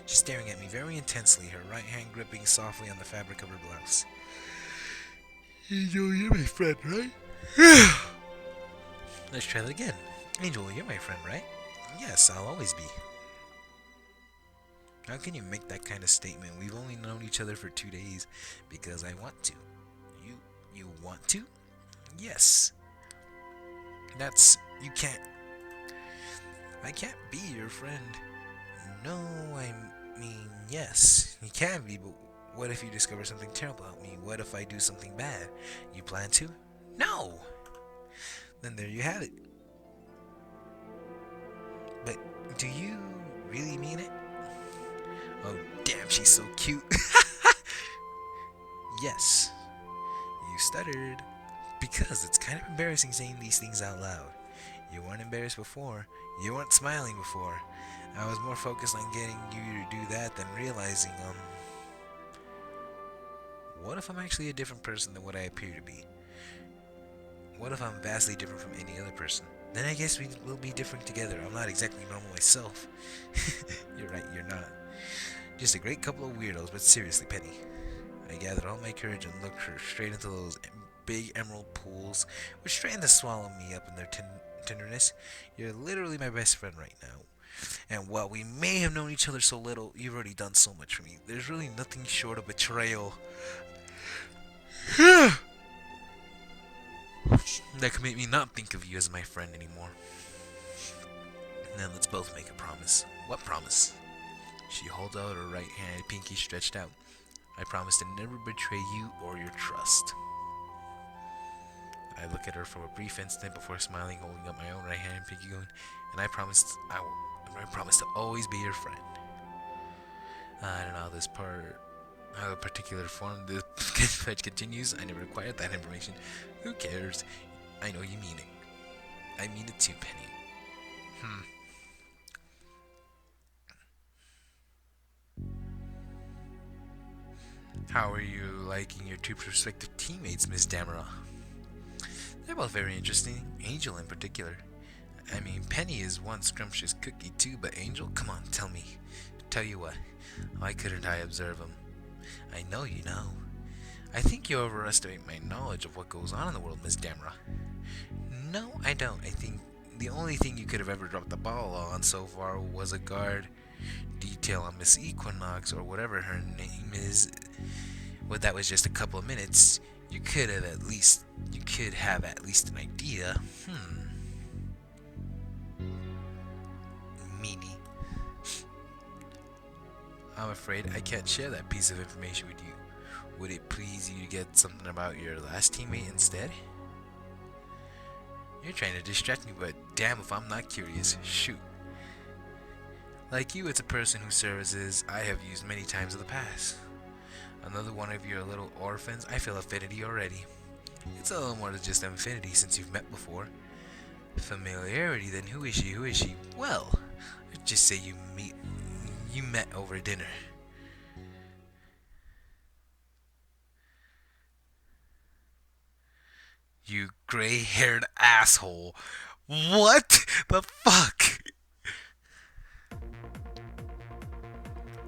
She's staring at me very intensely, her right hand gripping softly on the fabric of her blouse. Angel, you're my friend, right? Let's try that again. Angel, you're my friend, right? Yes, I'll always be. How can you make that kind of statement? We've only known each other for 2 days. Because I want to. You want to? Yes. You can't. I can't be your friend. No, I mean, yes. You can be, but what if you discover something terrible about me? What if I do something bad? You plan to? No! Then there you have it. But do you really mean it? Oh, damn, she's so cute. Yes. You stuttered. Because it's kind of embarrassing saying these things out loud. You weren't embarrassed before. You weren't smiling before. I was more focused on getting you to do that than realizing, what if I'm actually a different person than what I appear to be? What if I'm vastly different from any other person? Then I guess we will be different together. I'm not exactly normal myself. You're right, you're not. Just a great couple of weirdos, but seriously, Penny. I gathered all my courage and looked her straight into those big emerald pools, which threatened to swallow me up in their tenderness. You're literally my best friend right now. And while we may have known each other so little, you've already done so much for me. There's really nothing short of betrayal that could make me not think of you as my friend anymore. Now let's both make a promise. What promise? She holds out her right hand, pinky stretched out. I promise to never betray you or your trust. I look at her for a brief instant before smiling, holding up my own right hand, pinky going, and I promise to always be your friend. I don't know how this part, how the particular form the pledge continues. I never required that information. Who cares? I know you mean it. I mean it too, Penny. How are you liking your two prospective teammates, Miss Damara? They're both very interesting, Angel in particular. I mean, Penny is one scrumptious cookie too, but Angel, come on, tell me. Tell you what, why couldn't I observe him? I know you know. I think you overestimate my knowledge of what goes on in the world, Miss Damara. No, I don't. I think the only thing you could have ever dropped the ball on so far was a guard detail on Miss Equinox or whatever her name is. Well, that was just a couple of minutes. You could have at least an idea. Meanie. I'm afraid I can't share that piece of information with you. Would it please you to get something about your last teammate instead? You're trying to distract me, but damn if I'm not curious. Shoot. Like you, it's a person whose services I have used many times in the past. Another one of your little orphans, I feel affinity already. It's a little more than just affinity since you've met before. Familiarity, then who is she? Well, let's just say you met over dinner. You gray-haired asshole. What the fuck?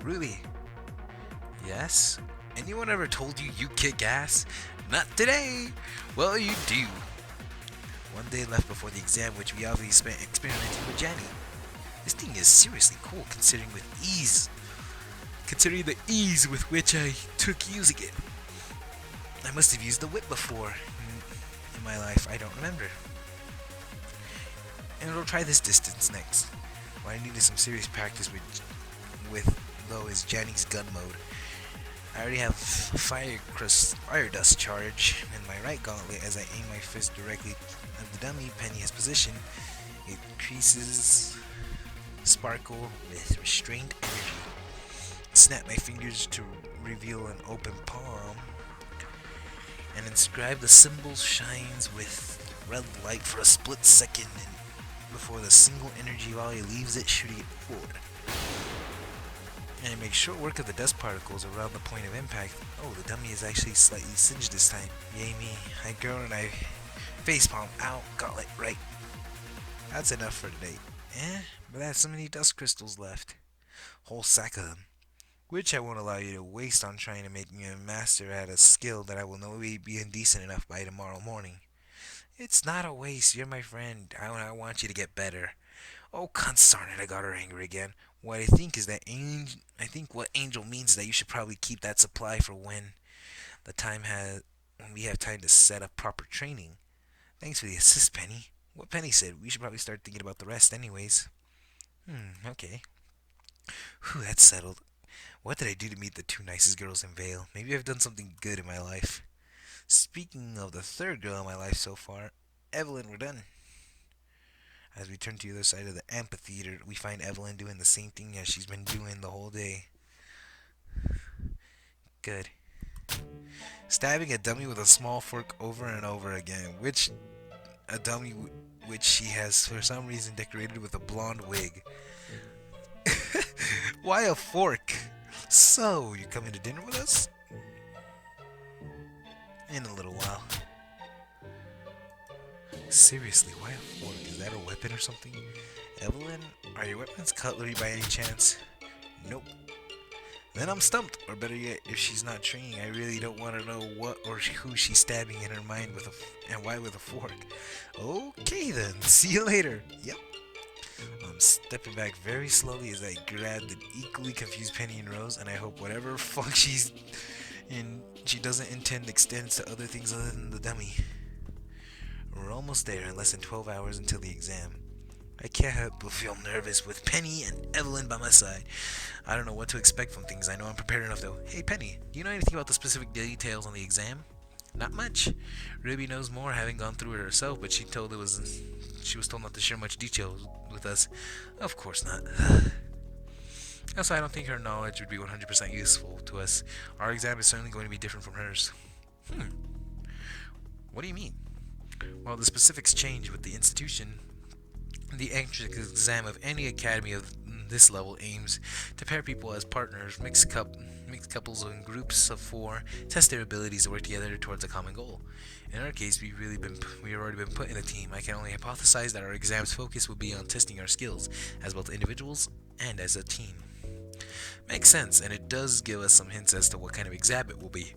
Really? Yes? Anyone ever told you you kick ass? Not today! Well, you do. One day left before the exam, which we obviously spent experimenting with Jenny. This thing is seriously cool considering the ease with which I took using it. I must have used the whip before in my life, I don't remember. And we'll try this distance next. What I needed some serious practice with though is Jenny's gun mode. I already have fire dust charge in my right gauntlet as I aim my fist directly at the dummy Penny has positioned. It increases sparkle with restrained energy. Snap my fingers to reveal an open palm, and inscribe the symbol shines with red light for a split second before the single energy volley leaves it, shooting it forward. And it makes short work of the dust particles around the point of impact. Oh, the dummy is actually slightly singed this time. Yay me. I groan and I facepalm. Ow, got it right. That's enough for today. But I have so many dust crystals left. Whole sack of them. Which I won't allow you to waste on trying to make me a master at a skill that I will know will be indecent enough by tomorrow morning. It's not a waste. You're my friend. I want you to get better. Oh, consarn it, I got her angry again. What I think is that what Angel means is that you should probably keep that supply for when we have time to set up proper training. Thanks for the assist, Penny. What Penny said, we should probably start thinking about the rest anyways. Okay. Whew, that's settled. What did I do to meet the two nicest girls in Vale? Maybe I've done something good in my life. Speaking of the third girl in my life so far, Evelyn, we're done. As we turn to the other side of the amphitheater, we find Evelyn doing the same thing as she's been doing the whole day. Good. Stabbing a dummy with a small fork over and over again, which she has for some reason decorated with a blonde wig. Why a fork? So, you coming to dinner with us? In a little while. Seriously, why a fork? Is that a weapon or something? Evelyn, are your weapons cutlery by any chance? Nope. Then I'm stumped. Or better yet, if she's not training, I really don't want to know what or who she's stabbing in her mind with and why with a fork. Okay then, see you later. Yep. I'm stepping back very slowly as I grab the equally confused Penny and Rose, and I hope whatever fuck she's in, she doesn't intend extends to other things other than the dummy. We're almost there in less than 12 hours until the exam. I can't help but feel nervous with Penny and Evelyn by my side. I don't know what to expect from things. I know I'm prepared enough though. Hey Penny, do you know anything about the specific details on the exam? Not much. Ruby knows more, having gone through it herself, but she was told not to share much details with us. Of course not. Also, I don't think her knowledge would be 100% useful to us. Our exam is certainly going to be different from hers. What do you mean? Well, the specifics change with the institution. The entrance exam of any academy of this level aims to pair people as partners, mixed couples in groups of 4, test their abilities to work together towards a common goal. In our case, we've already been put in a team. I can only hypothesize that our exam's focus will be on testing our skills, as both individuals and as a team. Makes sense, and it does give us some hints as to what kind of exam it will be.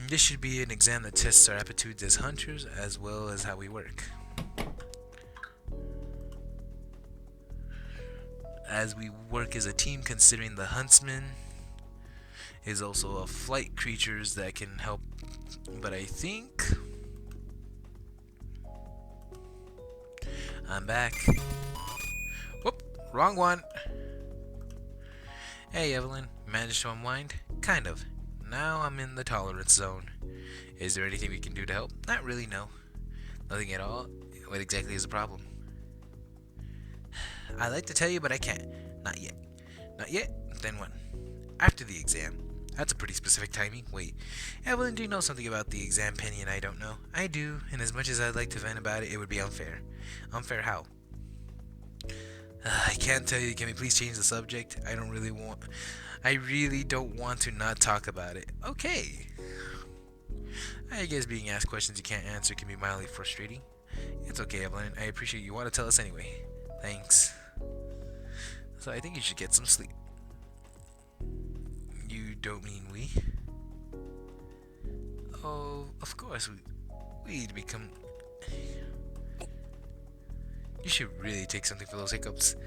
This should be an exam that tests our aptitudes as hunters, as well as how we work. As we work as a team, considering the huntsman is also a flight creatures that can help, but I think I'm back. Whoop, wrong one. Hey Evelyn, managed to unwind? Kind of. Now I'm in the tolerance zone. Is there anything we can do to help? Not really, no. Nothing at all? What exactly is the problem? I'd like to tell you, but I can't. Not yet. Not yet? Then when? After the exam. That's a pretty specific timing. Wait. Evelyn, do you know something about the exam Penny and I don't know? I do, and as much as I'd like to vent about it, it would be unfair. Unfair how? I can't tell you. Can we please change the subject? I really don't want to not talk about it. Okay. I guess being asked questions you can't answer can be mildly frustrating. It's okay, Evelyn. I appreciate you want to tell us anyway. Thanks. So I think you should get some sleep. You don't mean we? Oh, of course we'd become... You should really take something for those hiccups.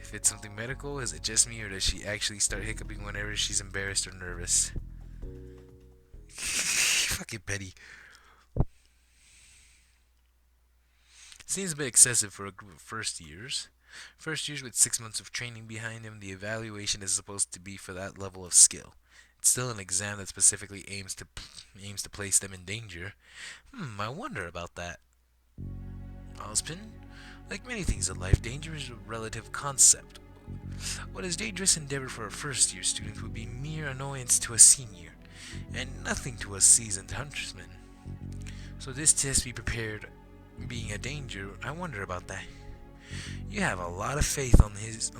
If it's something medical, is it just me or does she actually start hiccuping whenever she's embarrassed or nervous? Fucking Betty. Seems a bit excessive for a group of first years. First years with 6 months of training behind them, the evaluation is supposed to be for that level of skill. It's still an exam that specifically aims to place them in danger. I wonder about that. Ozpin? Like many things in life, danger is a relative concept. What is dangerous endeavor for a first year student would be mere annoyance to a senior, and nothing to a seasoned huntsman. So this test be prepared being a danger, I wonder about that. You have a lot of faith on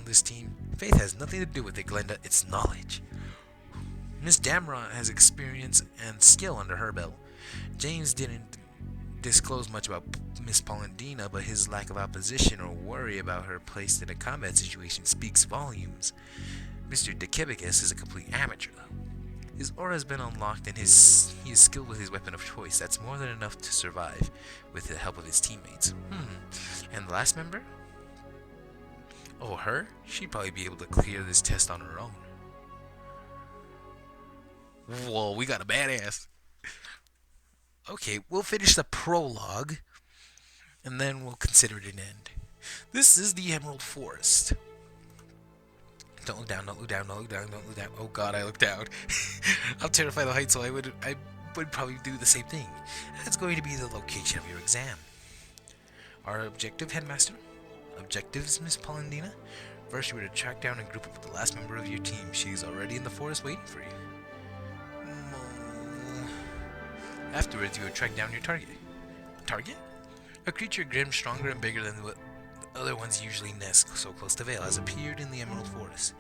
this team. Faith has nothing to do with it, Glenda, it's knowledge. Miss Damrot has experience and skill under her belt. James didn't disclose much about Miss Polendina, but his lack of opposition or worry about her placed in a combat situation speaks volumes. Mr. Dekebicus is a complete amateur, though. His aura has been unlocked and he is skilled with his weapon of choice. That's more than enough to survive with the help of his teammates. And the last member? Oh, her? She'd probably be able to clear this test on her own. Whoa, we got a badass. Okay, we'll finish the prologue, and then we'll consider it an end. This is the Emerald Forest. Don't look down, don't look down, don't look down, don't look down. Oh god, I looked down. I'm terrified of heights, so I would probably do the same thing. That's going to be the location of your exam. Our objective, Headmaster? Objectives, Miss Polendina? First, you are to track down and group up with the last member of your team. She's already in the forest waiting for you. Afterwards, you will track down your target. Target? A creature grim, stronger, and bigger than what other ones usually nest so close to Vale has appeared in the Emerald Forest.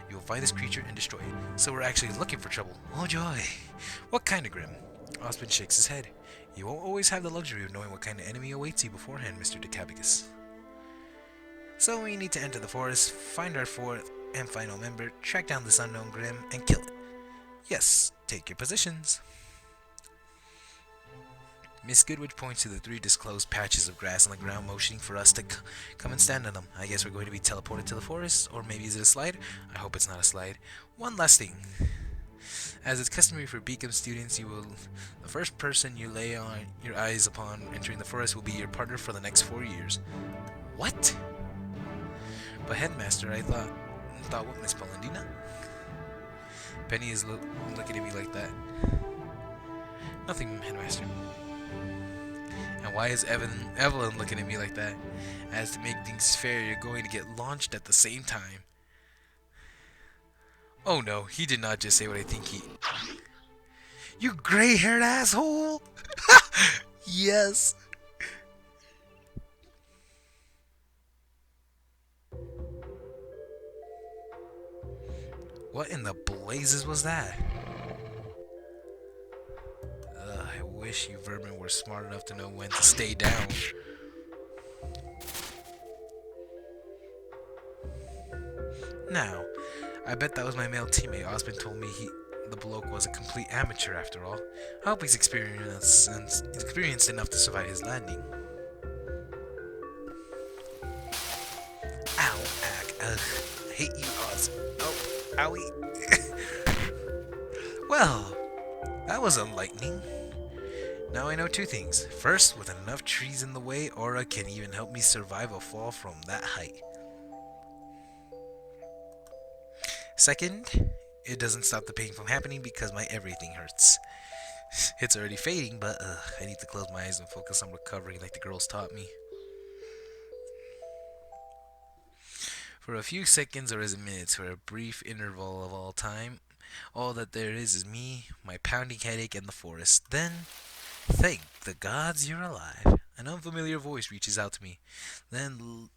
You will find this creature and destroy it. So we're actually looking for trouble. Oh joy! What kind of grim? Osmond shakes his head. You won't always have the luxury of knowing what kind of enemy awaits you beforehand, Mr. Decabicus. So we need to enter the forest, find our fourth and final member, track down this unknown grim, and kill it. Yes, take your positions. Miss Goodwitch points to the 3 disclosed patches of grass on the ground, motioning for us to come and stand on them. I guess we're going to be teleported to the forest, or maybe is it a slide? I hope it's not a slide. One last thing. As it's customary for Beacom students, the first person you lay on your eyes upon entering the forest will be your partner for the next 4 years. What? But Headmaster, I thought what, Miss Polendina? Penny is looking at me like that. Nothing, Headmaster. And why is Evelyn looking at me like that? As to make things fair, you're going to get launched at the same time. Oh no, he did not just say what I think he... You gray-haired asshole! Yes! What in the blazes was that? I wish you vermin were smart enough to know when to stay down. Now, I bet that was my male teammate. Osmond told me the bloke was a complete amateur after all. I hope he's experienced enough to survive his landing. Ow, ack, ugh. I hate you, Osmond. Oh, owie. Well, that was enlightening. Now I know 2 things. First, with enough trees in the way, Aura can even help me survive a fall from that height. Second, it doesn't stop the pain from happening because my everything hurts. It's already fading, but I need to close my eyes and focus on recovering like the girls taught me. For a few seconds or is it minutes, for a brief interval of all time, all that there is me, my pounding headache, and the forest. Then, thank the gods you're alive. An unfamiliar voice reaches out to me. Then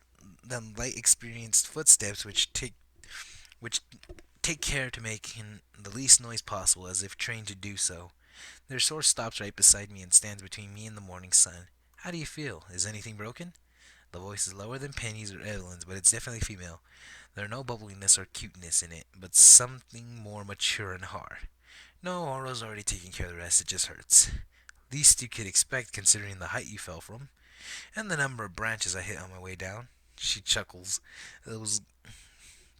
light experienced footsteps which take care to make the least noise possible, as if trained to do so. Their source stops right beside me and stands between me and the morning sun. How do you feel? Is anything broken? The voice is lower than Penny's or Evelyn's, but it's definitely female. There's no bubbliness or cuteness in it, but something more mature and hard. No, Aura's already taking care of the rest, it just hurts. Least you could expect considering the height you fell from, and the number of branches I hit on my way down. She chuckles. It was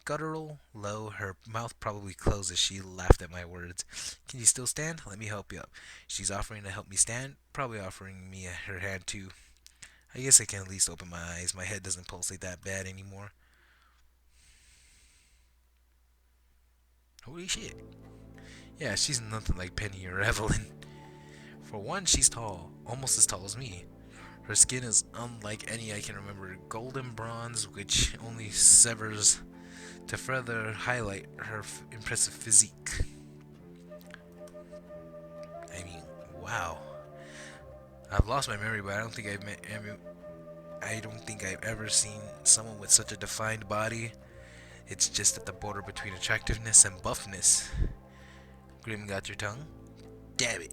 guttural, low, her mouth probably closed as she laughed at my words. Can you still stand? Let me help you up. She's offering to help me stand, probably offering me her hand too. I guess I can at least open my eyes. My head doesn't pulsate that bad anymore. Holy shit. Yeah, she's nothing like Penny or Evelyn. For one, she's tall, almost as tall as me. Her skin is unlike any I can remember. Golden bronze, which only severs to further highlight her impressive physique. I mean, wow. I've lost my memory, but I don't think I've ever seen someone with such a defined body. It's just at the border between attractiveness and buffness. Grim got your tongue? Damn it.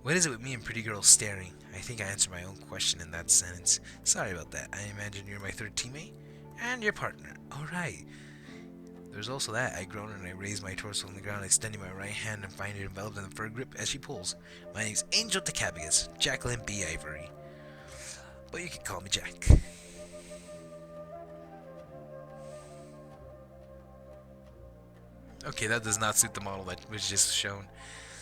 What is it with me and pretty girls staring? I think I answered my own question in that sentence. Sorry about that. I imagine you're my third teammate? And your partner. Alright. There's also that. I groan and I raise my torso on the ground, extending my right hand and find it enveloped in the fur grip as she pulls. My name's Angel Decabius, Jacqueline B. Ivory. But you can call me Jack. Okay, that does not suit the model that was just shown.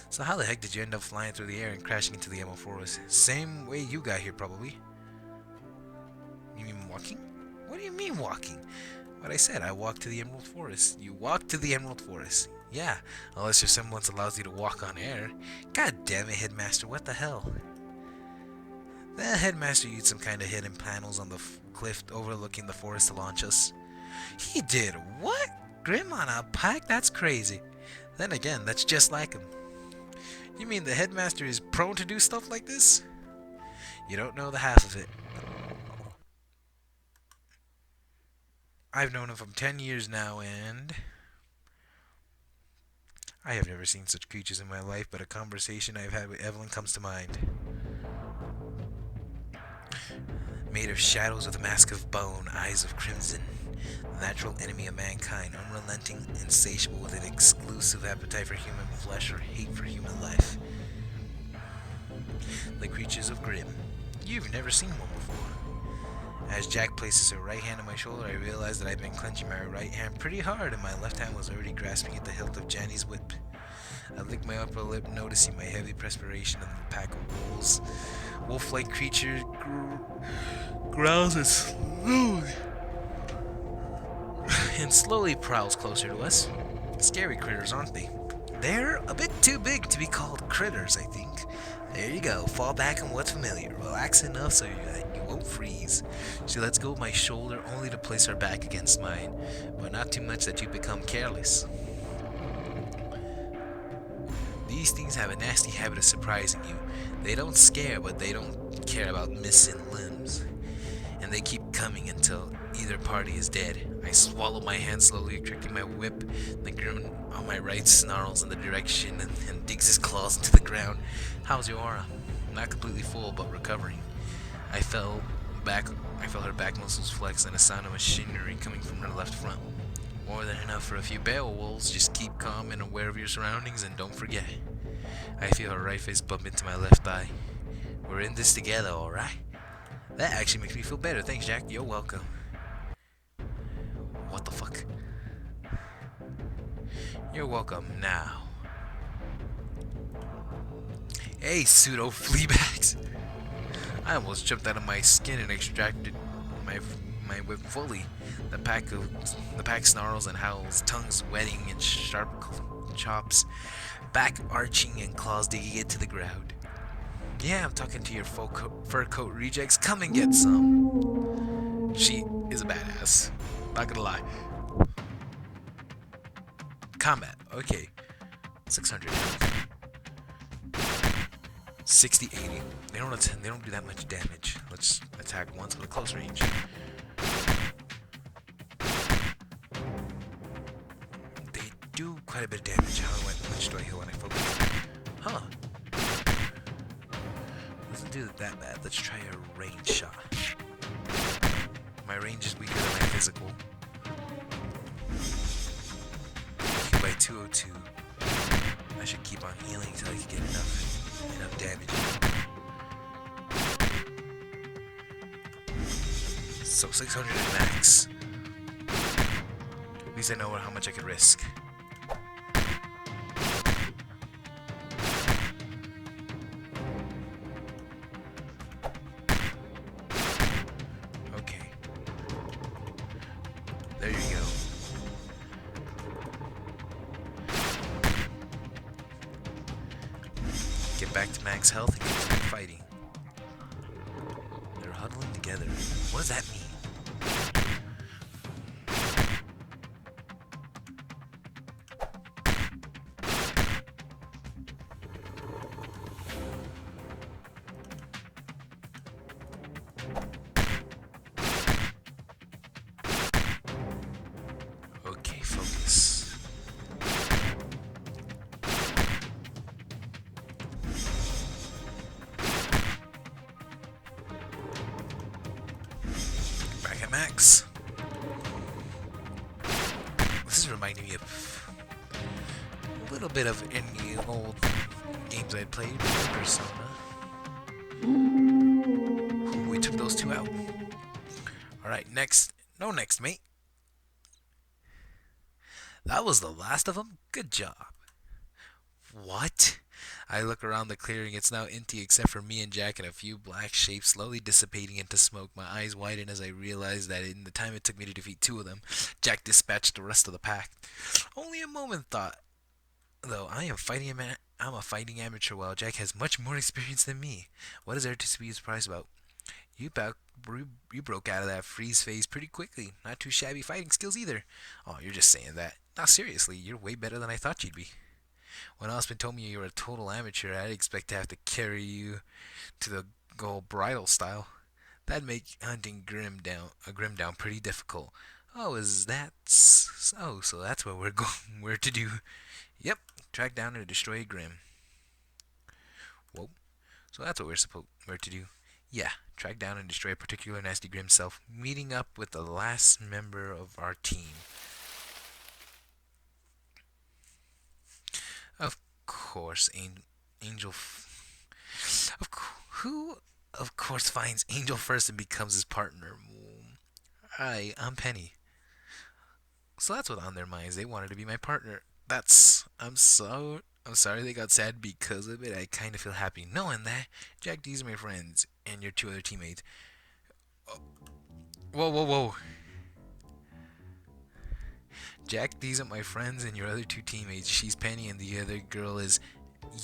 So how the heck did you end up flying through the air and crashing into the Emerald Forest? Same way you got here, probably. You mean walking? What do you mean walking? What I said, I walked to the Emerald Forest. You walked to the Emerald Forest. Yeah, unless your semblance allows you to walk on air. God damn it, Headmaster, what the hell? The Headmaster used some kind of hidden panels on the cliff overlooking the forest to launch us. He did what? Grim on a pike? That's crazy. Then again, that's just like him. You mean the Headmaster is prone to do stuff like this? You don't know the half of it. I've known him for 10 years now, and I have never seen such creatures in my life, but a conversation I've had with Evelyn comes to mind. Made of shadows with a mask of bone, eyes of crimson, the natural enemy of mankind, unrelenting, insatiable with an exclusive appetite for human flesh or hate for human life. The creatures of Grimm. You've never seen one before. As Jack places her right hand on my shoulder, I realize that I've been clenching my right hand pretty hard and my left hand was already grasping at the hilt of Janny's whip. I lick my upper lip, noticing my heavy perspiration and the pack of wolves. Wolf-like creature growls and slowly prowls closer to us. Scary critters, aren't they? They're a bit too big to be called critters, I think. There you go, fall back on what's familiar. Relax enough so you won't freeze. She lets go of my shoulder only to place her back against mine, but not too much that you become careless. These things have a nasty habit of surprising you. They don't scare, but they don't care about missing limbs. And they keep coming until either party is dead. I swallow my hand slowly, cracking my whip. The Grim on my right snarls in the direction and digs his claws into the ground. How's your aura? Not completely full, but recovering. I felt her back muscles flex and a sound of machinery coming from her left front. More than enough for a few Beowulfs. Just keep calm and aware of your surroundings and don't forget. I feel her right face bump into my left thigh. We're in this together, alright? That actually makes me feel better. Thanks, Jack. You're welcome. What the fuck? You're welcome now. Hey, pseudo fleabags. I almost jumped out of my skin and extracted my whip fully. The pack snarls and howls, tongues wetting and sharp chops, back arching and claws digging into the ground. Yeah, I'm talking to your fur coat rejects. Come and get some. She is a badass. Not gonna lie. Combat. Okay. 600. 60, 80. They don't do that much damage. Let's attack once with a close range. They do quite a bit of damage. How much do I heal when I focus? Huh. Doesn't do that bad. Let's try a range shot. My range is weaker than my physical. By 202. I should keep on healing until I can get enough damage. So 600 at max. At least I know how much I could risk. Okay. There you go. Get back to max health and continue fighting. does that mean? Okay, focus. Back at max. This is reminding me of a little bit of any old games I'd played. Persona. Ooh, we took those two out. Alright, next. No next, mate. That was the last of them? Good job. What? I look around the clearing. It's now empty except for me and Jack and a few black shapes slowly dissipating into smoke. My eyes widen as I realize that in the time it took me to defeat two of them, Jack dispatched the rest of the pack. Only a moment thought, though. I'm a fighting amateur while Jack has much more experience than me. What is there to be surprised about? You broke out of that freeze phase pretty quickly. Not too shabby fighting skills either. Oh, you're just saying that. Now seriously, you're way better than I thought you'd be. When Osman told me you were a total amateur, I'd expect to have to carry you to the goal bridal style. That'd make hunting Grim down pretty difficult. Oh, so that's what we're going where to do. Yep, track down and destroy Grim. Whoa. So that's what we're to do. Yeah, track down and destroy a particular nasty Grim self, meeting up with the last member of our team. Of course, who of course finds Angel first and becomes his partner? Hi, I'm Penny. So that's what on their minds. They wanted to be my partner. I'm sorry they got sad because of it. I kind of feel happy knowing that. Jack, these are my friends and your two other teammates. Oh. Whoa. Jack, these are my friends and your other two teammates. She's Penny and the other girl is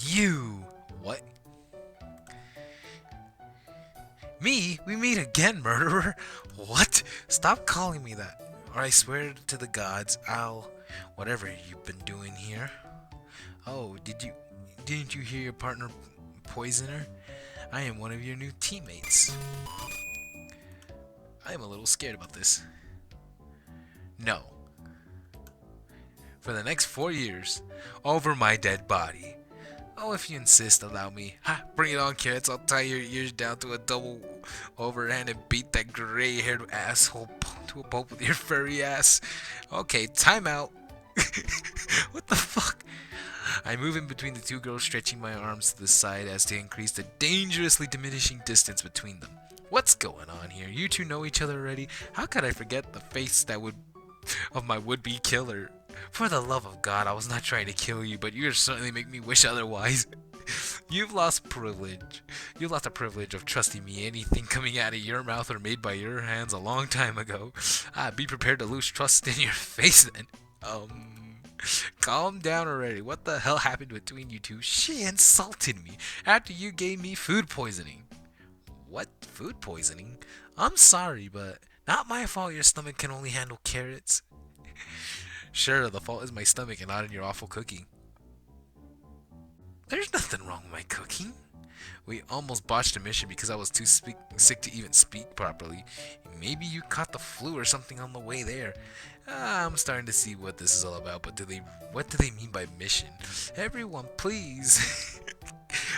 you. What? Me? We meet again, murderer? What? Stop calling me that, or I swear to the gods I'll... Whatever you've been doing here. Oh, didn't you hear your partner poison her? I am one of your new teammates. I am a little scared about this. No. For the next 4 years, over my dead body. Oh, if you insist, allow me. Ha! Bring it on, kids. I'll tie your ears down to a double overhand and beat that gray-haired asshole to a pulp with your furry ass. Okay, time out. What the fuck? I move in between the two girls, stretching my arms to the side as to increase the dangerously diminishing distance between them. What's going on here? You two know each other already? How could I forget the face of my would-be killer? For the love of God, I was not trying to kill you, but you certainly make me wish otherwise. You've lost privilege. You lost the privilege of trusting me. Anything coming out of your mouth or made by your hands a long time ago. Be prepared to lose trust in your face then. Calm down already. What the hell happened between you two? She insulted me after you gave me food poisoning. What? Food poisoning? I'm sorry, but not my fault your stomach can only handle carrots. Sure, the fault is my stomach and not in your awful cooking. There's nothing wrong with my cooking. We almost botched a mission because I was too sick to even speak properly. Maybe you caught the flu or something on the way there. I'm starting to see what this is all about, but what do they mean by mission? Everyone, please.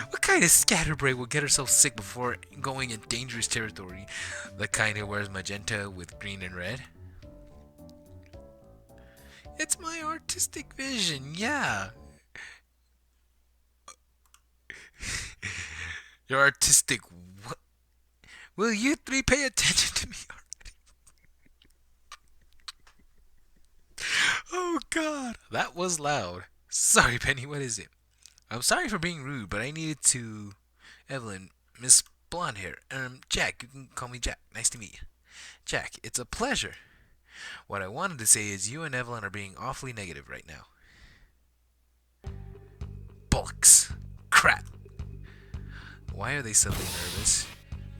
What kind of scatterbrain will get herself sick before going in dangerous territory? The kind who wears magenta with green and red? It's my artistic vision, yeah. Your artistic what? Will you three pay attention to me already? Oh God, that was loud. Sorry, Penny, what is it? I'm sorry for being rude, but I needed to... Evelyn, Miss Blonde Hair, Jack, you can call me Jack. Nice to meet you. Jack, it's a pleasure. What I wanted to say is you and Evelyn are being awfully negative right now. Bollocks. Crap. Why are they suddenly nervous?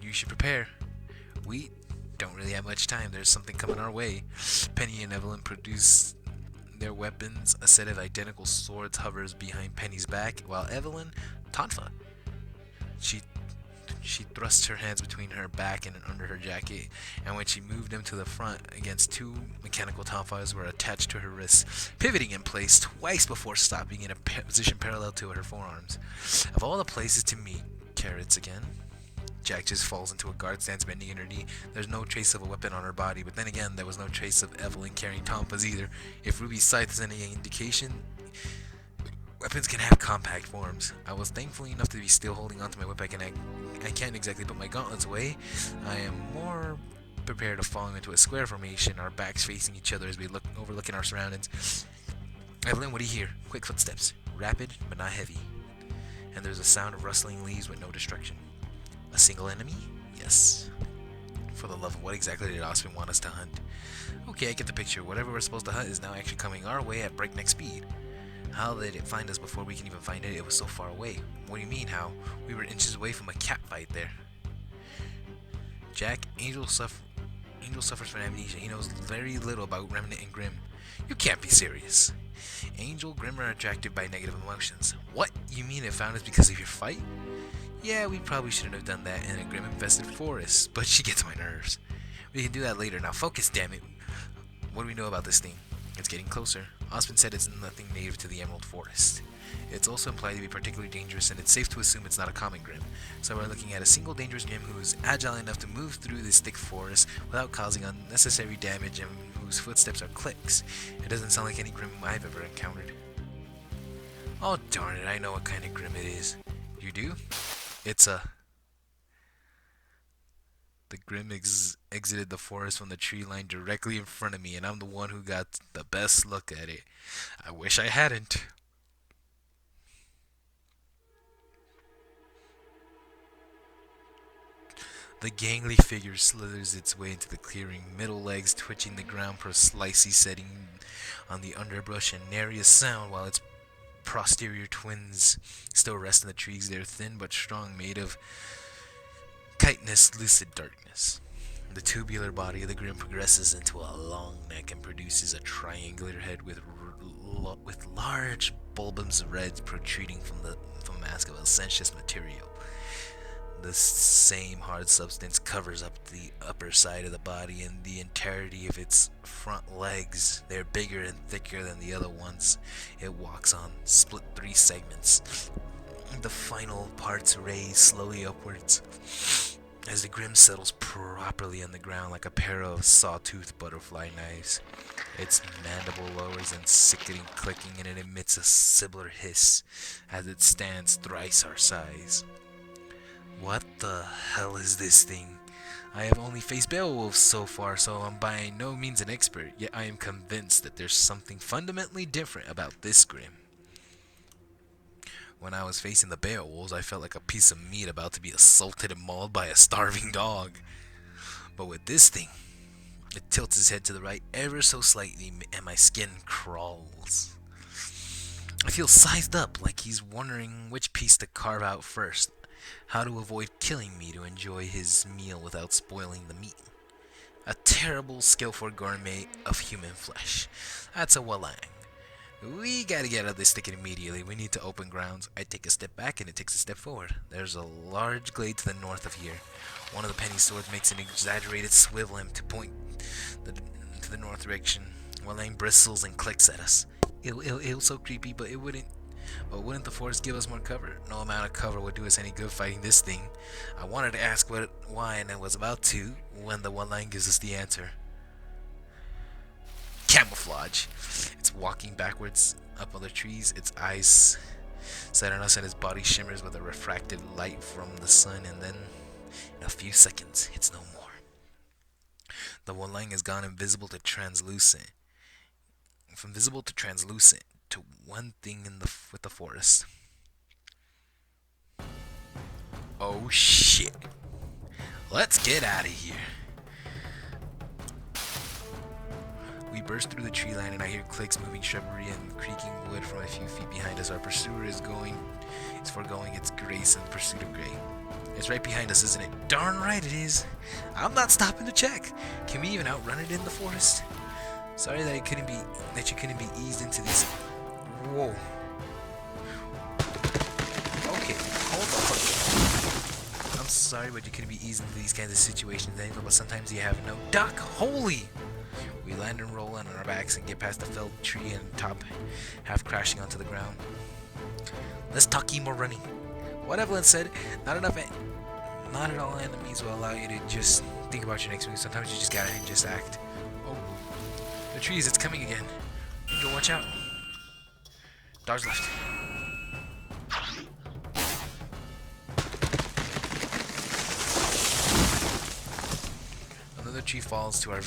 You should prepare. don't really have much time. There's something coming our way. Penny and Evelyn produce their weapons. A set of identical swords hovers behind Penny's back, while Evelyn, Tonfa, she thrusts her hands between her back and under her jacket, and when she moved them to the front against two mechanical tonfas were attached to her wrists, pivoting in place twice before stopping in a position parallel to her forearms. Of all the places to meet carrots again, Jack just falls into a guard stance, bending in her knee. There's no trace of a weapon on her body, but then again, there was no trace of Evelyn carrying tonfas either. If Ruby's scythe is any indication, weapons can have compact forms. I was thankfully enough to be still holding onto my whip. I can't exactly put my gauntlets away. I am more prepared to fall into a square formation, our backs facing each other as we look overlooking our surroundings. Evelyn, what do you hear? Quick footsteps, rapid but not heavy. And there's a sound of rustling leaves with no destruction. A single enemy? Yes. For the love of what exactly did Osmond want us to hunt? Okay, I get the picture. Whatever we're supposed to hunt is now actually coming our way at breakneck speed. How did it find us before we can even find it? It was so far away. What do you mean, how? We were inches away from a cat fight there. Jack, Angel suffers from amnesia. He knows very little about Remnant and Grimm. You can't be serious. Angel, Grimm are attracted by negative emotions. What? You mean it found us because of your fight? Yeah, we probably shouldn't have done that in a Grimm-infested forest, but she gets my nerves. We can do that later. Now focus, damn it. What do we know about this thing? It's getting closer. Osmond said it's nothing native to the Emerald Forest. It's also implied to be particularly dangerous, and it's safe to assume it's not a common Grimm. So we're looking at a single dangerous Grimm who is agile enough to move through this thick forest without causing unnecessary damage and whose footsteps are clicks. It doesn't sound like any Grimm I've ever encountered. Oh darn it, I know what kind of Grimm it is. You do? It's a... The Grimm exited the forest from the tree line directly in front of me, and I'm the one who got the best look at it. I wish I hadn't. The gangly figure slithers its way into the clearing, middle legs twitching the ground precisely setting on the underbrush and nary a sound, while its posterior twins still rest in the trees. They're thin but strong, made of chitinous lucid darkness. The tubular body of the Grimm progresses into a long neck and produces a triangular head with large bulbous reds protruding from a mask of essentious material. The same hard substance covers up the upper side of the body and the entirety of its front legs. They're bigger and thicker than the other ones. It walks on split 3 segments. The final parts raise slowly upwards as the Grimm settles properly on the ground like a pair of sawtooth butterfly knives. Its mandible lowers in sickening clicking, and it emits a similar hiss as it stands thrice our size. What the hell is this thing? I have only faced Beowulf so far, so I'm by no means an expert, yet I am convinced that there's something fundamentally different about this Grimm. When I was facing the Beowulfs, I felt like a piece of meat about to be assaulted and mauled by a starving dog. But with this thing, it tilts its head to the right ever so slightly, and my skin crawls. I feel sized up, like he's wondering which piece to carve out first, how to avoid killing me to enjoy his meal without spoiling the meat. A terrible, skillful gourmet of human flesh. That's a Walang. We gotta get out of this thicket immediately. We need to open grounds. I take a step back and it takes a step forward. There's a large glade to the north of here. One of the penny swords makes an exaggerated swivel to point to the north direction. Walang bristles and clicks at us. Ew, so creepy, but wouldn't the forest give us more cover? No amount of cover would do us any good fighting this thing. I wanted to ask why, and I was about to when the Walang gives us the answer. Camouflage. It's walking backwards up on the trees, its eyes set on us, and its body shimmers with a refracted light from the sun, and then in a few seconds it's no more. The Walang has gone invisible to translucent. From visible to translucent to one thing with the forest. Oh shit. Let's get out of here. We burst through the tree line, and I hear clicks, moving shrubbery, and creaking wood from a few feet behind us. Our pursuer is foregoing its grace in pursuit of Grey. It's right behind us, isn't it? Darn right it is. I'm not stopping to check. Can we even outrun it in the forest? Sorry that you couldn't be eased into this. Whoa. Okay, hold on. I'm sorry, but you couldn't be eased into these kinds of situations, Angel, but sometimes you have no duck. Holy! We land and roll on our backs and get past the felled tree and top half crashing onto the ground. Let's talk more running. What Evelyn said, not at all enemies will allow you to just think about your next move. Sometimes you just gotta just act. Oh, the trees, it's coming again. Angel, watch out. Dodge left. Another tree falls to our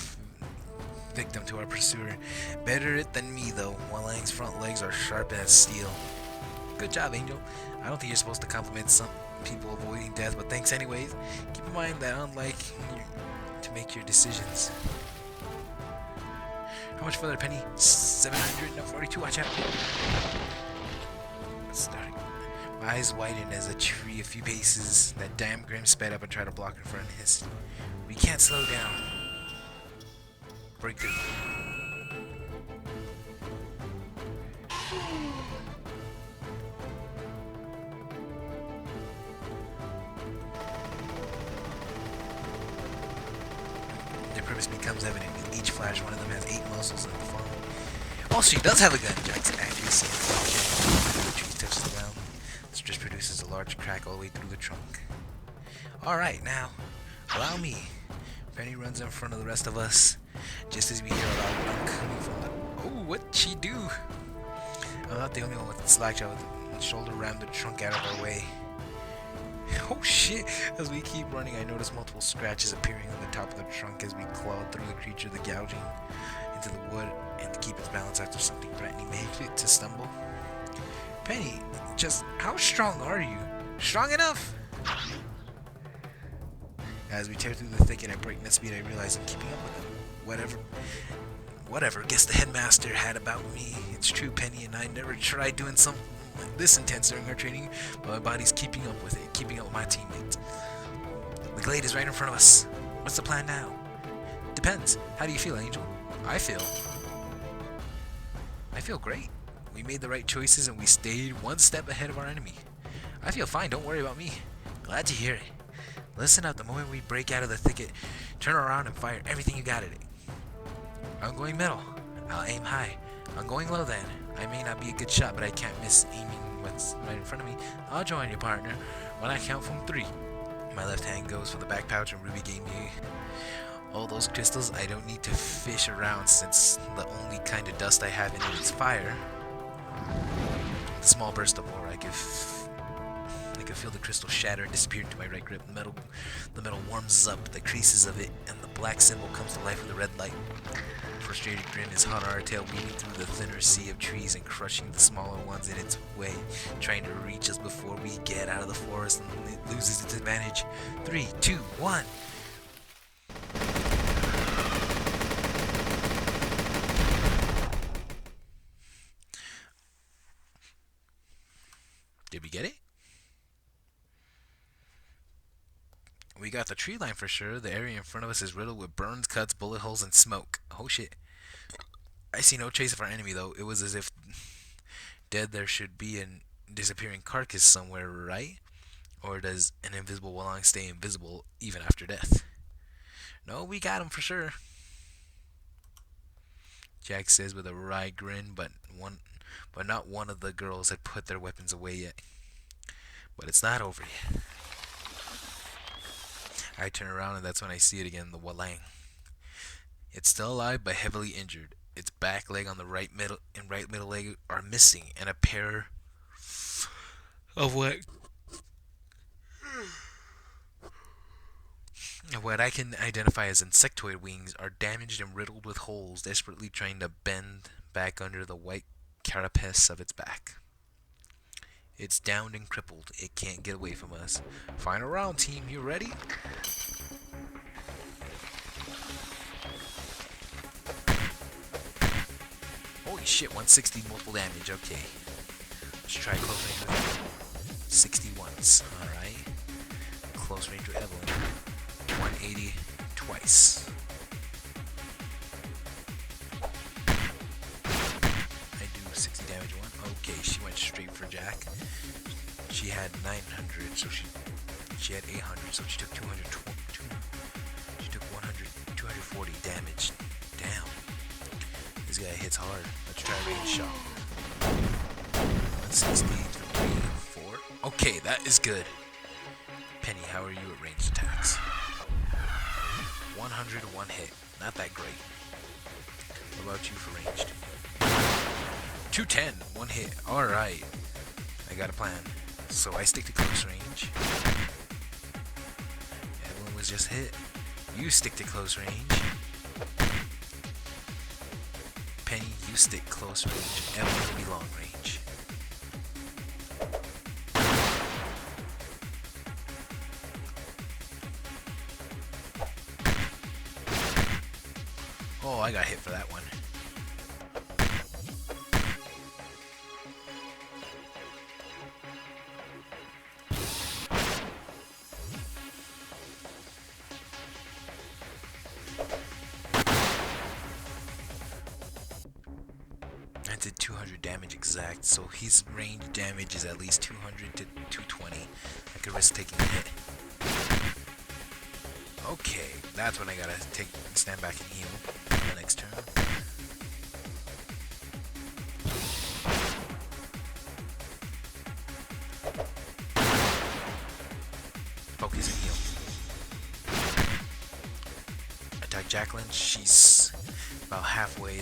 victim, to our pursuer. Better it than me, though. Wallang's front legs are sharp as steel. Good job, Angel. I don't think you're supposed to compliment some people avoiding death, but thanks anyways. Keep in mind that unlike you to make your decisions. How much further, Penny? 742, watch out. Starting. My eyes widened as a tree a few paces. That damn Grim sped up and tried to block her front and hissed. We can't slow down. Break through. Their purpose becomes evident. In each flash, one of them has 8 muscles in the form. Well, she does have a gun. Jack's accuracy and the tree touches the ground. This just produces a large crack all the way through the trunk. Alright, now, allow me. Penny runs in front of the rest of us, just as we hear a loud run coming from the... Oh, what'd she do? I'm not the only one with the slackjaw with the shoulder rammed the trunk out of our way. Oh shit! As we keep running, I notice multiple scratches appearing on the top of the trunk as we clawed through the creature, the gouging into the wood, and to keep its balance after something threatening made it to stumble. Penny, just how strong are you? Strong enough! As we tear through the thicket at breakneck speed, I realize I'm keeping up with them. Whatever, guess the headmaster had about me. It's true, Penny and I never tried doing something like this intense during our training, but my body's keeping up with it, keeping up with my teammates. The glade is right in front of us. What's the plan now? Depends. How do you feel, Angel? I feel great. We made the right choices and we stayed one step ahead of our enemy. I feel fine, don't worry about me. Glad to hear it. Listen up, the moment we break out of the thicket, turn around and fire everything you got at it. I'm going middle. I'll aim high. I'm going low then. I may not be a good shot, but I can't miss aiming what's right in front of me. I'll join you, partner, when I count from 3. My left hand goes for the back pouch, and Ruby gave me all those crystals. I don't need to fish around since the only kind of dust I have in it is fire. The small burst of aura, I could feel the crystal shatter and disappear into my right grip. The metal warms up the creases of it, and the black symbol comes to life with a red light. A frustrated grin is hot on our tail, weaving through the thinner sea of trees and crushing the smaller ones in its way, trying to reach us before we get out of the forest, and it loses its advantage. 3, 2, 1. Did we get it? We got the tree line for sure. The area in front of us is riddled with burns, cuts, bullet holes, and smoke. Oh shit. I see no trace of our enemy though. It was as if dead there should be a disappearing carcass somewhere, right? Or does an invisible Wallang stay invisible even after death? No, we got him for sure. Jack says with a wry grin, but not one of the girls had put their weapons away yet. But it's not over yet. I turn around and that's when I see it again, the Wallang. It's still alive but heavily injured. Its back leg on the right middle leg are missing, and a pair of what I can identify as insectoid wings are damaged and riddled with holes, desperately trying to bend back under the white carapace of its back. It's downed and crippled. It can't get away from us. Final round, team. You ready? Holy shit, 160 multiple damage. Okay. Let's try close range with Evelyn. 60 once. Alright. Close range with Evelyn. 180 twice. I do 60 damage one. Okay, she went straight for Jack. She had 900, so she had 800, so she took 220. She took 240 damage. Damn. This guy hits hard. Let's try range shot. 160, 3, 4. Okay, that is good. Penny, how are you at ranged attacks? 101 hit. Not that great. What about you for ranged? 210, 1 hit. Alright. I got a plan. So I stick to close range. Evelyn was just hit. You stick to close range. Penny, you stick close range. Evelyn will be long range. Oh, I got hit for that one. I did 200 damage exact, so his range damage is at least 200 to 220. I could risk taking a hit. Okay, that's when I gotta stand back and heal the next turn. Focus and heal. Attack Jacqueline, she's about halfway.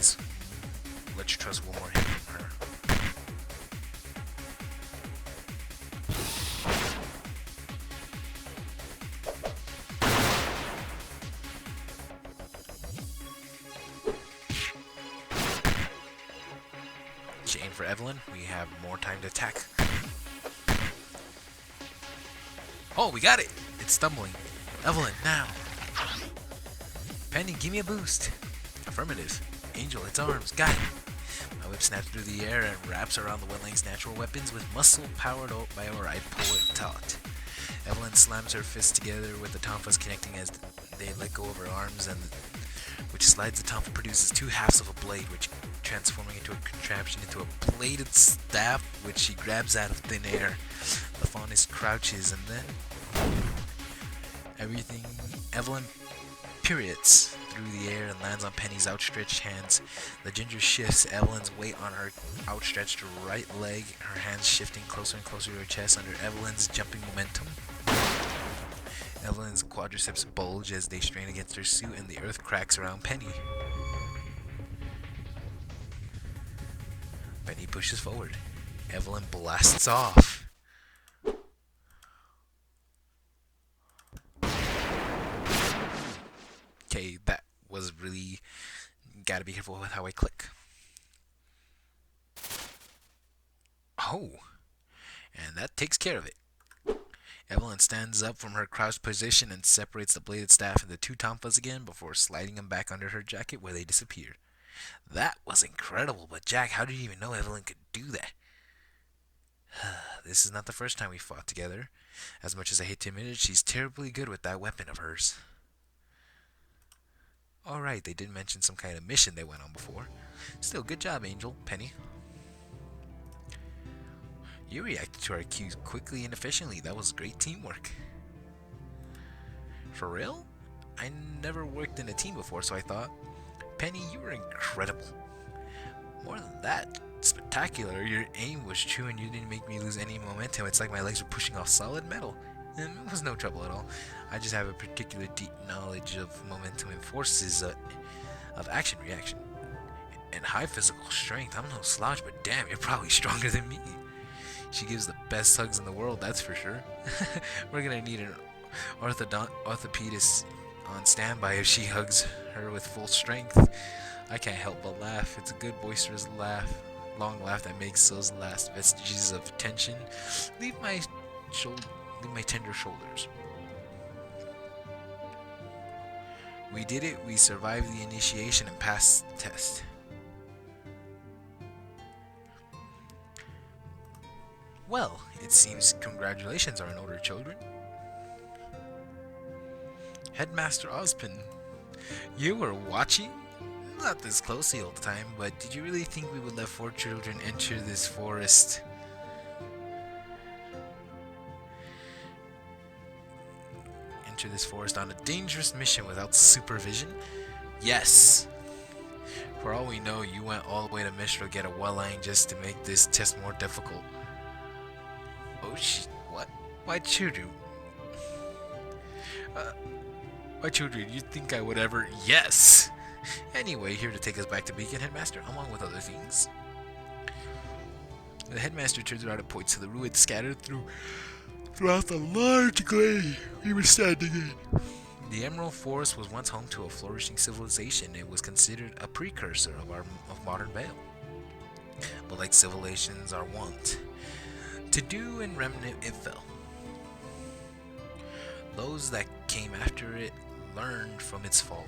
Let's trust one more hit from her. Chain for Evelyn. We have more time to attack. Oh, we got it! It's stumbling. Evelyn, now! Penny, give me a boost. Affirmative. Angel, its arms. Got it. My whip snaps through the air and wraps around the Wetlands' natural weapons with muscle powered by our I pull it taut. Evelyn slams her fists together with the tonfas connecting as they let go of her arms, and which slides the tonfa produces two halves of a blade, which transforming into a contraption into a bladed staff, which she grabs out of thin air. The faunus crouches, and then Evelyn pirouettes through the air and lands on Penny's outstretched hands. The ginger shifts Evelyn's weight on her outstretched right leg, her hands shifting closer and closer to her chest under Evelyn's jumping momentum. Evelyn's quadriceps bulge as they strain against her suit, and the earth cracks around Penny. Penny pushes forward. Evelyn blasts off. Okay, that was really... Gotta be careful with how I click. Oh! And that takes care of it. Evelyn stands up from her crouched position and separates the bladed staff into two tonfas again before sliding them back under her jacket where they disappear. That was incredible, but Jack, how did you even know Evelyn could do that? This is not the first time we fought together. As much as I hate to admit it, she's terribly good with that weapon of hers. Alright, they did mention some kind of mission they went on before. Still, good job, Angel. Penny. You reacted to our cues quickly and efficiently. That was great teamwork. For real? I never worked in a team before, so I thought, Penny, you were incredible. More than that, spectacular. Your aim was true and you didn't make me lose any momentum. It's like my legs were pushing off solid metal. And it was no trouble at all. I just have a particular deep knowledge of momentum and forces of action-reaction. And high physical strength. I'm no slouch, but damn, you're probably stronger than me. She gives the best hugs in the world, that's for sure. We're gonna need an orthopedist on standby if she hugs her with full strength. I can't help but laugh. It's a good boisterous laugh. Long laugh that makes those last vestiges of tension leave my tender shoulders. We did it. We survived the initiation and passed the test. Well, it seems congratulations are in order, children. Headmaster Ozpin, you were watching? Not this closely all the time, but did you really think we would let 4 children enter this forest? Enter this forest on a dangerous mission without supervision? Yes. For all we know, you went all the way to Mishra to get a well-line just to make this test more difficult. Oh shit, what? Why children? Why children, you think I would ever? Yes! Anyway, here to take us back to Beacon, Headmaster, along with other things. The Headmaster turns around and points to the ruins scattered throughout the large glade we were standing in. The Emerald Forest was once home to a flourishing civilization. It was considered a precursor of modern Vale. But like civilizations are wont to do, in remnant it fell. Those that came after it learned from its fall,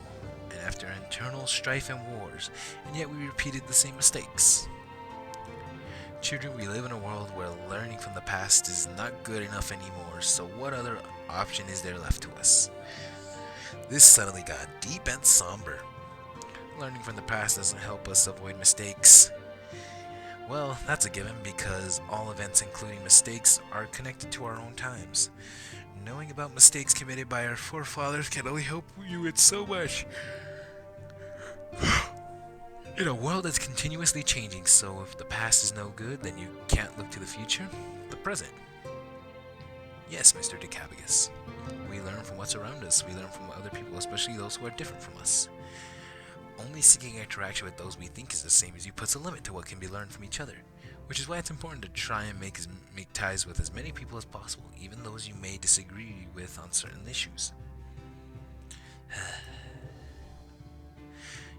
and after internal strife and wars, and yet we repeated the same mistakes. Children, we live in a world where learning from the past is not good enough anymore, so what other option is there left to us? This suddenly got deep and somber. Learning from the past doesn't help us avoid mistakes. Well, that's a given, because all events, including mistakes, are connected to our own times. Knowing about mistakes committed by our forefathers can only help you with so much. In a world that's continuously changing, so if the past is no good, then you can't look to the future, the present. Yes, Mr. Decabagus. We learn from what's around us. We learn from other people, especially those who are different from us. Only seeking interaction with those we think is the same as you puts a limit to what can be learned from each other, which is why it's important to try and make ties with as many people as possible, even those you may disagree with on certain issues.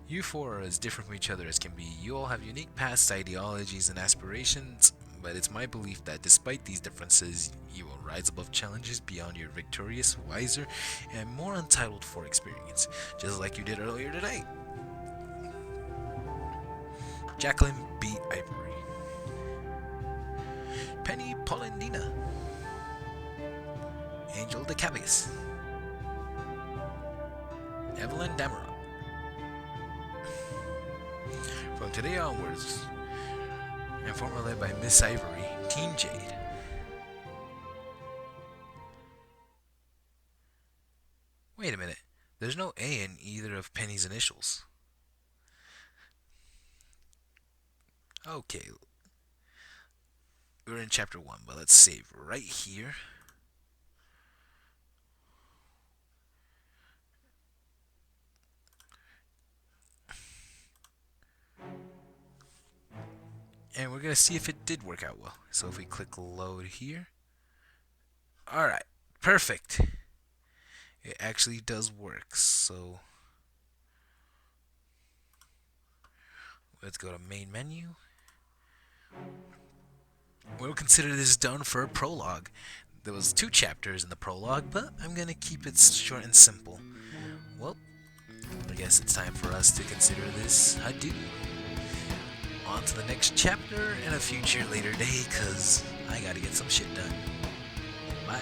You 4 are as different from each other as can be. You all have unique past, ideologies, and aspirations, but it's my belief that despite these differences, you will rise above challenges beyond your victorious, wiser, and more untitled for experience, just like you did earlier today. Jacqueline B. Ivory. Penny Polendina. Angel Decabagus. Evelyn Damara. From today onwards, and formerly led by Miss Ivory, Teen Jade. Wait a minute, there's no A in either of Penny's initials. Okay, we're in chapter 1, but let's save right here. And we're going to see if it did work out well. So if we click load here. Alright, perfect. It actually does work. So let's go to main menu. We'll consider this done for a prologue. There was 2 chapters in the prologue, but I'm going to keep it short and simple. Well, I guess it's time for us to consider this adieu. On to the next chapter in a future later day, cause I gotta get some shit done. Bye.